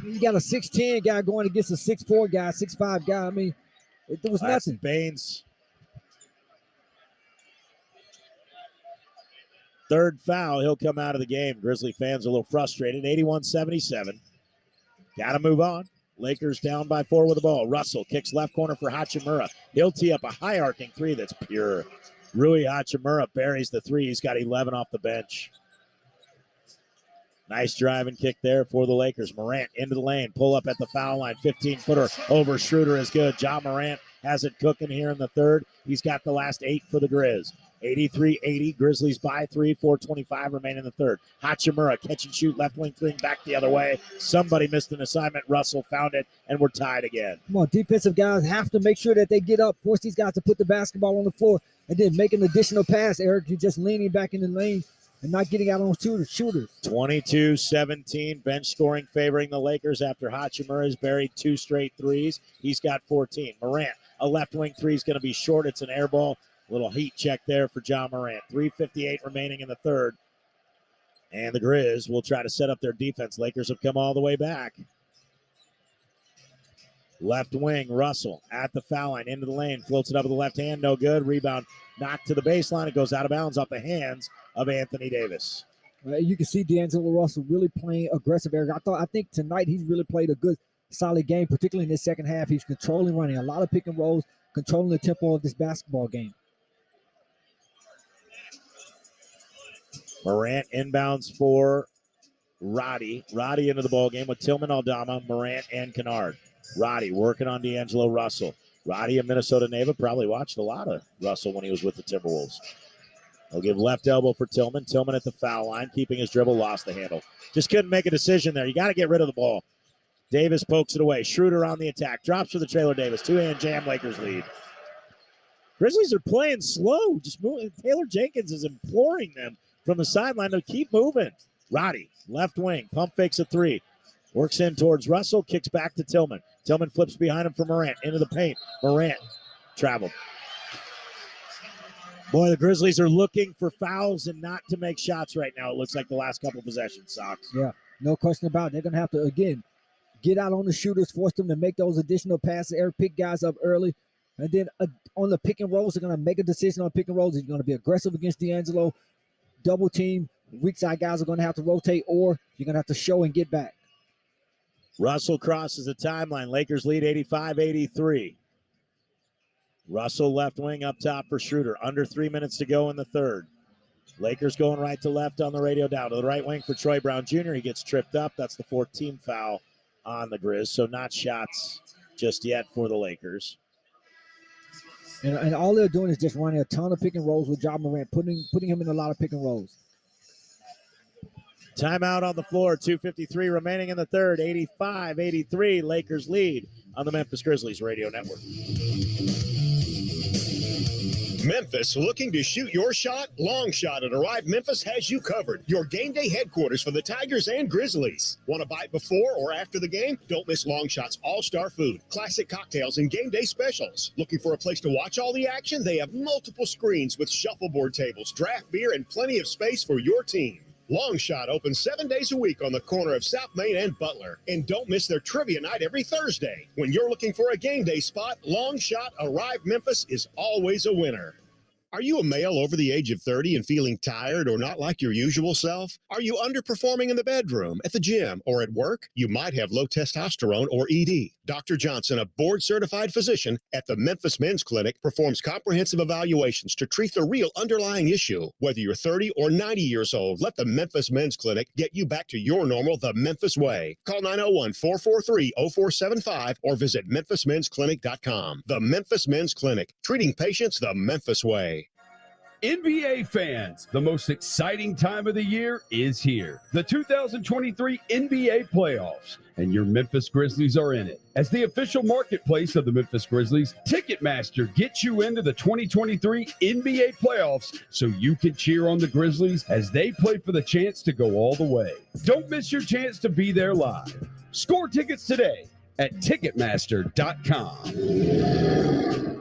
You got a 6'10 guy going against a 6'4 guy, 6'5 guy. I mean, there was nothing. Baines. Third foul, he'll come out of the game. Grizzly fans are a little frustrated. 81-77. Got to move on. Lakers down by 4 with the ball. Russell kicks left corner for Hachimura. He'll tee up a high arcing 3 that's pure. Rui Hachimura buries the 3. He's got 11 off the bench. Nice drive and kick there for the Lakers. Morant into the lane. Pull up at the foul line. 15-footer over Schroeder is good. Ja Morant has it cooking here in the third. He's got the last 8 for the Grizz. 83-80. Grizzlies by 3. 4:25 remain in the third. Hachimura catch and shoot. Left wing 3 back the other way. Somebody missed an assignment. Russell found it, and we're tied again. Come on, defensive guys have to make sure that they get up. Force these guys to put the basketball on the floor and then make an additional pass. Eric, you're just leaning back in the lane and not getting out on shooters. 22-17. Bench scoring favoring the Lakers after Hachimura has buried 2 straight 3s. He's got 14. Morant, a left wing 3 is going to be short. It's an air ball. Little heat check there for Ja Morant. 3:58 remaining in the third. And the Grizz will try to set up their defense. Lakers have come all the way back. Left wing, Russell at the foul line, into the lane, floats it up with the left hand, no good. Rebound knocked to the baseline. It goes out of bounds off the hands of Anthony Davis. You can see D'Angelo Russell really playing aggressive, Eric. I think tonight he's really played a good, solid game, particularly in the second half. He's controlling, running a lot of pick and rolls, controlling the tempo of this basketball game. Morant inbounds for Roddy. Roddy into the ball game with Tillman, Aldama, Morant, and Kennard. Roddy working on D'Angelo Russell. Roddy, a Minnesota native, probably watched a lot of Russell when he was with the Timberwolves. He'll give left elbow for Tillman. Tillman at the foul line, keeping his dribble, lost the handle. Just couldn't make a decision there. You got to get rid of the ball. Davis pokes it away. Schroeder on the attack. Drops for the trailer Davis. Two-hand jam. Lakers lead. Grizzlies are playing slow. Just moving. Taylor Jenkins is imploring them from the sideline to keep moving. Roddy, left wing. Pump fakes a three. Works in towards Russell. Kicks back to Tillman. Tillman flips behind him for Morant. Into the paint. Morant traveled. Boy, the Grizzlies are looking for fouls and not to make shots right now. It looks like the last couple possessions, Sox. Yeah, no question about it. They're going to have to, again, get out on the shooters, force them to make those additional passes, pick guys up early. And then on the pick and rolls, they're going to make a decision on pick and rolls. He's going to be aggressive against D'Angelo. Double team. Weak side guys are going to have to rotate, or you're going to have to show and get back. Russell crosses the timeline. Lakers lead 85-83. Russell left wing up top for Schroeder. Under 3 minutes to go in the third. Lakers going right to left on the radio down to the right wing for Troy Brown Jr. He gets tripped up. That's the 14th foul on the Grizz. So not shots just yet for the Lakers. And all they're doing is just running a ton of pick and rolls with Ja Morant, putting him in a lot of pick and rolls. Timeout on the floor. 2:53 remaining in the third. 85-83. Lakers lead on the Memphis Grizzlies radio network. Memphis, looking to shoot your shot? Long Shot at Arrive Memphis has you covered. Your game day headquarters for the Tigers and Grizzlies. Want to bite before or after the game? Don't miss Long Shot's all-star food, classic cocktails, and game day specials. Looking for a place to watch all the action? They have multiple screens with shuffleboard tables, draft beer, and plenty of space for your team. Long Shot opens 7 days a week on the corner of South Main and Butler. And don't miss their trivia night every Thursday. When you're looking for a game day spot, Long Shot Arrive Memphis is always a winner. Are you a male over the age of 30 and feeling tired or not like your usual self? Are you underperforming in the bedroom, at the gym, or at work? You might have low testosterone or ED. Dr. Johnson, a board-certified physician at the Memphis Men's Clinic, performs comprehensive evaluations to treat the real underlying issue. Whether you're 30 or 90 years old, let the Memphis Men's Clinic get you back to your normal the Memphis way. Call 901-443-0475 or visit memphismensclinic.com. The Memphis Men's Clinic, treating patients the Memphis way. NBA fans, the most exciting time of the year is here. The 2023 NBA playoffs, and your Memphis Grizzlies are in it. As the official marketplace of the Memphis Grizzlies, Ticketmaster gets you into the 2023 NBA playoffs so you can cheer on the Grizzlies as they play for the chance to go all the way. Don't miss your chance to be there live. Score tickets today at Ticketmaster.com.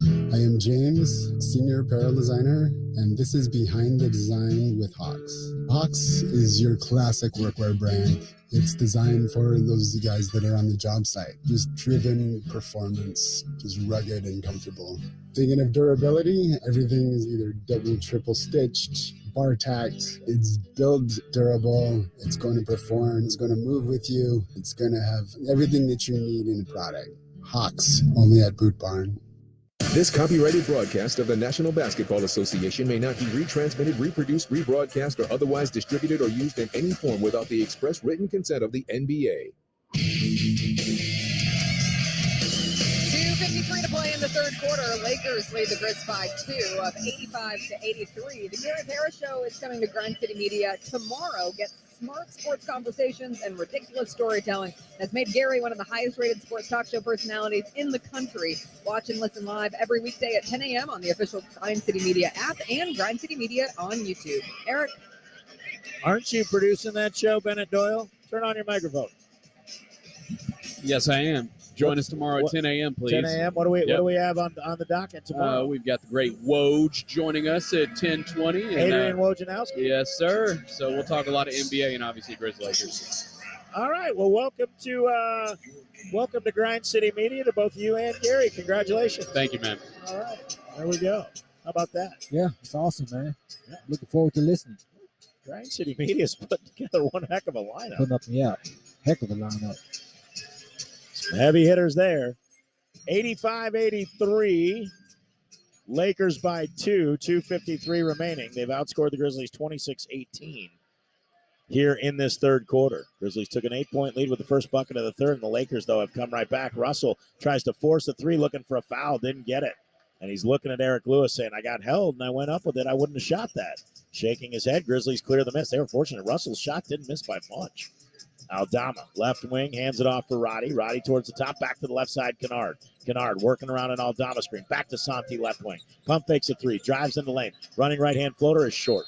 I am James, Senior Apparel Designer, and this is Behind the Design with Hawks. Hawks is your classic workwear brand. It's designed for those guys that are on the job site. Just driven performance, just rugged and comfortable. Thinking of durability, everything is either double, triple stitched, bar tacked. It's built durable. It's going to perform. It's going to move with you. It's going to have everything that you need in a product. Hawks, only at Boot Barn. This copyrighted broadcast of the National Basketball Association may not be retransmitted, reproduced, rebroadcast, or otherwise distributed or used in any form without the express written consent of the NBA. 2:53 to play in the third quarter. Lakers lead the Grizz by 2 of 85-83. The Garrett Harris Show is coming to Grind City Media tomorrow. Get smart sports conversations and ridiculous storytelling that's made Gary one of the highest rated sports talk show personalities in the country. Watch and listen live every weekday at 10 a.m. on the official Grind City Media app and Grind City Media on YouTube. Eric? Aren't you producing that show, Bennett Doyle? Turn on your microphone. Yes, I am. Join us tomorrow at 10 a.m., please. 10 a.m. What do we have on the docket tomorrow? We've got the great Woj joining us at 10:20. Adrian Wojnarowski. Yes, sir. So we'll talk a lot of NBA and obviously Grizz Lakers. All right. Well, welcome to Grind City Media to both you and Gary. Congratulations. Thank you, man. All right. There we go. How about that? Yeah, it's awesome, man. Yeah. Looking forward to listening. Grind City Media's put together one heck of a lineup. Putting up, heck of a lineup. Heavy hitters there. 85-83. Lakers by 2. 2:53 remaining. They've outscored the Grizzlies 26-18 here in this third quarter. Grizzlies took an 8-point lead with the first bucket of the third, and the Lakers, though, have come right back. Russell tries to force a three, looking for a foul, didn't get it. And he's looking at Eric Lewis saying, I got held, and I went up with it. I wouldn't have shot that. Shaking his head, Grizzlies clear the miss. They were fortunate. Russell's shot didn't miss by much. Aldama, left wing, hands it off for Roddy. Roddy towards the top, back to the left side, Kennard. Kennard working around an Aldama screen. Back to Santi, left wing. Pump fakes a three, drives into lane. Running right-hand floater is short.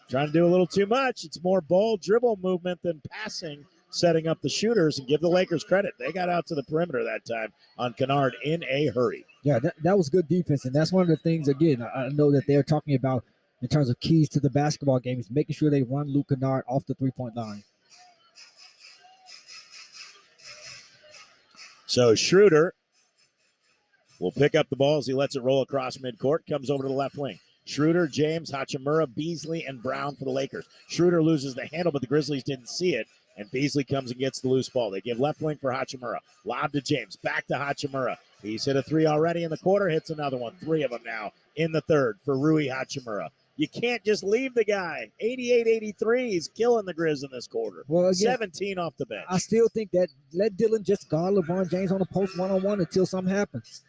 Trying to do a little too much. It's more ball dribble movement than passing, setting up the shooters, and give the Lakers credit. They got out to the perimeter that time on Kennard in a hurry. Yeah, that was good defense, and that's one of the things, again, I know that they're talking about in terms of keys to the basketball game is making sure they run Luke Kennard off the three-point line. So Schroeder will pick up the ball as he lets it roll across midcourt, comes over to the left wing. Schroeder, James, Hachimura, Beasley, and Brown for the Lakers. Schroeder loses the handle, but the Grizzlies didn't see it, and Beasley comes and gets the loose ball. They give left wing for Hachimura. Lob to James, back to Hachimura. He's hit a three already in the quarter, hits another one. 3 of them now in the third for Rui Hachimura. You can't just leave the guy. 88-83, he's killing the Grizz in this quarter. Well, again, 17 off the bench. I still think that let Dillon just guard LeBron James on a post one-on-one until something happens.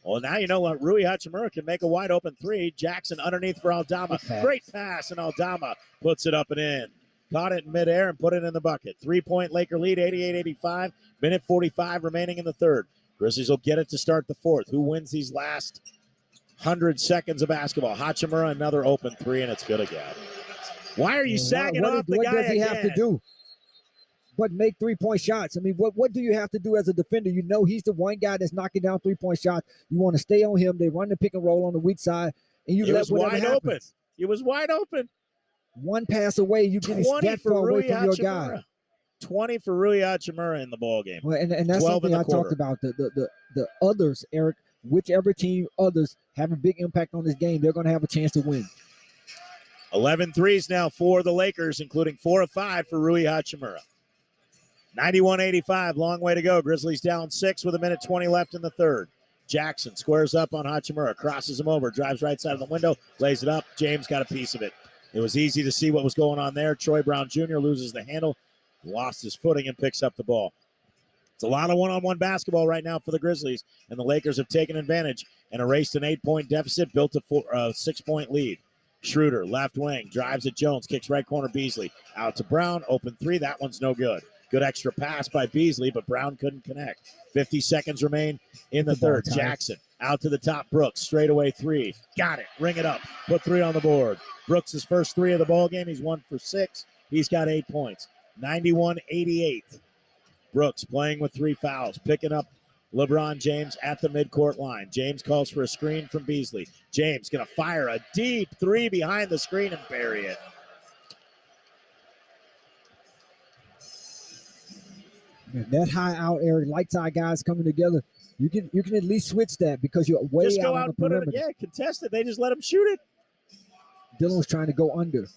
Well, now you know what? Rui Hachimura can make a wide open three. Jackson underneath for Aldama. Great pass, and Aldama puts it up and in. Caught it in midair and put it in the bucket. 3-point Laker lead, 88-85. Minute 45 remaining in the third. Grizzlies will get it to start the fourth. Who wins these last 100 seconds of basketball? Hachimura, another open three, and it's good again. Why are you sagging off the guy What does he have to again? do? But make three-point shots. I mean, what do you have to do as a defender? You know he's the one guy that's knocking down three-point shots. You want to stay on him. They run the pick and roll on the weak side, and you He let was whatever wide happen. open. He was wide open. One pass away, you get 20 that for far away Rui from your Hachimura. guy. 20 for Rui Hachimura in the ball game. Well, and that's 12 something in the I quarter. talked about. The others, Eric, whichever team others have a big impact on this game, they're going to have a chance to win. 11 threes now for the Lakers, including 4 of 5 for Rui Hachimura. 91-85, long way to go. Grizzlies down 6 with a minute 20 left in the third. Jackson squares up on Hachimura, crosses him over, drives right side of the window, lays it up. James got a piece of it. It was easy to see what was going on there. Troy Brown Jr. loses the handle, lost his footing, and picks up the ball. It's a lot of one-on-one basketball right now for the Grizzlies, and the Lakers have taken advantage and erased an 8-point deficit, built a 6-point lead. Schroeder, left wing, drives at Jones, kicks right corner Beasley. Out to Brown, open three. That one's no good. Good extra pass by Beasley, but Brown couldn't connect. 50 seconds remain in the third. Jackson out to the top. Brooks, straightaway three. Got it. Ring it up. Put 3 on the board. Brooks' his first 3 of the ball game. He's 1 for 6. He's got 8 points. 91-88. Brooks playing with 3 fouls, picking up LeBron James at the midcourt line. James calls for a screen from Beasley. James going to fire a deep 3 behind the screen and bury it. That high out area, light side guys coming together, you can at least switch that because you're way Just go out out on the and put it, perimeter. yeah, contest it. They just let him shoot it. Dillon was trying to go under.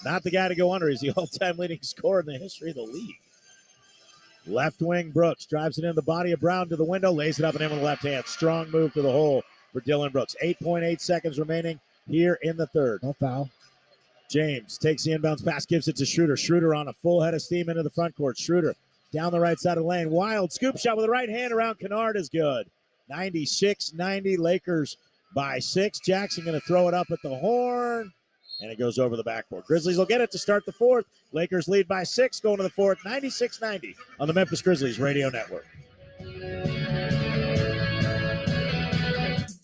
Not the guy to go under. He's the all-time leading scorer in the history of the league. Left wing Brooks drives it in the body of Brown to the window, lays it up and in with the left hand. Strong move to the hole for Dillon Brooks. 8.8 seconds remaining here in the third. No foul. James takes the inbounds pass, gives it to Schroeder. Schroeder on a full head of steam into the front court. Schroeder down the right side of the lane. Wild scoop shot with the right hand around Kennard is good. 96-90, Lakers by 6. Jackson going to throw it up at the horn, and it goes over the backboard. Grizzlies will get it to start the fourth. Lakers lead by 6 going to the fourth, 96-90 on the Memphis Grizzlies Radio Network.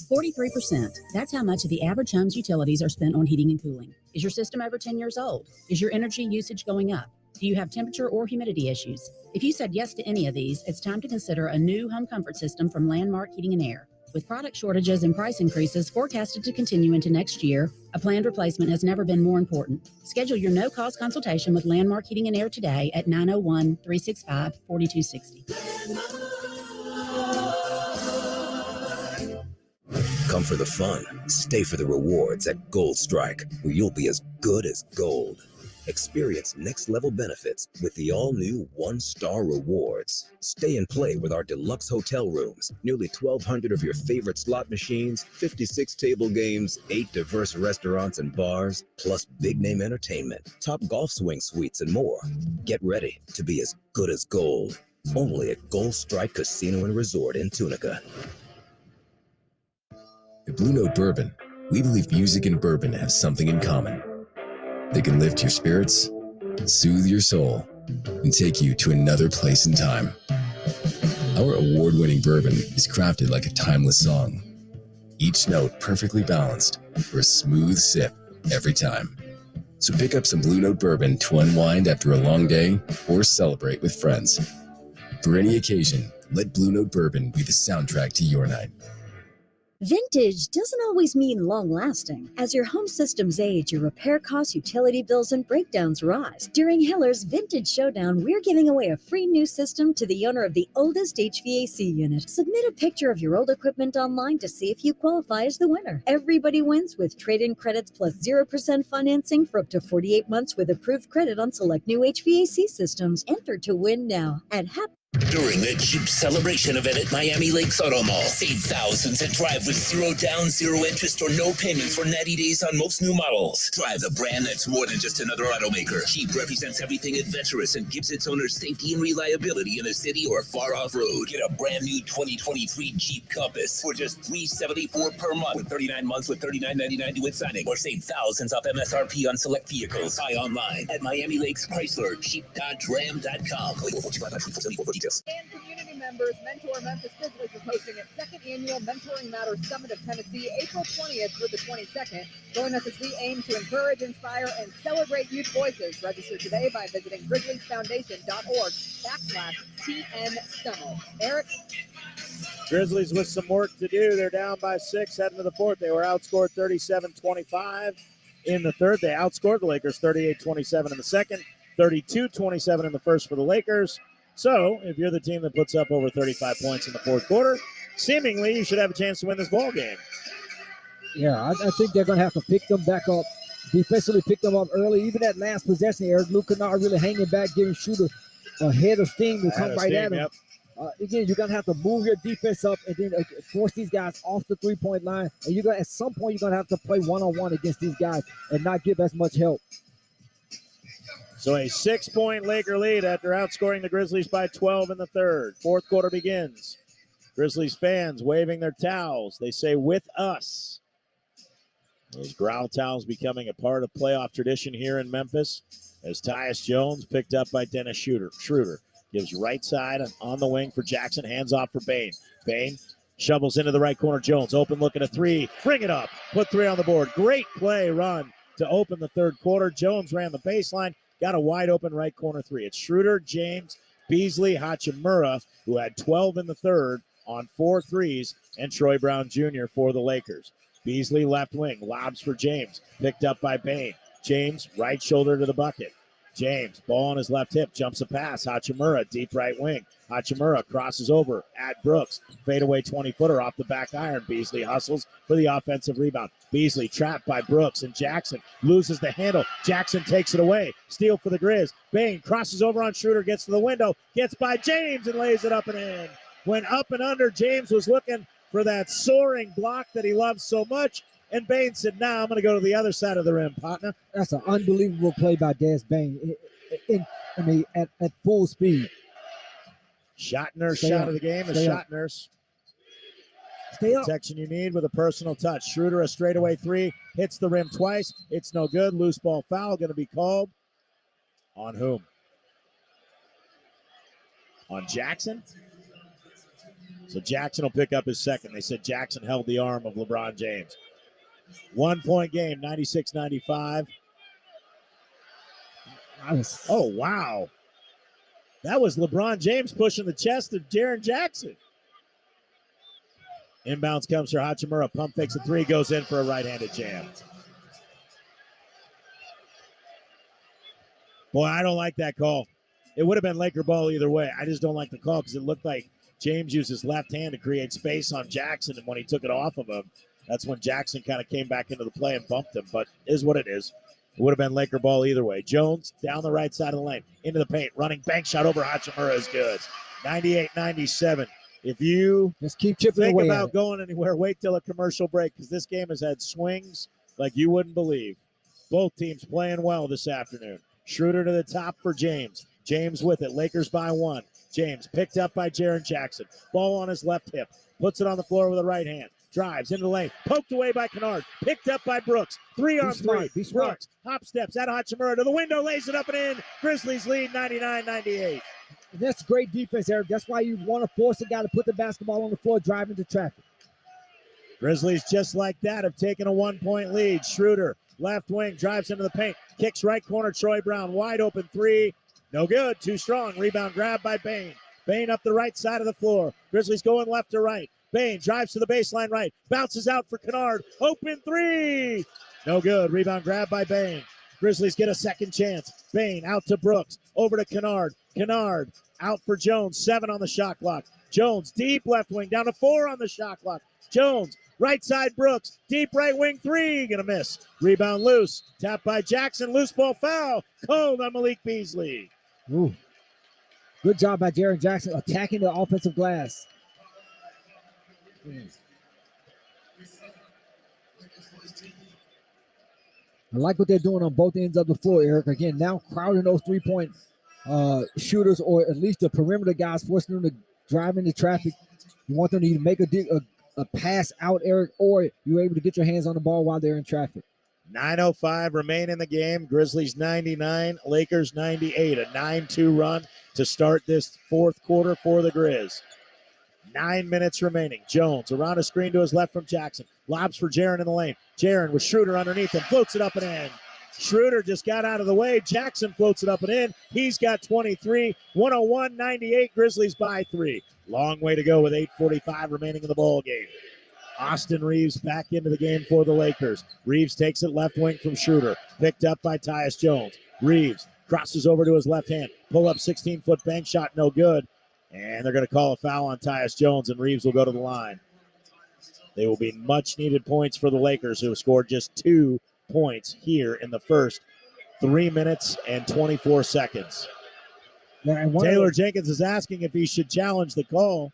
43%. That's how much of the average home's utilities are spent on heating and cooling. Is your system over 10 years old? Is your energy usage going up? Do you have temperature or humidity issues? If you said yes to any of these, it's time to consider a new home comfort system from Landmark Heating and Air. With product shortages and price increases forecasted to continue into next year, a planned replacement has never been more important. Schedule your no-cost consultation with Landmark Heating and Air today at 901-365-4260. Come for the fun, stay for the rewards at Gold Strike, where you'll be as good as gold. Experience next-level benefits with the all-new one-star rewards. Stay and play with our deluxe hotel rooms, nearly 1,200 of your favorite slot machines, 56 table games, 8 diverse restaurants and bars, plus big-name entertainment, top golf swing suites, and more. Get ready to be as good as gold. Only at Gold Strike Casino and Resort in Tunica. At Blue Note Bourbon, we believe music and bourbon have something in common. They can lift your spirits, soothe your soul, and take you to another place in time. Our award-winning bourbon is crafted like a timeless song, each note perfectly balanced for a smooth sip every time. So pick up some Blue Note bourbon to unwind after a long day or celebrate with friends. For any occasion, let Blue Note bourbon be the soundtrack to your night. Vintage doesn't always mean long-lasting. As your home systems age, your repair costs, utility bills, and breakdowns rise. During Hiller's Vintage Showdown, we're giving away a free new system to the owner of the oldest HVAC unit. Submit a picture of your old equipment online to see if you qualify as the winner. Everybody wins with trade-in credits plus 0% financing for up to 48 months with approved credit on select new HVAC systems. Enter to win now at During the Jeep celebration event at Miami Lakes Auto Mall, save thousands and drive with zero down, zero interest, or no payments for 90 days on most new models. Drive the brand that's more than just another automaker. Jeep represents everything adventurous and gives its owners safety and reliability in the city or far off-road. Get a brand new 2023 Jeep Compass for just $374 per month with 39 months with $39.99 due at signing, or save thousands off MSRP on select vehicles. Buy online at Miami Lakes Chrysler, Jeep.ram.com. And community members, Mentor Memphis Grizzlies is hosting its second annual Mentoring Matters Summit of Tennessee, April 20th through the 22nd. Join us as we aim to encourage, inspire, and celebrate youth voices. Register today by visiting grizzliesfoundation.org/TN Summit. Eric? Grizzlies with some work to do. They're down by 6 heading to the fourth. They were outscored 37-25 in the third. They outscored the Lakers 38-27 in the second, 32-27 in the first for the Lakers. So, if you're the team that puts up over 35 points in the fourth quarter, seemingly you should have a chance to win this ball game. Yeah, I think they're going to have to pick them back up, defensively pick them up early. Even that last possession, Eric, Luke Kennard really hanging back, giving Shooter a head of steam to come right at him. Yep. Again, you're going to have to move your defense up and then force these guys off the three-point line. And you're going at some point, you're going to have to play one-on-one against these guys and not give as much help. So a 6-point Laker lead after outscoring the Grizzlies by 12 in the third. Fourth quarter begins. Grizzlies fans waving their towels. They say, "with us." Those growl towels becoming a part of playoff tradition here in Memphis as Tyus Jones picked up by Dennis Schroeder. Gives right side on the wing for Jackson. Hands off for Bain. Bain shovels into the right corner. Jones open look at a three. Bring it up. Put 3 on the board. Great play run to open the third quarter. Jones ran the baseline. Got a wide open right corner 3. It's Schroeder, James, Beasley, Hachimura, who had 12 in the third on 4 threes, and Troy Brown Jr. for the Lakers. Beasley left wing, lobs for James, picked up by Bain. James, right shoulder to the bucket. James, ball on his left hip, jumps a pass. Hachimura, deep right wing. Hachimura crosses over at Brooks. Fadeaway 20-footer off the back iron. Beasley hustles for the offensive rebound. Beasley trapped by Brooks, and Jackson loses the handle. Jackson takes it away. Steal for the Grizz. Bain crosses over on Schroeder, gets to the window, gets by James and lays it up and in. When up and under, James was looking for that soaring block that he loves so much. And Bain said, "Nah, I'm going to go to the other side of the rim, partner." That's an unbelievable play by Des Bain. At full speed. Shot nurse shot of the game is shot nurse. Stay up. Protection you need with a personal touch. Schroeder, a straightaway 3, hits the rim twice. It's no good. Loose ball foul going to be called. On whom? On Jackson? So Jackson will pick up his second. They said Jackson held the arm of LeBron James. 1-point game, 96-95. Nice. Oh, wow. That was LeBron James pushing the chest of Jaren Jackson. Inbounds comes for Hachimura. Pump fakes a 3, goes in for a right-handed jam. Boy, I don't like that call. It would have been Laker ball either way. I just don't like the call because it looked like James used his left hand to create space on Jackson, and when he took it off of him, that's when Jackson kind of came back into the play and bumped him, but it is what it is. It would have been Laker ball either way. Jones down the right side of the lane, into the paint, running bank shot over Hachimura is good. 98-97. If you just keep chipping think away about going anywhere, wait till a commercial break because this game has had swings like you wouldn't believe. Both teams playing well this afternoon. Schroeder to the top for James. James with it. Lakers by 1. James picked up by Jaren Jackson. Ball on his left hip. Puts it on the floor with the right hand. drives into the lane, poked away by Kennard, picked up by Brooks. 3 on 3. Be smart. Brooks hop steps at Hachimura to the window, lays it up and in. Grizzlies lead 99-98. That's great defense, Eric. That's why you want to force a guy to put the basketball on the floor, drive into traffic. Grizzlies just like that have taken a 1-point lead. Schroeder, left wing, drives into the paint, kicks right corner. Troy Brown, wide open 3. No good, too strong. Rebound grab by Bain. Bain up the right side of the floor. Grizzlies going left to right. Bain drives to the baseline right, bounces out for Kennard. Open 3. No good, rebound grab by Bain. Grizzlies get a second chance. Bain out to Brooks, over to Kennard. Kennard out for Jones, 7 on the shot clock. Jones, deep left wing, down to 4 on the shot clock. Jones, right side Brooks, deep right wing 3, gonna miss. Rebound loose, tapped by Jackson, loose ball foul, called on Malik Beasley. Ooh. Good job by Jaren Jackson attacking the offensive glass. I like what they're doing on both ends of the floor, Eric. Again, now crowding those three-point shooters, or at least the perimeter guys, forcing them to drive into traffic. You want them to either make a pass out, Eric, or you're able to get your hands on the ball while they're in traffic. 9:05 remain in the game. Grizzlies 99, Lakers 98. A 9-2 run to start this fourth quarter for the Grizz. 9 minutes remaining. Jones around a screen to his left from Jackson. Lobs for Jaren in the lane. Jaren with Schroeder underneath him. Floats it up and in. Schroeder just got out of the way. Jackson floats it up and in. He's got 23. 101-98. Grizzlies by 3. Long way to go with 8:45 remaining in the ball game. Austin Reeves back into the game for the Lakers. Reeves takes it left wing from Schroeder. Picked up by Tyus Jones. Reeves crosses over to his left hand. Pull up 16-foot bank shot, no good. And they're going to call a foul on Tyus Jones, and Reeves will go to the line. They will be much-needed points for the Lakers, who have scored just 2 points here in the first 3 minutes and 24 seconds. Yeah, Taylor Jenkins is asking if he should challenge the call,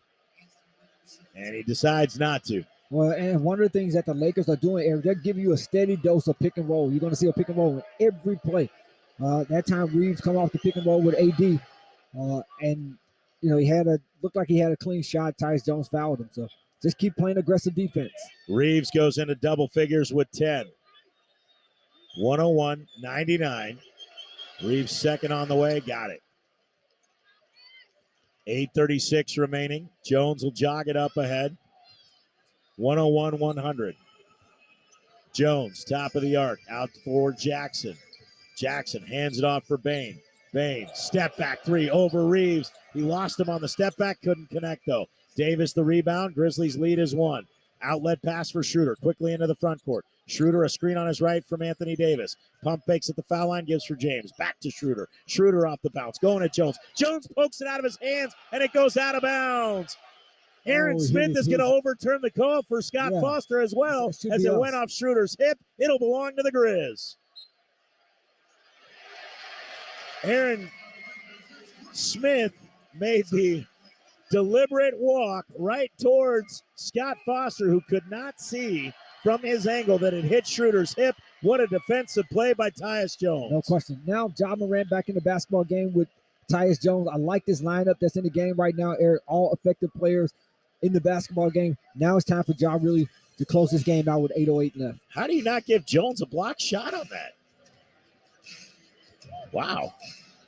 and he decides not to. Well, and one of the things that the Lakers are doing, Eric, they're giving you a steady dose of pick and roll. You're going to see a pick and roll in every play. That time Reeves come off the pick and roll with AD, and you know he looked like he had a clean shot. Tyus Jones fouled him, so just keep playing aggressive defense. Reeves goes into double figures with 10. 101-99. Reeves second on the way, got it. 8:36 remaining. Jones will jog it up ahead. 101-100. Jones, top of the arc, out for Jackson. Jackson hands it off for Bain. Bain, step back 3 over Reeves. He lost him on the step back, couldn't connect though. Davis the rebound. Grizzlies lead is 1. Outlet pass for Schroeder, quickly into the front court. Schroeder, a screen on his right from Anthony Davis. Pump fakes at the foul line, gives for James. Back to Schroeder. Schroeder off the bounce, going at Jones. Jones pokes it out of his hands, and it goes out of bounds. Aaron Smith is going to overturn the call for Scott Foster as well, as it went off Schroeder's hip. It'll belong to the Grizz. Aaron Smith made the deliberate walk right towards Scott Foster, who could not see from his angle that it hit Schroeder's hip. What a defensive play by Tyus Jones. No question. Now, Ja Morant back in the basketball game with Tyus Jones. I like this lineup that's in the game right now, Eric. All effective players in the basketball game. Now it's time for Ja really to close this game out with 8:08 left. How do you not give Jones a block shot on that? Wow.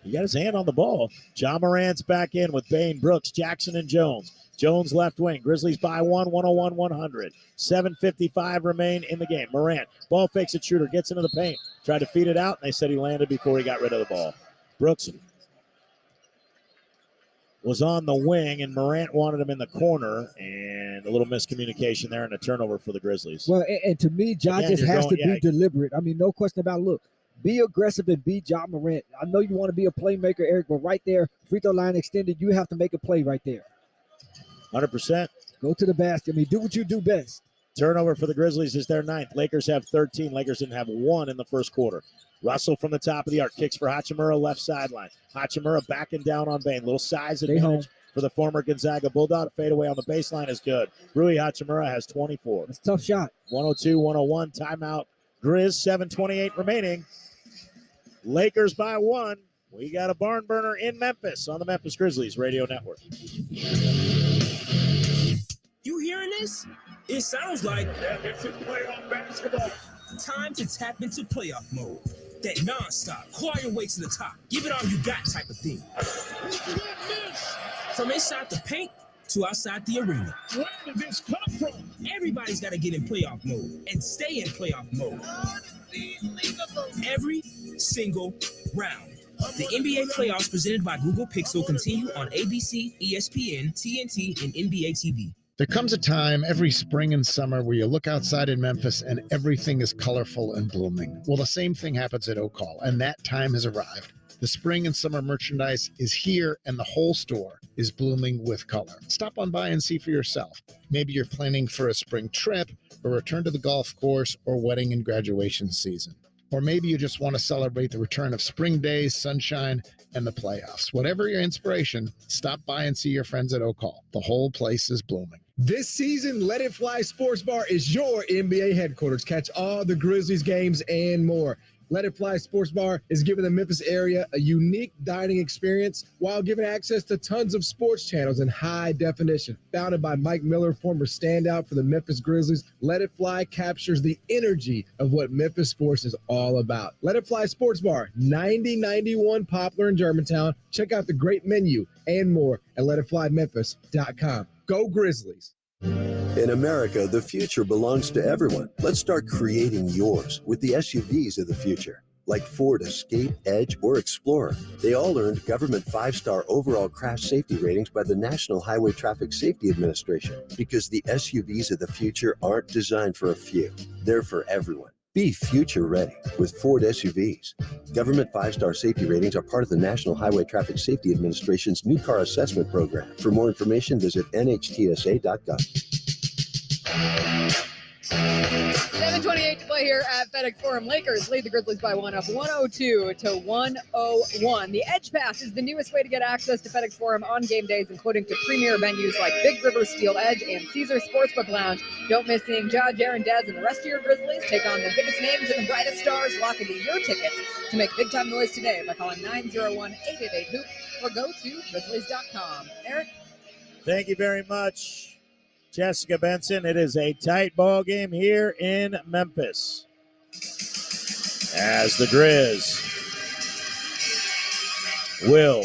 He got his hand on the ball. Ja Morant's back in with Bain, Brooks, Jackson, and Jones. Jones left wing. Grizzlies by 1, 101-100. 7:55 remain in the game. Morant, ball fakes at Schroeder, gets into the paint. Tried to feed it out, and they said he landed before he got rid of the ball. Brooks was on the wing, and Morant wanted him in the corner, and a little miscommunication there and a turnover for the Grizzlies. Well, and to me, Ja just has to be deliberate. I mean, no question about it. Look, be aggressive and beat Ja Morant. I know you want to be a playmaker, Eric, but right there, free throw line extended, you have to make a play right there. 100%. Go to the basket. I mean, do what you do best. Turnover for the Grizzlies is their 9th. Lakers have 13. Lakers didn't have 1 in the first quarter. Russell from the top of the arc. Kicks for Hachimura, left sideline. Hachimura backing down on Bain. Little size advantage for the former Gonzaga Bulldog. Fadeaway on the baseline is good. Rui Hachimura has 24. It's a tough shot. 102-101. Timeout. Grizz, 7:28 remaining. Lakers by 1. We got a barn burner in Memphis on the Memphis Grizzlies Radio Network. You hearing this? It sounds like this is playoff basketball. Time to tap into playoff mode. That non-stop, claw your way to the top, give it all you got type of thing. From inside the paint to outside the arena. Where did this come from? Everybody's got to get in playoff mode and stay in playoff mode. Every single round. The NBA playoffs presented by Google Pixel continue on ABC, ESPN, TNT, and NBA TV. There comes a time every spring and summer where you look outside in Memphis and everything is colorful and blooming. Well, the same thing happens at Oak Hall, and that time has arrived. The spring and summer merchandise is here, and the whole store is blooming with color. Stop on by and see for yourself. Maybe you're planning for a spring trip, a return to the golf course, or wedding and graduation season. Or maybe you just want to celebrate the return of spring days, sunshine, and the playoffs. Whatever your inspiration, stop by and see your friends at Oak Hall. The whole place is blooming. This season, Let It Fly Sports Bar is your NBA headquarters. Catch all the Grizzlies games and more. Let It Fly Sports Bar is giving the Memphis area a unique dining experience while giving access to tons of sports channels in high definition. Founded by Mike Miller, former standout for the Memphis Grizzlies, Let It Fly captures the energy of what Memphis sports is all about. Let It Fly Sports Bar, 9091 Poplar in Germantown. Check out the great menu and more at letitflymemphis.com. Go Grizzlies. In America, the future belongs to everyone. Let's start creating yours with the SUVs of the future, like Ford Escape, Edge, or Explorer. They all earned government 5-star overall crash safety ratings by the National Highway Traffic Safety Administration, because the SUVs of the future aren't designed for a few. They're for everyone. Be future ready with Ford SUVs. Government 5-star safety ratings are part of the National Highway Traffic Safety Administration's new car assessment program. For more information, visit nhtsa.gov. 7:28 to play here at FedEx Forum. Lakers lead the Grizzlies by one up 102-101. The Edge Pass is the newest way to get access to FedEx Forum on game days, including to premier venues like Big River Steel Edge and Caesars Sportsbook Lounge. Don't miss seeing Ja, Jaren, Dez, and the rest of your Grizzlies take on the biggest names and the brightest stars. Lock into your tickets to make big time noise today by calling 901-888-HOOP or go to Grizzlies.com. Eric? Thank you very much, Jessica Benson. It is a tight ball game here in Memphis as the Grizz will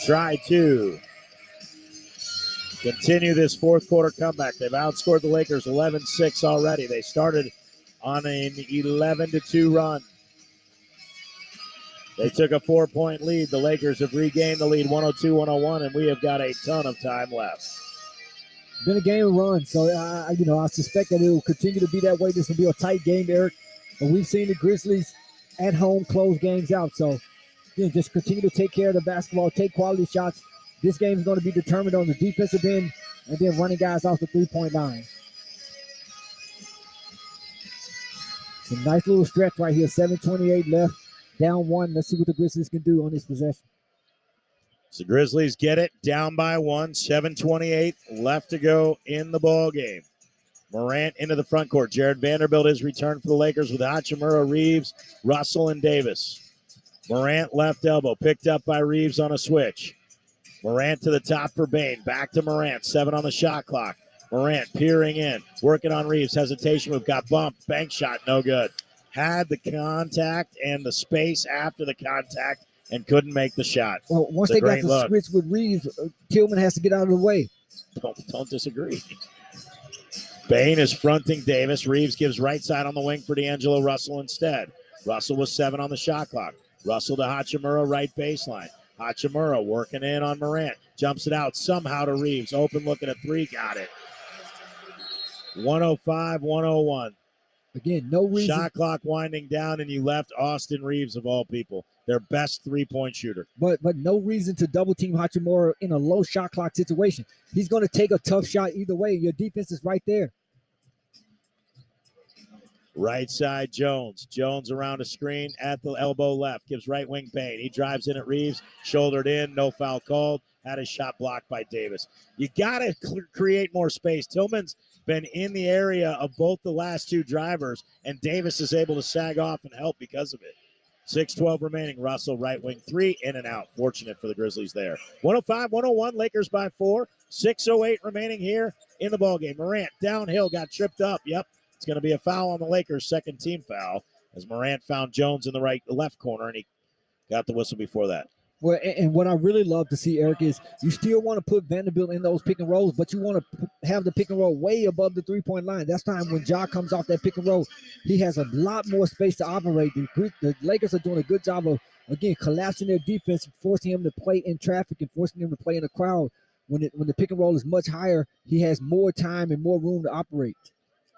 try to continue this fourth quarter comeback. They've outscored the Lakers 11-6 already. They started on an 11-2 run. They took a 4-point lead. The Lakers have regained the lead 102-101, and we have got a ton of time left. Been a game run, so I suspect that it will continue to be that way. This will be a tight game, Eric. But we've seen the Grizzlies at home close games out. So just continue to take care of the basketball, take quality shots. This game is going to be determined on the defensive end and then running guys off the three-point line. It's a nice little stretch right here. 7:28 left. Down one. Let's see what the Grizzlies can do on this possession. So Grizzlies get it down by one. 7:28 left to go in the ball game. Morant into the front court. Jared Vanderbilt is returned for the Lakers with Hachimura, Reeves, Russell, and Davis. Morant left elbow picked up by Reeves on a switch. Morant to the top for Bane. Back to Morant. 7 on the shot clock. Morant peering in. Working on Reeves. Hesitation move. Got bumped. Bank shot. No good. Had the contact and the space after the contact and couldn't make the shot. Well, once they got the switch with Reeves, Tillman has to get out of the way. Don't disagree. Bane is fronting Davis. Reeves gives right side on the wing for D'Angelo Russell instead. Russell was 7 on the shot clock. Russell to Hachimura, right baseline. Hachimura working in on Morant. Jumps it out somehow to Reeves. Open looking at 3. Got it. 105-101. Again, no reason. Shot clock winding down, and you left Austin Reeves, of all people, their best three-point shooter. But no reason to double-team Hachimura in a low shot clock situation. He's going to take a tough shot either way. Your defense is right there. Right side, Jones. Jones around a screen at the elbow left. Gives right wing Bane. He drives in at Reeves. Shouldered in. No foul called. Had his shot blocked by Davis. You got to create more space. Tillman's been in the area of both the last two drivers, and Davis is able to sag off and help because of it. 6:12 remaining. Russell, right wing 3, in and out. Fortunate for the Grizzlies there. 105-101, Lakers by 4. 6:08 remaining here in the ballgame. Morant downhill, got tripped up. Yep, it's going to be a foul on the Lakers, second team foul, as Morant found Jones in the left corner, and he got the whistle before that. Well, and what I really love to see, Eric, is you still want to put Vanderbilt in those pick and rolls, but you want to have the pick and roll way above the three-point line. That's time when Ja comes off that pick and roll, he has a lot more space to operate. The Lakers are doing a good job of, again, collapsing their defense, forcing him to play in traffic and forcing him to play in a crowd. When the pick and roll is much higher, he has more time and more room to operate.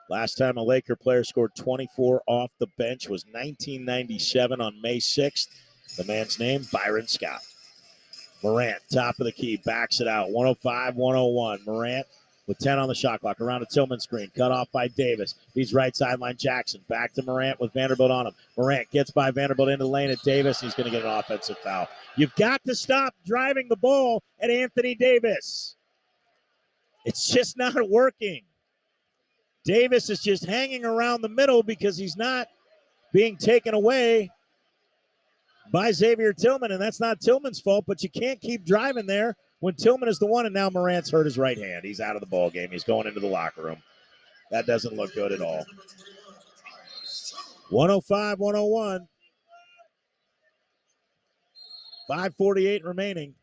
Last time a Laker player scored 24 off the bench was 1997 on May 6th. The man's name, Byron Scott. Morant, top of the key, backs it out. 105-101. Morant with 10 on the shot clock. Around a Tillman screen. Cut off by Davis. He's right sideline Jackson. Back to Morant with Vanderbilt on him. Morant gets by Vanderbilt into the lane at Davis. He's going to get an offensive foul. You've got to stop driving the ball at Anthony Davis. It's just not working. Davis is just hanging around the middle because he's not being taken away by Xavier Tillman, and that's not Tillman's fault, but you can't keep driving there when Tillman is the one, and now Morant's hurt his right hand. He's out of the ball game. He's going into the locker room. That doesn't look good at all. 105-101. 5:48 remaining.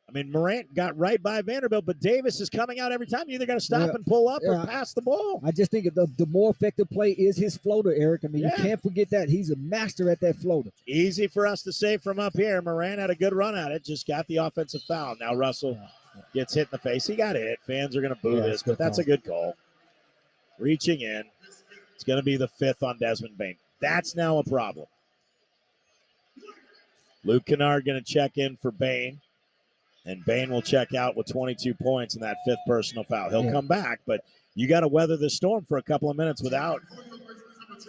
I mean, Morant got right by Vanderbilt, but Davis is coming out every time. You either got to stop and pull up or pass the ball. I just think the more effective play is his floater, Eric. I mean, you can't forget that. He's a master at that floater. Easy for us to say from up here. Morant had a good run at it, just got the offensive foul. Now Russell gets hit in the face. He got hit. Fans are going to boo this, but that's a good call. Reaching in. It's going to be the 5th on Desmond Bane. That's now a problem. Luke Kennard going to check in for Bane. And Bane will check out with 22 points in that 5th personal foul. He'll come back, but you got to weather the storm for a couple of minutes without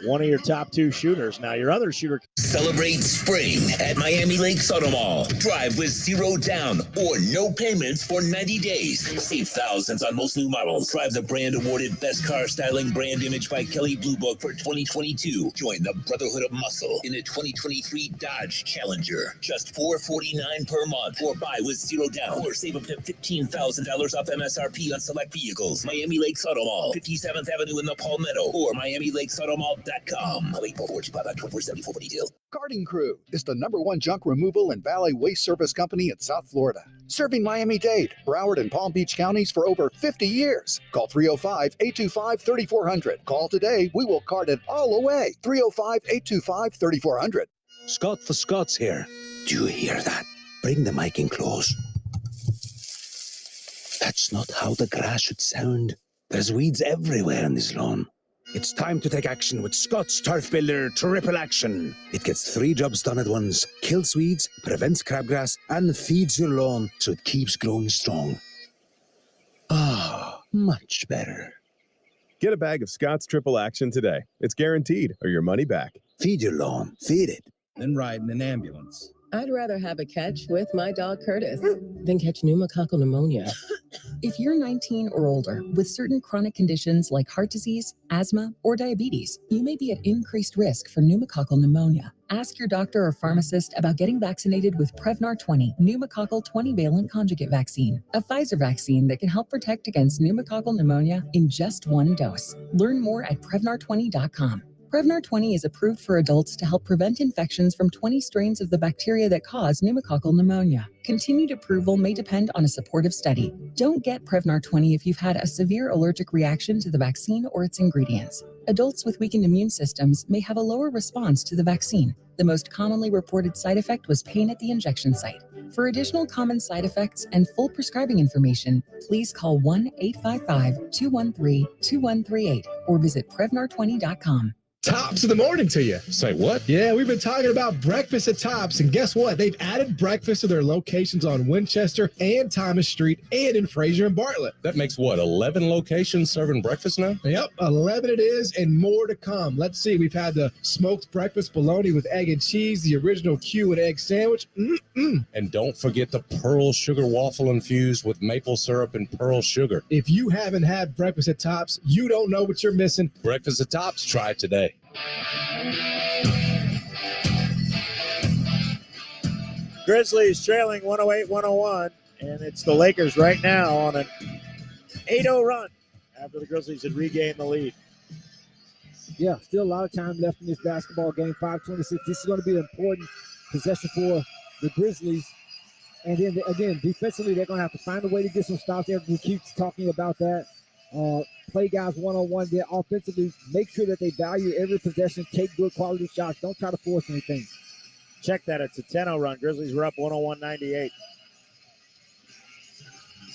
one of your top 2 shooters. Now, your other shooter. Celebrate spring at Miami Lakes Auto Mall. Drive with 0 down or no payments for 90 days. Save thousands on most new models. Drive the brand-awarded Best Car Styling Brand Image by Kelley Blue Book for 2022. Join the Brotherhood of Muscle in a 2023 Dodge Challenger. Just $449 per month. Or buy with 0 down or save up to $15,000 off MSRP on select vehicles. Miami Lakes Auto Mall, 57th Avenue in the Palmetto, or MiamiLakesAutomall.com. Call 844-255-2470 for details. Garden Crew is the #1 junk removal and valet waste service company in South Florida, serving Miami-Dade, Broward, and Palm Beach counties for over 50 years. Call 305-825-3400. Call today. We will cart it all away. 305-825-3400. Scott for Scott's here. Do you hear that? Bring the mic in close. That's not how the grass should sound. There's weeds everywhere in this lawn. It's time to take action with Scott's Turf Builder Triple Action. It gets 3 jobs done at once. Kills weeds, prevents crabgrass, and feeds your lawn so it keeps growing strong. Ah, much better. Get a bag of Scott's Triple Action today. It's guaranteed, or your money back. Feed your lawn. Feed it. Then ride in an ambulance. I'd rather have a catch with my dog Curtis than catch pneumococcal pneumonia. If you're 19 or older with certain chronic conditions like heart disease, asthma, or diabetes, you may be at increased risk for pneumococcal pneumonia. Ask your doctor or pharmacist about getting vaccinated with Prevnar 20 pneumococcal 20-valent conjugate vaccine, a Pfizer vaccine that can help protect against pneumococcal pneumonia in just 1 dose. Learn more at Prevnar20.com. Prevnar 20 is approved for adults to help prevent infections from 20 strains of the bacteria that cause pneumococcal pneumonia. Continued approval may depend on a supportive study. Don't get Prevnar 20 if you've had a severe allergic reaction to the vaccine or its ingredients. Adults with weakened immune systems may have a lower response to the vaccine. The most commonly reported side effect was pain at the injection site. For additional common side effects and full prescribing information, please call 1-855-213-2138 or visit Prevnar20.com. Tops of the morning to you. Say what? Yeah, we've been talking about breakfast at Tops, and guess what? They've added breakfast to their locations on Winchester and Thomas Street and in Fraser and Bartlett. That makes what, 11 locations serving breakfast now? Yep, 11 it is, and more to come. Let's see, we've had the smoked breakfast bologna with egg and cheese, the original Q and egg sandwich. And don't forget the pearl sugar waffle infused with maple syrup and pearl sugar. If you haven't had breakfast at Tops, you don't know what you're missing. Breakfast at Tops, try it today. Grizzlies trailing 108-101, and it's the Lakers right now on an 8-0 run after the Grizzlies had regained the lead. Yeah, still a lot of time left in this basketball game. 5:26. This is going to be an important possession for the Grizzlies. And then, again, defensively, they're going to have to find a way to get some stops. Everybody keeps talking about that. Play guys one-on-one. Then offensively, make sure that they value every possession, take good quality shots. Don't try to force anything. Check that. It's a 10-0 run. Grizzlies were up 101-98.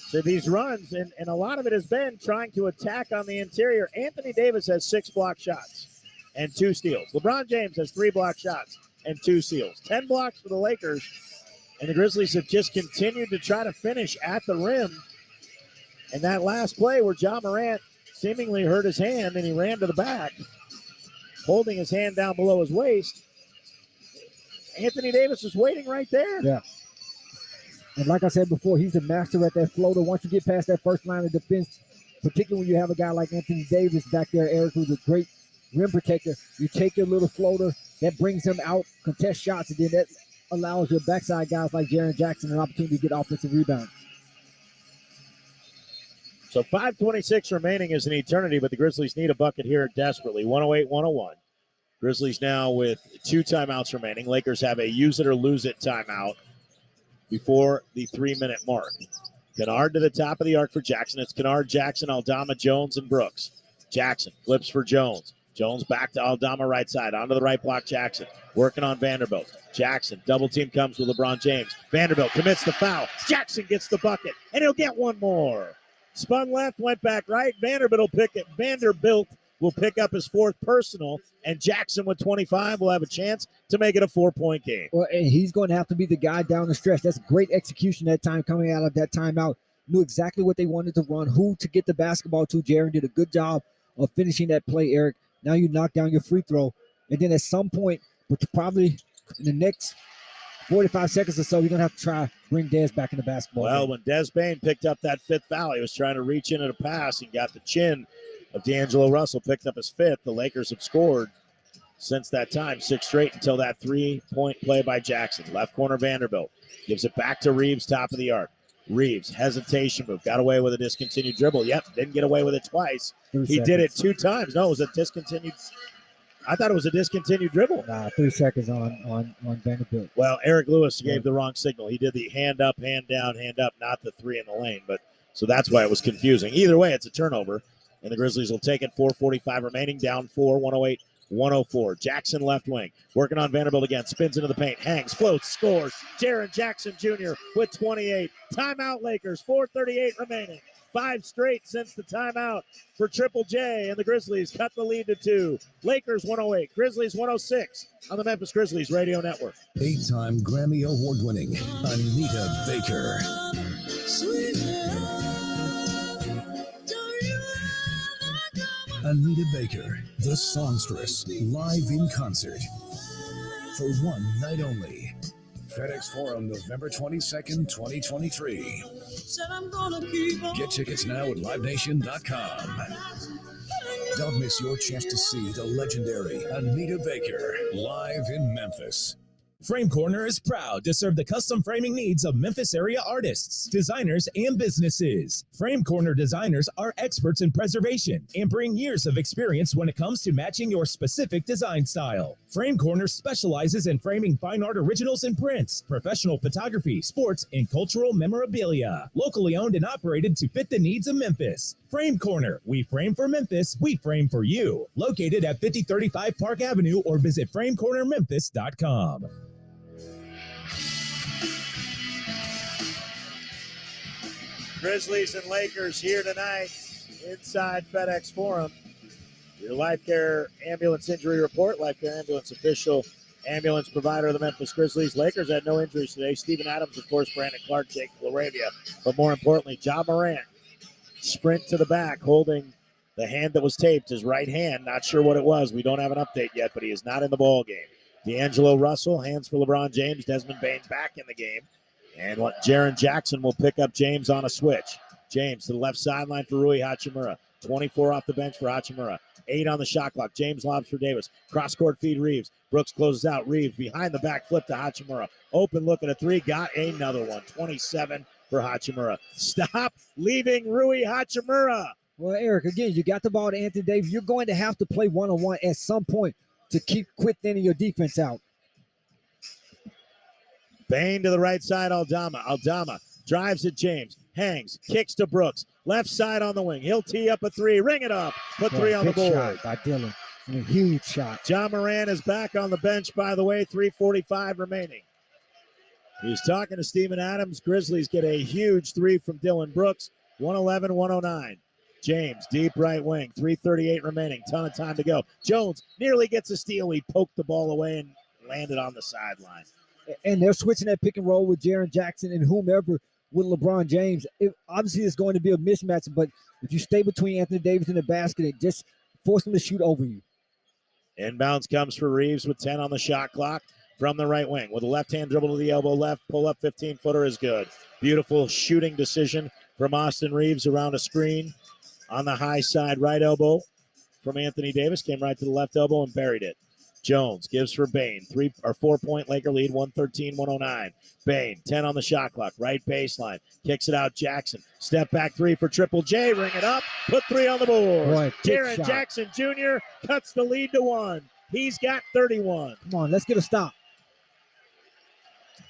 So these runs, and a lot of it has been trying to attack on the interior. Anthony Davis has 6 block shots and 2 steals. LeBron James has 3 block shots and 2 steals. 10 blocks for the Lakers, and the Grizzlies have just continued to try to finish at the rim. And that last play where Ja Morant seemingly hurt his hand and he ran to the back, holding his hand down below his waist. Anthony Davis was waiting right there. Yeah. And like I said before, he's the master at that floater. Once you get past that first line of defense, particularly when you have a guy like Anthony Davis back there, Eric, who's a great rim protector, you take your little floater, that brings him out, contest shots, and then that allows your backside guys like Jaren Jackson an opportunity to get offensive rebounds. So 5:26 remaining is an eternity, but the Grizzlies need a bucket here desperately. 108-101. Grizzlies now with 2 timeouts remaining. Lakers have a use it or lose it timeout before the 3-minute mark. Kennard to the top of the arc for Jackson. It's Kennard, Jackson, Aldama, Jones, and Brooks. Jackson flips for Jones. Jones back to Aldama right side. Onto the right block, Jackson. Working on Vanderbilt. Jackson, double team comes with LeBron James. Vanderbilt commits the foul. Jackson gets the bucket, and he'll get one more. Spun left, went back right. Vanderbilt will pick up his 4th personal, and Jackson with 25 will have a chance to make it a 4-point game. Well, and he's going to have to be the guy down the stretch. That's great execution that time coming out of that timeout. Knew exactly what they wanted to run, who to get the basketball to. Jaren did a good job of finishing that play, Eric. Now you knock down your free throw, and then at some point, which probably in the next 45 seconds or so, you're going to have to try bring Dez back in the basketball. Well, game. when Des Bain picked up that 5th foul, he was trying to reach in at a pass and got the chin of D'Angelo Russell, picked up his 5th. The Lakers have scored since that time, 6 straight until that 3-point play by Jackson. Left corner Vanderbilt gives it back to Reeves, top of the arc. Reeves, hesitation move, got away with a discontinued dribble. Yep, didn't get away with it twice. He did it 2 times. No, it was a discontinued. I thought it was a discontinued dribble. 3 seconds on Vanderbilt. Well, Eric Lewis gave the wrong signal. He did the hand up, hand down, hand up, not the 3 in the lane. But so that's why it was confusing. Either way, it's a turnover, and the Grizzlies will take it. 4:45 remaining, down 4, 108-104. Jackson left wing, working on Vanderbilt again. Spins into the paint, hangs, floats, scores. Jaren Jackson Jr. with 28. Timeout Lakers, 4:38 remaining. 5 straight since the timeout for Triple J, and the Grizzlies cut the lead to 2. Lakers 108, Grizzlies 106 on the Memphis Grizzlies Radio Network. 8-time Grammy Award-winning Anita Baker. Anita Baker, the songstress, live in concert for one night only. FedEx Forum, November 22nd, 2023. Get tickets now at livenation.com. Don't miss your chance to see the legendary Anita Baker live in Memphis. Frame Corner is proud to serve the custom framing needs of Memphis area artists, designers, and businesses. Frame Corner designers are experts in preservation and bring years of experience when it comes to matching your specific design style. Frame Corner specializes in framing fine art originals and prints, professional photography, sports, and cultural memorabilia. Locally owned and operated to fit the needs of Memphis. Frame Corner. We frame for Memphis. We frame for you. Located at 5035 Park Avenue or visit framecornermemphis.com. Grizzlies and Lakers here tonight inside FedEx Forum. Your Life Care Ambulance Injury Report. Life Care Ambulance, official ambulance provider of the Memphis Grizzlies. Lakers had no injuries today. Steven Adams, of course, Brandon Clark, Jake Laravia. But more importantly, Ja Morant. Sprint to the back, holding the hand that was taped, his right hand. Not sure what it was. We don't have an update yet, but he is not in the ball game. D'Angelo Russell, hands for LeBron James. Desmond Bain back in the game. And Jaren Jackson will pick up James on a switch. James to the left sideline for Rui Hachimura. 24 off the bench for Hachimura. 8 on the shot clock. James lobs for Davis. Cross-court feed Reeves. Brooks closes out. Reeves behind the back flip to Hachimura. Open look at a 3. Got another one. 27 for Hachimura. Stop leaving Rui Hachimura. Well, Eric, again, you got the ball to Anthony Davis. You're going to have to play one-on-one at some point to quit thinning your defense out. Bain to the right side, Aldama. Aldama drives at James. Hangs. Kicks to Brooks. Left side on the wing. He'll tee up a 3. Ring it up. Put 3 on the board. Shot by Dillon. A huge shot. John Moran is back on the bench, by the way. 3:45 remaining. He's talking to Steven Adams. Grizzlies get a huge 3 from Dillon Brooks. 111-109. James, deep right wing. 3:38 remaining. Ton of time to go. Jones nearly gets a steal. He poked the ball away and landed on the sideline. And they're switching that pick and roll with Jaren Jackson and whomever with LeBron James. Obviously, it's going to be a mismatch, but if you stay between Anthony Davis and the basket, it just force him to shoot over you. Inbounds comes for Reeves with 10 on the shot clock from the right wing. With a left-hand dribble to the elbow left, pull-up 15-footer is good. Beautiful shooting decision from Austin Reeves around a screen on the high side right elbow from Anthony Davis. Came right to the left elbow and buried it. Jones gives for Bain. 4-point Laker lead, 113-109. Bain, 10 on the shot clock, right baseline. Kicks it out, Jackson. Step back 3 for Triple J. Ring it up. Put 3 on the board. Boy, Jaren Jackson Jr. cuts the lead to 1. He's got 31. Come on, let's get a stop.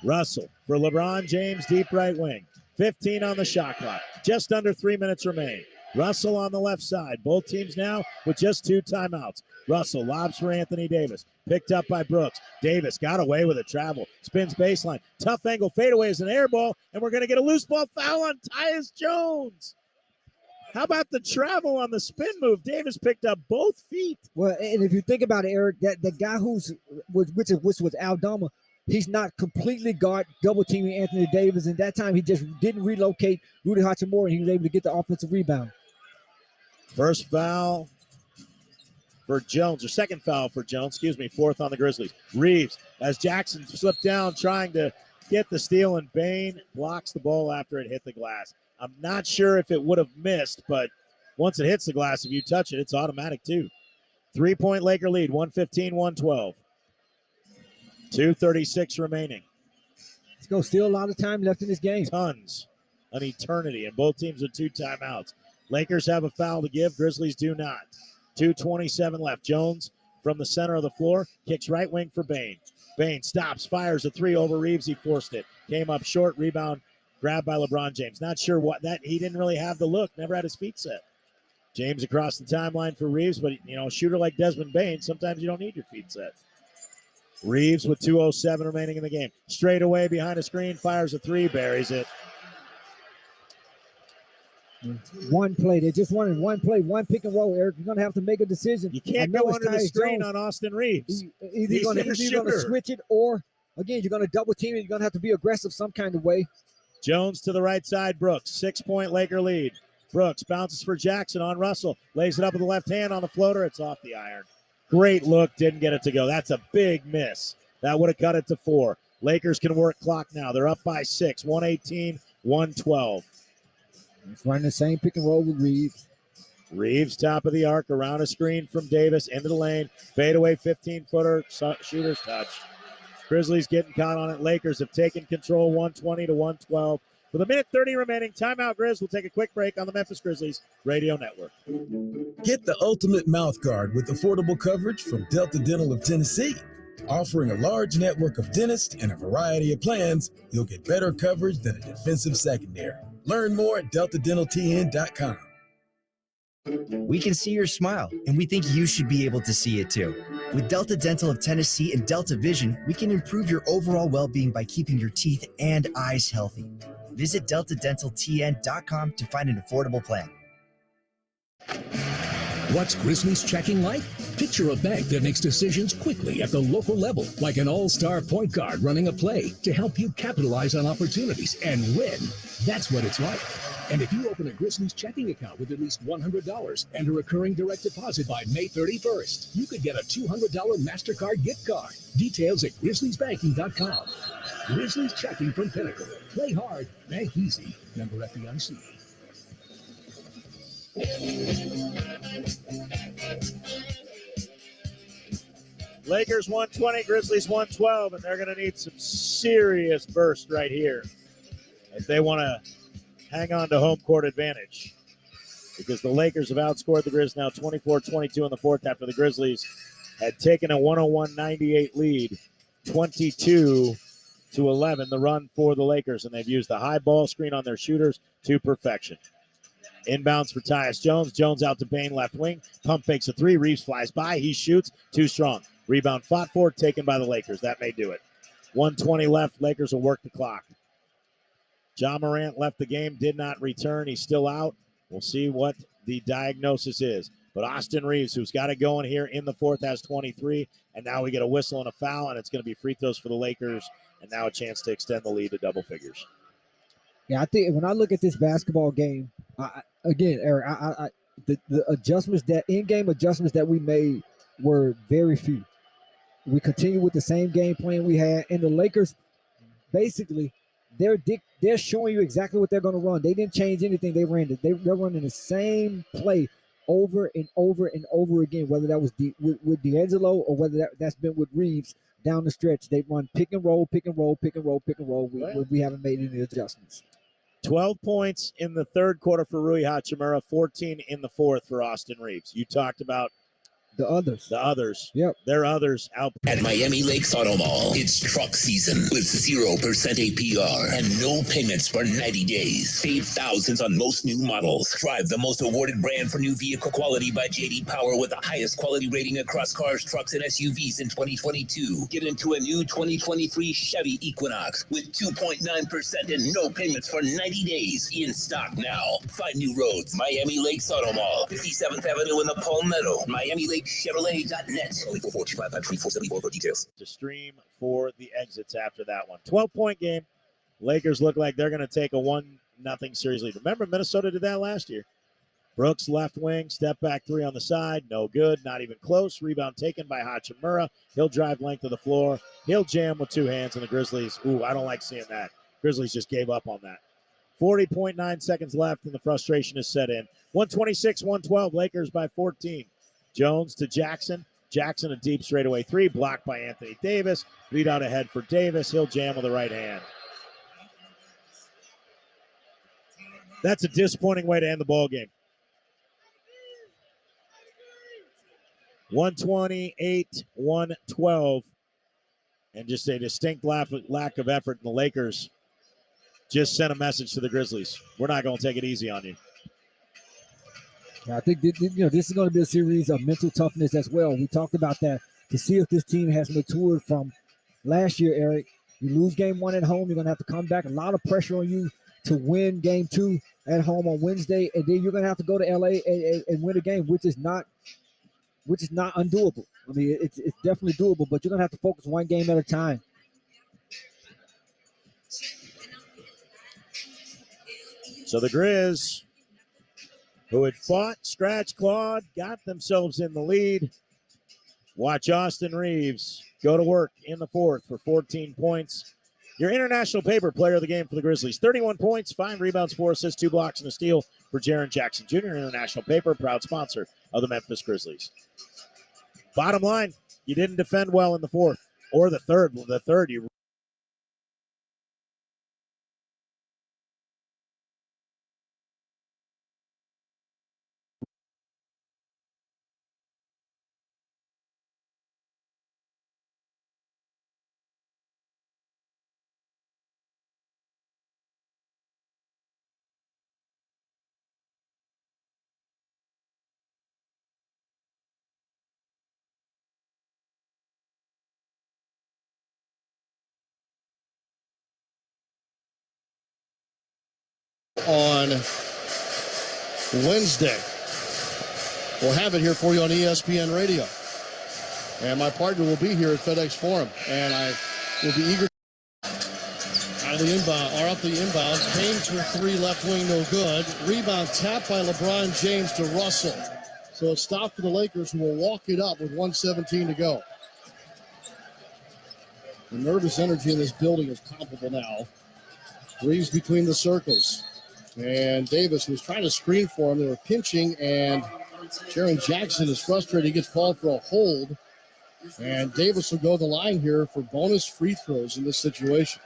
Russell for LeBron James, deep right wing. 15 on the shot clock. Just under 3 minutes remain. Russell on the left side. Both teams now with just 2 timeouts. Russell lobs for Anthony Davis. Picked up by Brooks. Davis got away with a travel. Spins baseline. Tough angle fadeaway is an air ball, and we're going to get a loose ball foul on Tyus Jones. How about the travel on the spin move? Davis picked up both feet. Well, and if you think about it, Eric, that the guy which was Aldama, he's not completely double teaming Anthony Davis, and that time he just didn't relocate Rudy Hachimura, and he was able to get the offensive rebound. First foul for Jones, or second foul for Jones, 4th on the Grizzlies. Reeves, as Jackson slipped down trying to get the steal, and Bain blocks the ball after it hit the glass. I'm not sure if it would have missed, but once it hits the glass, if you touch it, it's automatic too. 3-point Laker lead, 115-112. 2:36 remaining. Let's go. Still a lot of time left in this game. Tons. An eternity, and both teams with 2 timeouts. Lakers have a foul to give. Grizzlies do not. 2:27 left. Jones from the center of the floor kicks right wing for Bain. Bain stops, fires a 3 over Reeves. He forced it. Came up short. Rebound grabbed by LeBron James. Not sure what that. He didn't really have the look. Never had his feet set. James across the timeline for Reeves, but a shooter like Desmond Bain, sometimes you don't need your feet set. Reeves with 2:07 remaining in the game. Straight away behind a screen, fires a 3, buries it. One play. They just wanted one play, one pick and roll, Eric. You're going to have to make a decision. You can't go under the screen on Austin Reeves. Either you're going to switch it, or, again, you're going to double team it. You're going to have to be aggressive some kind of way. Jones to the right side. Brooks, 6-point Laker lead. Brooks bounces for Jackson on Russell. Lays it up with the left hand on the floater. It's off the iron. Great look. Didn't get it to go. That's a big miss. That would have cut it to 4. Lakers can work clock now. They're up by 6. 118-112. He's running the same pick and roll with Reeves. Reeves, top of the arc, around a screen from Davis, into the lane. Fadeaway 15-footer, shooter's touch. Grizzlies getting caught on it. Lakers have taken control 120-112. With a minute 30 remaining, timeout Grizz. We'll take a quick break on the Memphis Grizzlies Radio Network. Get the ultimate mouth guard with affordable coverage from Delta Dental of Tennessee. Offering a large network of dentists and a variety of plans, you'll get better coverage than a defensive secondary. Learn more at deltadentaltn.com. We can see your smile, and we think you should be able to see it too. With Delta Dental of Tennessee and Delta Vision, we can improve your overall well-being by keeping your teeth and eyes healthy. Visit deltadentaltn.com to find an affordable plan. What's Grizzlies checking like? Picture a bank that makes decisions quickly at the local level, like an all-star point guard running a play to help you capitalize on opportunities and win. That's what it's like. And if you open a Grizzlies checking account with at least $100 and a recurring direct deposit by May 31st, you could get a $200 MasterCard gift card. Details at grizzliesbanking.com. Grizzlies checking from Pinnacle. Play hard, bank easy. Member FDIC. Lakers 120, Grizzlies 112, and they're going to need some serious burst right here if they want to hang on to home court advantage, because the Lakers have outscored the Grizz now 24-22 in the fourth after the Grizzlies had taken a 101-98 lead, 22-11, the run for the Lakers, and they've used the high ball screen on their shooters to perfection. Inbounds for Tyus Jones. Jones out to Bain, left wing. Pump fakes a three. Reeves flies by. He shoots. Too strong. Rebound fought for, taken by the Lakers. That may do it. 1:20 left. Lakers will work the clock. Ja Morant left the game, did not return. He's still out. We'll see what the diagnosis is. But Austin Reeves, who's got it going here in the fourth, has 23. And now we get a whistle and a foul, and it's going to be free throws for the Lakers. And now a chance to extend the lead to double figures. Yeah, I think when I look at this basketball game, again, Eric, the adjustments, that in-game adjustments that we made were very few. We continue with the same game plan we had, and the Lakers, basically, they're showing you exactly what they're going to run. They didn't change anything. They're running the same play over and over and over again, whether that was with D'Angelo or whether that's been with Reeves down the stretch. They run pick and roll, pick and roll, pick and roll, pick and roll. We haven't made any adjustments. 12 points in the third quarter for Rui Hachimura, 14 in the fourth for Austin Reeves. You talked about the others. Yep. Their others out. At Miami Lakes Auto Mall, it's truck season with 0% APR and no payments for 90 days. Save thousands on most new models. Drive the most awarded brand for new vehicle quality by J.D. Power with the highest quality rating across cars, trucks, and SUVs in 2022. Get into a new 2023 Chevy Equinox with 2.9% and no payments for 90 days. In stock now. Find new roads. Miami Lakes Auto Mall, 57th Avenue in the Palmetto. Miami Lakes Chevrolet.net. Only 445-2474 for details. To stream for the exits after that one. 12-point game. Lakers look like they're going to take a 1-0 series lead. Remember, Minnesota did that last year. Brooks left wing, step back three on the side. No good, not even close. Rebound taken by Hachimura. He'll drive length of the floor. He'll jam with two hands, and the Grizzlies, I don't like seeing that. Grizzlies just gave up on that. 40.9 seconds left, and the frustration is set in. 126-112, Lakers by 14. Jones to Jackson. Jackson a deep straightaway three, blocked by Anthony Davis. Lead out ahead for Davis. He'll jam with the right hand. That's a disappointing way to end the ball game. 128-112. And just a distinct lack of effort. And the Lakers just sent a message to the Grizzlies. We're not going to take it easy on you. I think this is going to be a series of mental toughness as well. We talked about that to see if this team has matured from last year, Eric. You lose game one at home, you're going to have to come back. A lot of pressure on you to win game two at home on Wednesday, and then you're going to have to go to LA and win a game, which is not undoable. I mean, it's definitely doable, but you're going to have to focus one game at a time. So the Grizz, who had fought, scratched, clawed, got themselves in the lead. Watch Austin Reeves go to work in the fourth for 14 points. Your international paper player of the game for the Grizzlies. 31 points, 5 rebounds, 4 assists, 2 blocks, and a steal for Jaren Jackson Jr., international paper, proud sponsor of the Memphis Grizzlies. Bottom line, you didn't defend well in the fourth or the third. The third, you on Wednesday. We'll have it here for you on ESPN Radio. And my partner will be here at FedEx Forum. And I will be eager. Out of the inbound, or up the inbound. James for three, left wing, no good. Rebound tapped by LeBron James to Russell. So a stop for the Lakers, who will walk it up with 1:17 to go. The nervous energy in this building is palpable now. Reeves between the circles. And Davis was trying to screen for him. They were pinching, and Jaron Jackson is frustrated. He gets called for a hold. And Davis will go to the line here for bonus free throws in this situation.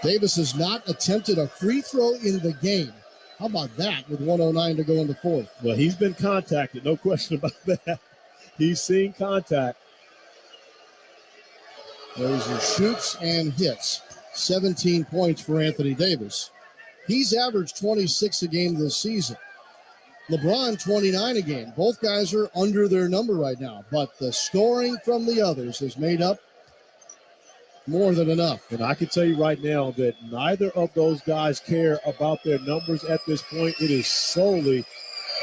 Davis has not attempted a free throw in the game. How about that with 1:09 to go in the fourth? Well, he's been contacted, no question about that. He's seen contact. Those are shoots and hits. 17 points for Anthony Davis. He's averaged 26 a game this season. LeBron, 29 a game. Both guys are under their number right now, but the scoring from the others has made up more than enough. And I can tell you right now that neither of those guys care about their numbers at this point. It is solely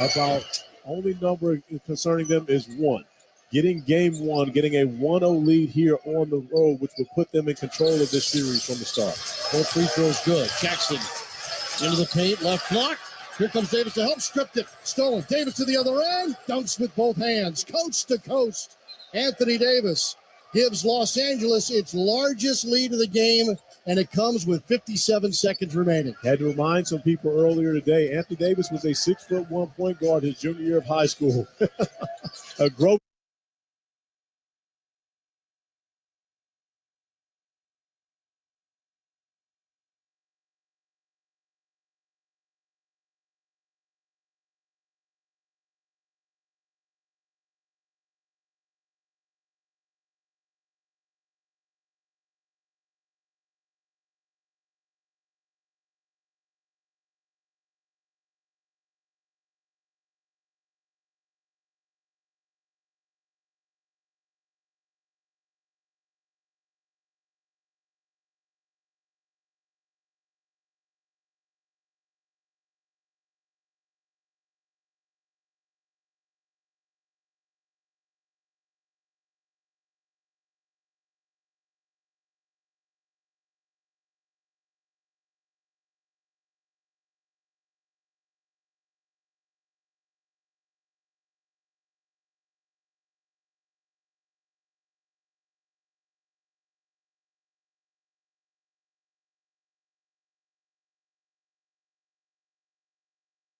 about only number concerning them is one. Getting game one, getting a 1-0 lead here on the road, which will put them in control of this series from the start. Both free throws good. Jackson into the paint, left block. Here comes Davis to help, stripped it, stolen. Davis to the other end, dunks with both hands, coast to coast. Anthony Davis gives Los Angeles its largest lead of the game, and it comes with 57 seconds remaining. Had to remind some people earlier today, Anthony Davis was a 6'1" point guard his junior year of high school. A growth